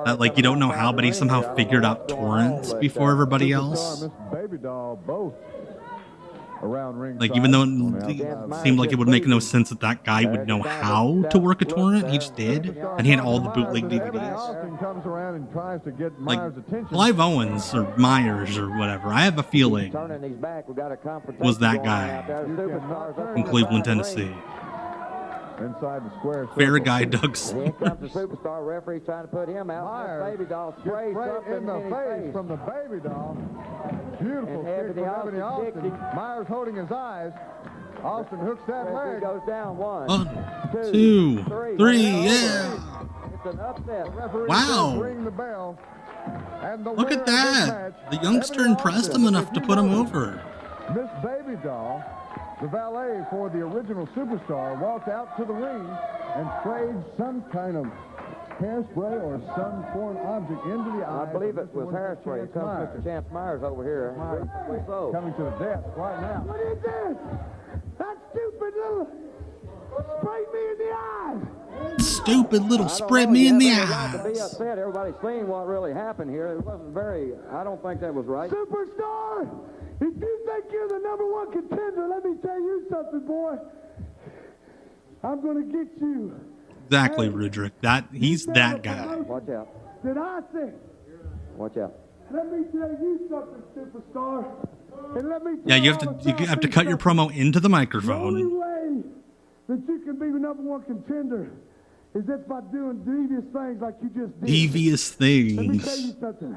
that like you don't know how, but he somehow figured out torrents before everybody else. Like even though it seemed like it would make no sense that guy would know how to work a torrent, he just did, and he had all the bootleg DVDs. Like Clive Owens or Myers or whatever, I have a feeling was that guy from Cleveland, Tennessee. Inside the square. Fair guy Doug Smith. Here comes the superstar referee trying to put him out. Myers Baby doll sprays something in the face from the baby doll. Beautiful kick from Ebony Austin. Myers holding his eyes. Austin hooks that leg. Goes down. One, two, three, yeah. It's an upset. Wow. Ring the bell. And the Look at that. The youngster impressed him enough to put him over. Miss Baby Doll, the valet for the original superstar, walked out to the ring and sprayed some kind of hairspray or some foreign object into the eye. I believe it was hairspray. It comes Mr. Chance Myers over here. Coming to the desk right now. What is this? That stupid little sprayed me in the eyes. Stupid little spread me in the To be eyes. upset. Everybody's seeing what really happened here. It wasn't very. I don't think that was right. Superstar, if you think you're the #1 contender, let me tell you something, boy. I'm going to get you. Exactly, Rudrick. He's that guy. Watch out. Did I say? Watch out. Let me tell you something, superstar. And let me Yeah, you have to cut your promo into the The only microphone. way that you can be the #1 contender is if by doing devious things like you just did. Devious Let me tell you things. something.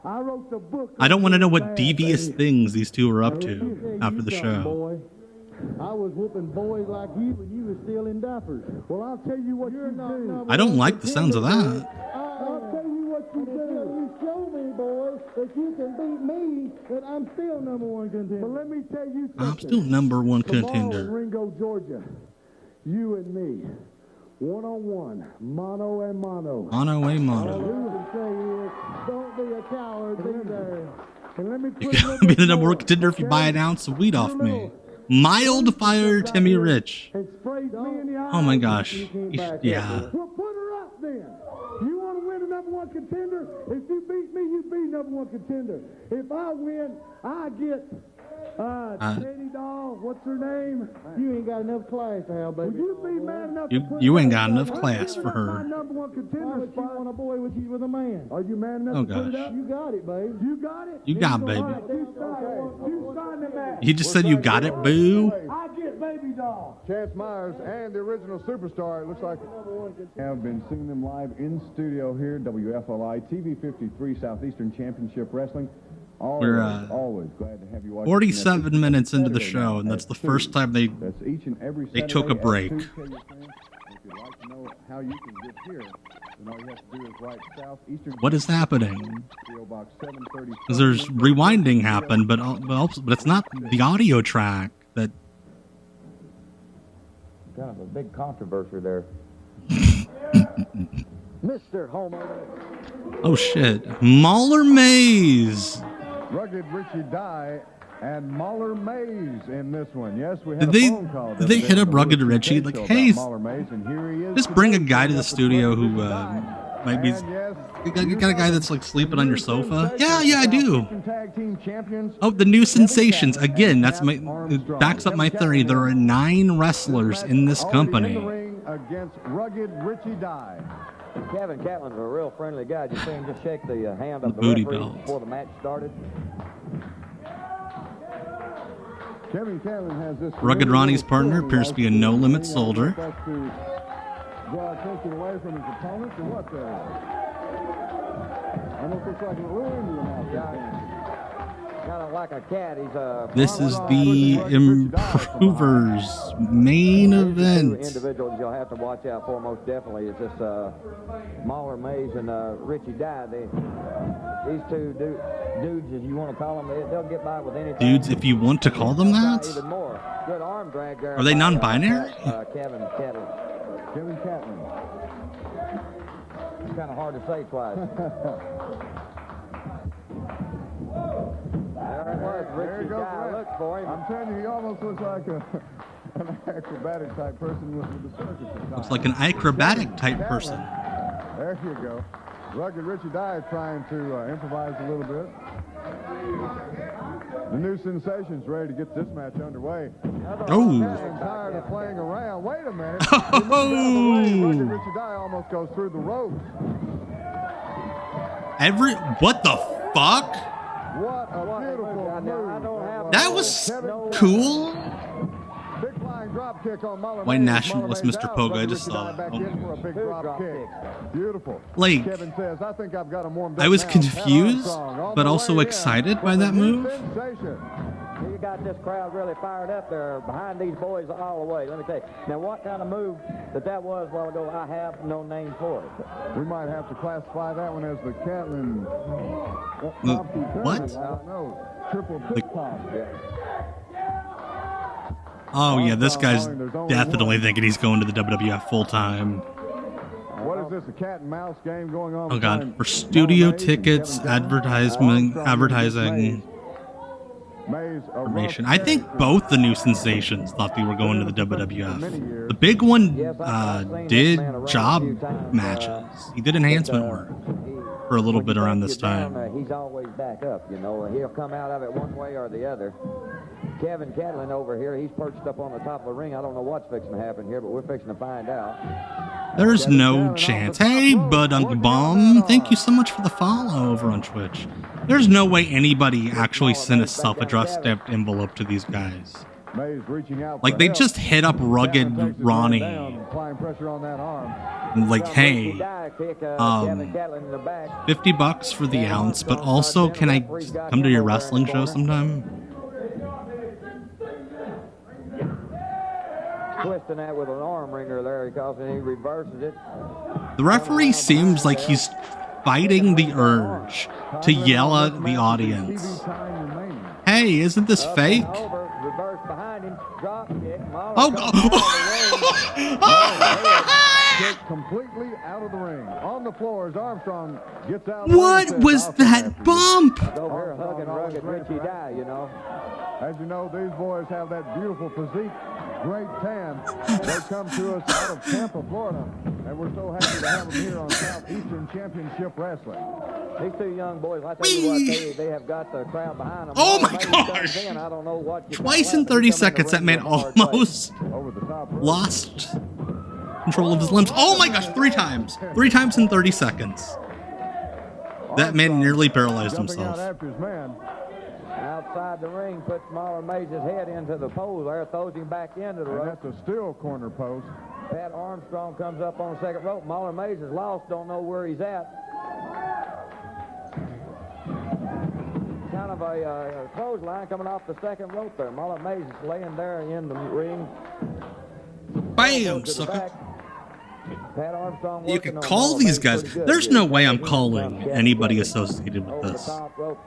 I wrote the book. I don't want to know what Bad devious Baby. things these two are up to after the show. Boy, I was whooping boys like you when you was still in diapers. Well, I'll tell you what you do. I don't like the sounds of that. I'll tell you what you do. You show me, boy, that you can beat me, that I'm still #1 contender. But let me tell you something. I'm still #1 Tomorrow in contender. Ringo, Georgia, you and me, one-on-one, mano a mano. Mono a All mono. we can say is, don't be a coward, be there. You can be the number one contender if you buy an ounce of weed off me. Mild fire Timmy Rich. Oh my gosh. Yeah. Well, put her up then. You want to win the number one contender? If you beat me, you be number one contender. If I win, I get Teddy Doll. What's her name? You ain't got enough class now, baby. Will you be man enough to put You it ain't up? got enough I'm class giving for up her. my number one contender You spot. want a boy with a man? Are you man enough Oh to put it gosh. up? You got it, babe. You got it? You got it, baby. All right, you sign the match. He just said you got it, boo. I get Baby Doll. Chance Myers and the original superstar, it looks like, have been seeing them live in studio here, WFLI, TV 53, Southeastern Championship Wrestling. We're Always glad to have you watch. 47 minutes into the show, and that's the first time they took a break. If you'd like to know how you can get here, then all you have to do is write Southeastern. What is happening? PO Box 730. Because there's rewinding happened, but it's not the audio track that. Kind of a big controversy there. Mr. Homer. Oh shit, Mahler Maze. Rugged Richie Dye and Mahler Maze in this one. Yes, we had Did a they phone call. did they hit up Rugged Richie like, hey, Mahler Maze, and here he is. just bring a guy to the studio who might be. You got a guy that's like sleeping on your sofa? Yeah, I do. Oh, the new sensations again. That's it backs up my theory. There are 9 wrestlers in this company. Against Rugged Richie Dye. Kevin Catlin's a real friendly guy. Did you see him just shake the hand of the booty referee belt before the match started? Kevin Catlin has this. Rugged Ronnie's partner appears to be a No Limit soldier. Draw attention away from his opponents, or what there? Almost looks like a little Indian out there. Kind of like a cat. He's a. This is the Improvers main event. Two individuals you'll have to watch out for most definitely is this Mahler Maze and Richie Dye. These two dudes, as you want to call them, they'll get by with anything. Dudes, if you want to call them that. Even more. Good arm drag there. Are they non-binary? Kevin Catlin. Kevin Catlin. It's kind of hard to say twice. There he goes. Look for him. I'm telling you, he almost looks like an acrobatic type person with the circus. Looks like an acrobatic type person. There you go. Rugged Richie Dye is trying to improvise a little bit. The new sensation's ready to get this match underway. Oh. I'm tired of playing around. Wait a minute. Oh. Rugged Richie Dye almost goes through the ropes. What the fuck? What a beautiful move. That was cool. Big flying drop kick on Mahler White Maze. nationalist Mahler Maze Mr. out. Pogo, I Rugged just Richie saw Dye that. back in for a big drop kick. Beautiful. Like, Kevin says, I think I've got him warmed up I was now. confused, Armstrong on but the also way in excited by with that a new move. sensation. You got this crowd really fired up there behind these boys all the way. Let me tell you. Now, what kind of move that was a while ago, I have no name for it. We might have to classify that one as the Catlin. What? No, triple tip pop. Oh yeah, this guy's definitely thinking he's going to the WWF full time. What is this, a cat and mouse game going on? Oh god, for studio tickets, advertising. Information. I think both the new sensations thought they were going to the WWF. The big one did job matches. He did enhancement work for a little bit around this time. He's always back up, you know. He'll come out of it one way or the other. Kevin Catlin over here, he's perched up on the top of the ring. I don't know what's fixing to happen here, but we're fixing to find out. There's no chance. Hey, Bud Uncle Bomb, thank you so much for the follow over on Twitch. There's no way anybody actually sent a self-addressed stamped envelope to these guys. Like, they just hit up Rugged Ronnie. Like, hey, $50 for the ounce, but also, can I come to your wrestling show sometime? Twisting that with an arm wringer there, because he reverses it. The referee seems like he's fighting the urge to yell at the audience. Hey, isn't this fake? Oh, Kick completely out of the ring. On the floor as Armstrong gets out. What was that bump? Over here hugging Rugged Richie Dye, you know. As you know, these boys have that beautiful physique, great tan. They come to us out of Tampa, Florida, and we're so happy to have them here on Southeastern Championship Wrestling. These two young boys, I tell you what, they have got the crowd behind them. Oh my gosh! I don't know what Twice in 30 seconds, that man almost lost control of his limbs. Oh my gosh, 3 times. 3 times in 30 seconds. That man nearly paralyzed himself. Outside the ring, puts Marlon Mays' head into the pole there, throws him back into the rope. That's a steel corner post. Pat Armstrong comes up on the second rope. Marlon Mays is lost, don't know where he's at. Kind of a clothesline coming off the second rope there. Marlon Mays is laying there in the ring. Bam! Sucker. Pat Armstrong You can call these guys. There's no way I'm calling anybody associated with this.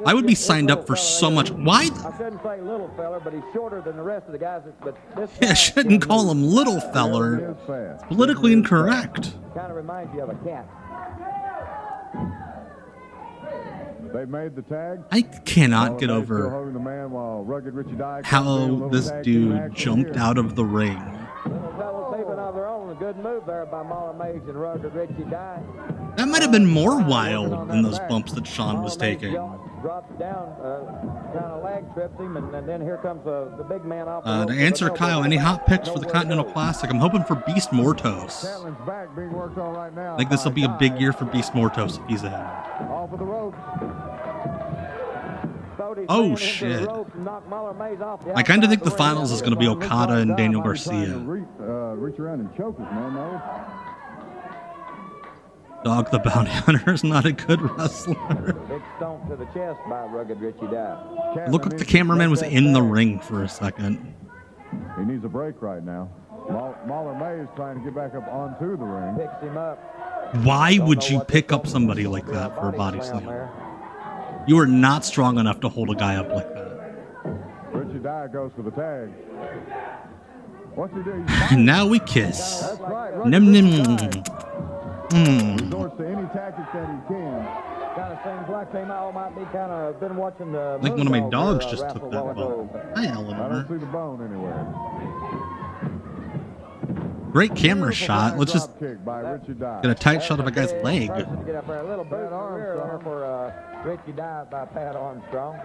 I would be signed up for so much. Why? I shouldn't say little feller, but he's shorter than the rest of the guys. But this I shouldn't call him little feller. It's politically incorrect. Kind of reminds you of a cat. They made the tag. I cannot get over how this dude jumped out of the ring. A good move there by Marlon Mays and Rugged Richie Dye. That might have been more wild than those bumps that Sean was taking. Drops down, kind of leg trips him, and then here comes the big man off. To answer Kyle, any hot picks for the Continental Classic? I'm hoping for Beast Mortos. I think this will be a big year for Beast Mortos if he's in. Off of the rope. Oh shit! I kind of think the finals is going to be Okada and Daniel Garcia. Reach around and choke us, man. No. Dog the Bounty Hunter is not a good wrestler. Big stomp to the chest by Rugged Richie Dye. Look like the cameraman was in the ring for a second. He needs a break right now. Marlon Mays trying to get back up onto the ring. Picks him up. Why would you pick up somebody like that for a body slam? You are not strong enough to hold a guy up like that. Richie Dye goes for the tag. What's he do? And now we kiss. That's right. Nim nim. Resorts to any tactics that he can. Kind of seems like they might be kind of been watching the. I think one of my dogs just took that bone. Hi, Eleanor. I don't see the bone anywhere. Great camera shot. Let's just get a tight shot of a guy's leg. Get up there a little bit for Richie Dye by Pat Armstrong.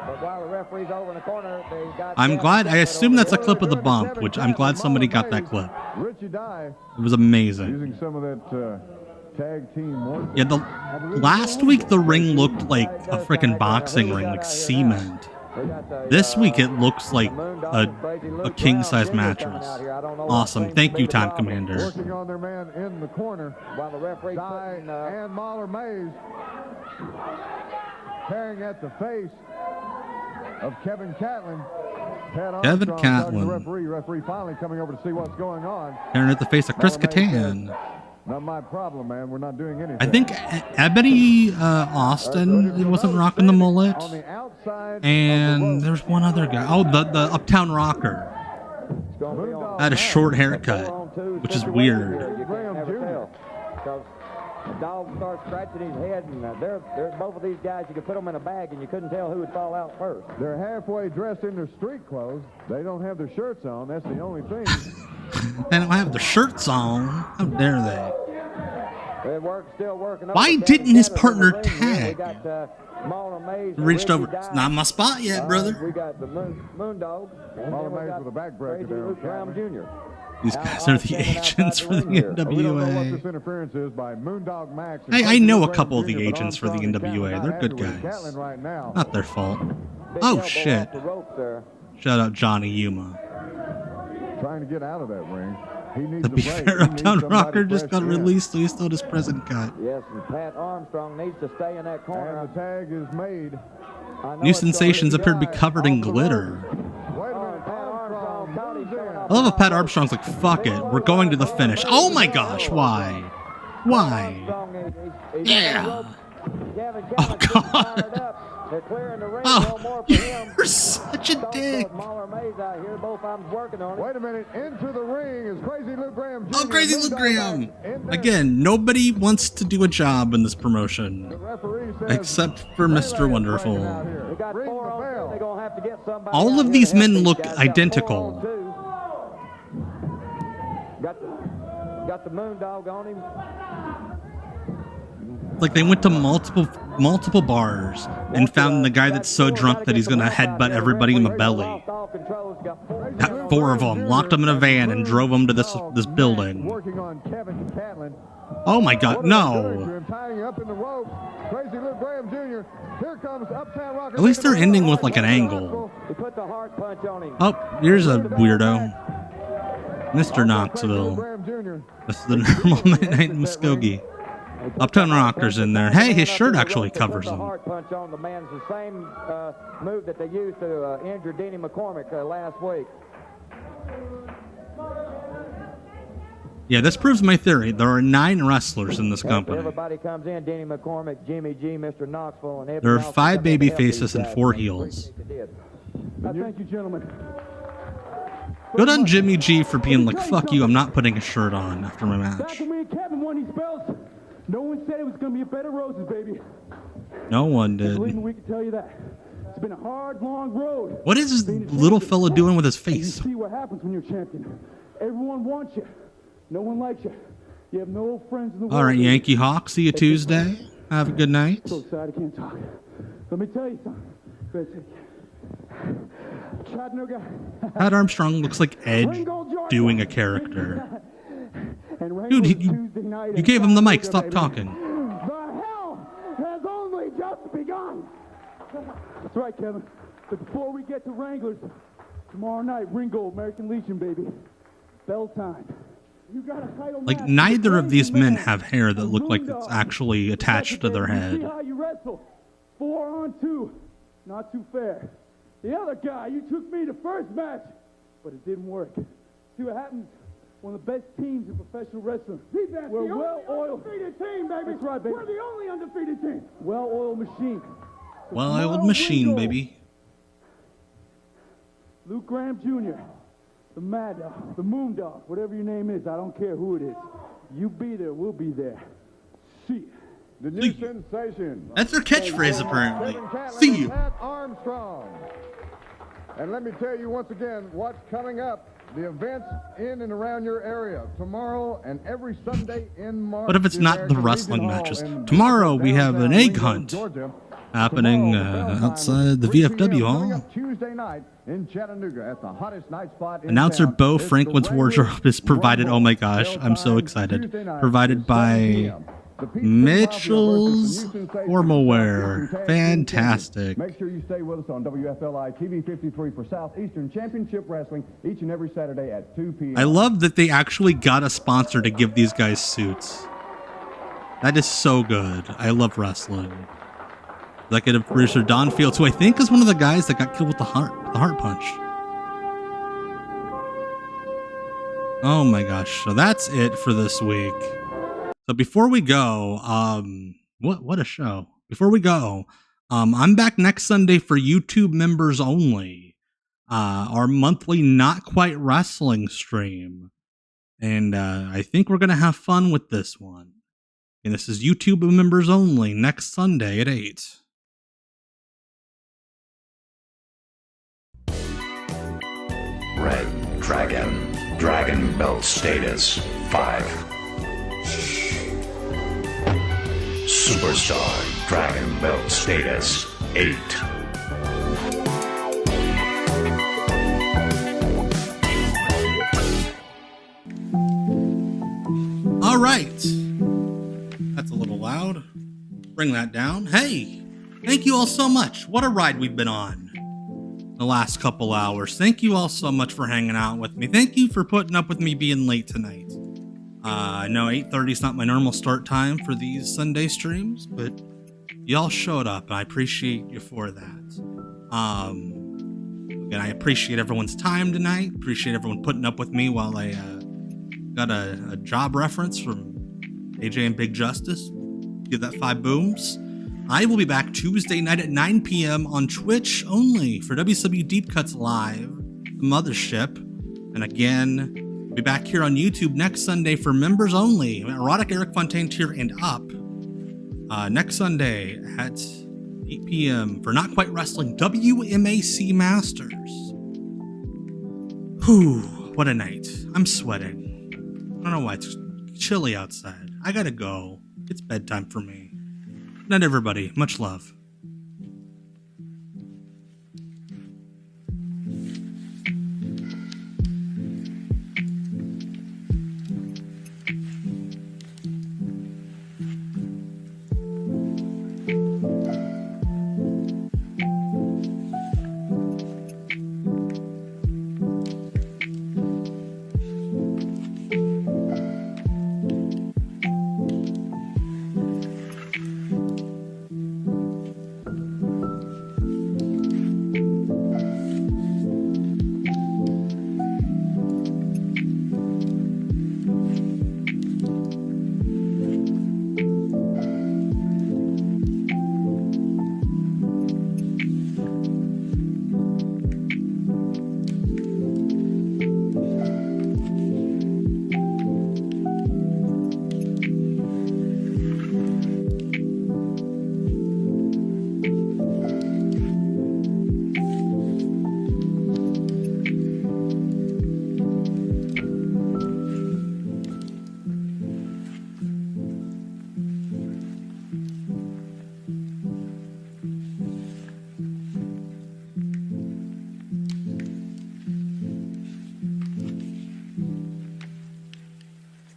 But while the referee's over in the corner, they got. I'm glad. I assume that's a clip of the bump, which I'm glad somebody got that clip. Richie Dye. It was amazing. Using some of that tag team work. Yeah, last week the ring looked like a freaking boxing ring, like cement. This week it looks like a king-size mattress. Awesome. Thank you, Time Commander. Working on their man in the corner. While the referee and Marlon Mays tearing at the face of Kevin Catlin. Kevin Catlin. Referee finally coming over to see what's going on. Tearing at the face of Chris Kattan. Not my problem, man. We're not doing anything. I think Ebony Austin wasn't rocking the mullet. And there's one other guy. Oh, the Uptown Rocker. Had a short haircut, which is weird. The dog starts scratching his head, and they're both of these guys, you could put them in a bag, and you couldn't tell who would fall out first. They're halfway dressed in their street clothes. They don't have their shirts on. That's the only thing. They don't have their shirts on. How dare they? Still working. Why didn't his partner tag? Reached over. It's not my spot yet, brother. We got the Moondog. Marlon Mays with a backbreaker there. These guys are the agents for the NWA. We don't know what this interference is by Moondog Max. I know a couple of the agents for the NWA. They're good guys. Not their fault. Oh, shit. Shout out Johnny Yuma. Trying to get out of that ring. To be fair, Uptown Rocker just got released, so he still had his prison cut. Yes, and Pat Armstrong needs to stay in that corner. And the tag is made. New sensations appear to be covered in glitter. I love how Pat Armstrong's like, fuck it, we're going to the finish. Oh my gosh, why? Why? Yeah. Oh god. They're clearing the ring. Oh, No more for him. you're such a dick. Mahler Mays out here. Both of them's working on it. Wait a minute. Into the ring is Crazy Luke Graham Jr. Oh, Crazy Luke Moondog Graham. back in there. Again, nobody wants to do a job in this promotion. The referee says Except for Mr. Wonderful. They got Ring 4 the on 2. bell. They're going to have to get somebody. All out of here these to help men these look guys. Got 4 identical. on 2. Got the Moondog on him. Like they went to multiple bars and found the guy that's so drunk that he's gonna headbutt everybody in the belly. Got 4 of them, locked them in a van, and drove them to this building. Working on Kevin Catlin. Oh my God, no! Tying up in the ropes. Crazy Luke Graham Jr. Here comes Uptown Rocker. At least they're ending with like an angle. He put the heart punch on him. Oh, here's a weirdo, Mr. Knoxville. This is the normal night in Muskogee. Uptown Rocker's in there. Hey, his shirt actually covers him. Heart punch on the man. It's the same move that they used to injure Denny McCormack last week. Yeah, this proves my theory. There are 9 wrestlers in this company. Everybody comes in. Denny McCormack, Jimmy G, Mr. Knoxville, and everybody. There are 5 baby faces and 4 heels. Thank you, gentlemen. Good on Jimmy G for being like, fuck you, I'm not putting a shirt on after my Back match. when me and Kevin won these belts, no one said it was going to be a bed of roses, baby. No one did. Believe me, we can tell you that. It's been a hard, long road. What is this little fella doing with his You face? see what happens when you're champion. Everyone wants you. No one likes you. You have no friends in the world. All right, Yankee Hawk, see you Tuesday. Have a good night. So excited, I can't talk. Let me tell you something. Chattanooga. Pat Armstrong looks like Edge doing a character. Dude, you gave him the mic. Stop talking. The hell has only just begun. That's right, Kevin. But before we get to Wranglers, tomorrow night, Ringo, American Legion, baby. Bell time. You got a title Like, match neither with of these Crazy men Man have hair that look like it's Moondog. actually attached to their See head. how you wrestle. 4 on 2. Not too fair. The other guy, you took me to first match, but it didn't work. See what happens? One of the best teams in professional wrestling. We're a well-oiled undefeated team, baby. That's right, baby. We're the only undefeated team. Well-oiled machine. So Well-oiled tomorrow, machine, Ringo, baby. Luke Graham Jr., the Mad Dog, the Moondog, whatever your name is, I don't care who it is. You be there, we'll be there. See ya. The new sensation. That's their catchphrase, apparently. Kevin Catlin See and you. Pat Armstrong. And let me tell you once again what's coming up. The events in and around your area tomorrow and every Sunday in March. What if it's not the wrestling matches? Tomorrow we have an egg hunt happening outside the VFW hall. Tuesday night in Chattanooga at the hottest night spot in Announcer town. Bo It's the Franklin's wardrobe is provided. Oh my gosh, I'm so excited. Provided by Mitchell's Formal Wear. Fantastic. Make sure you stay with us on WFLI TV 53 for Southeastern Championship Wrestling each and every Saturday at 2 p.m. I love that they actually got a sponsor to give these guys suits. That is so good. I love wrestling. Executive producer Don Fields, who I think is one of the guys that got killed with the heart punch. Oh my gosh. So that's it for this week. So before we go, what a show. Before we go, I'm back next Sunday for YouTube members only. Our monthly Not Quite Wrestling stream. And I think we're going to have fun with this one. And this is YouTube members only next Sunday at 8. Red Dragon Belt status 5. Superstar Dragon Belt status 8. All right. That's a little loud. Bring that down. Hey, thank you all so much. What a ride we've been on the last couple hours. Thank you all so much for hanging out with me. Thank you for putting up with me being late tonight. I know 8:30 is not my normal start time for these Sunday streams, but y'all showed up, and I appreciate you for that. Again, I appreciate everyone's time tonight. Appreciate everyone putting up with me while I got a job reference from AJ and Big Justice. Give that 5 booms. I will be back Tuesday night at 9 p.m. on Twitch only for WCW Deep Cuts Live, the Mothership. And again, we'll be back here on YouTube next Sunday for members only. Erotic Eric Fontaine tier and up. Next Sunday at 8 p.m. for Not Quite Wrestling WMAC Masters. Whew, what a night. I'm sweating. I don't know why, it's chilly outside. I gotta go. It's bedtime for me. Good night, everybody. Much love.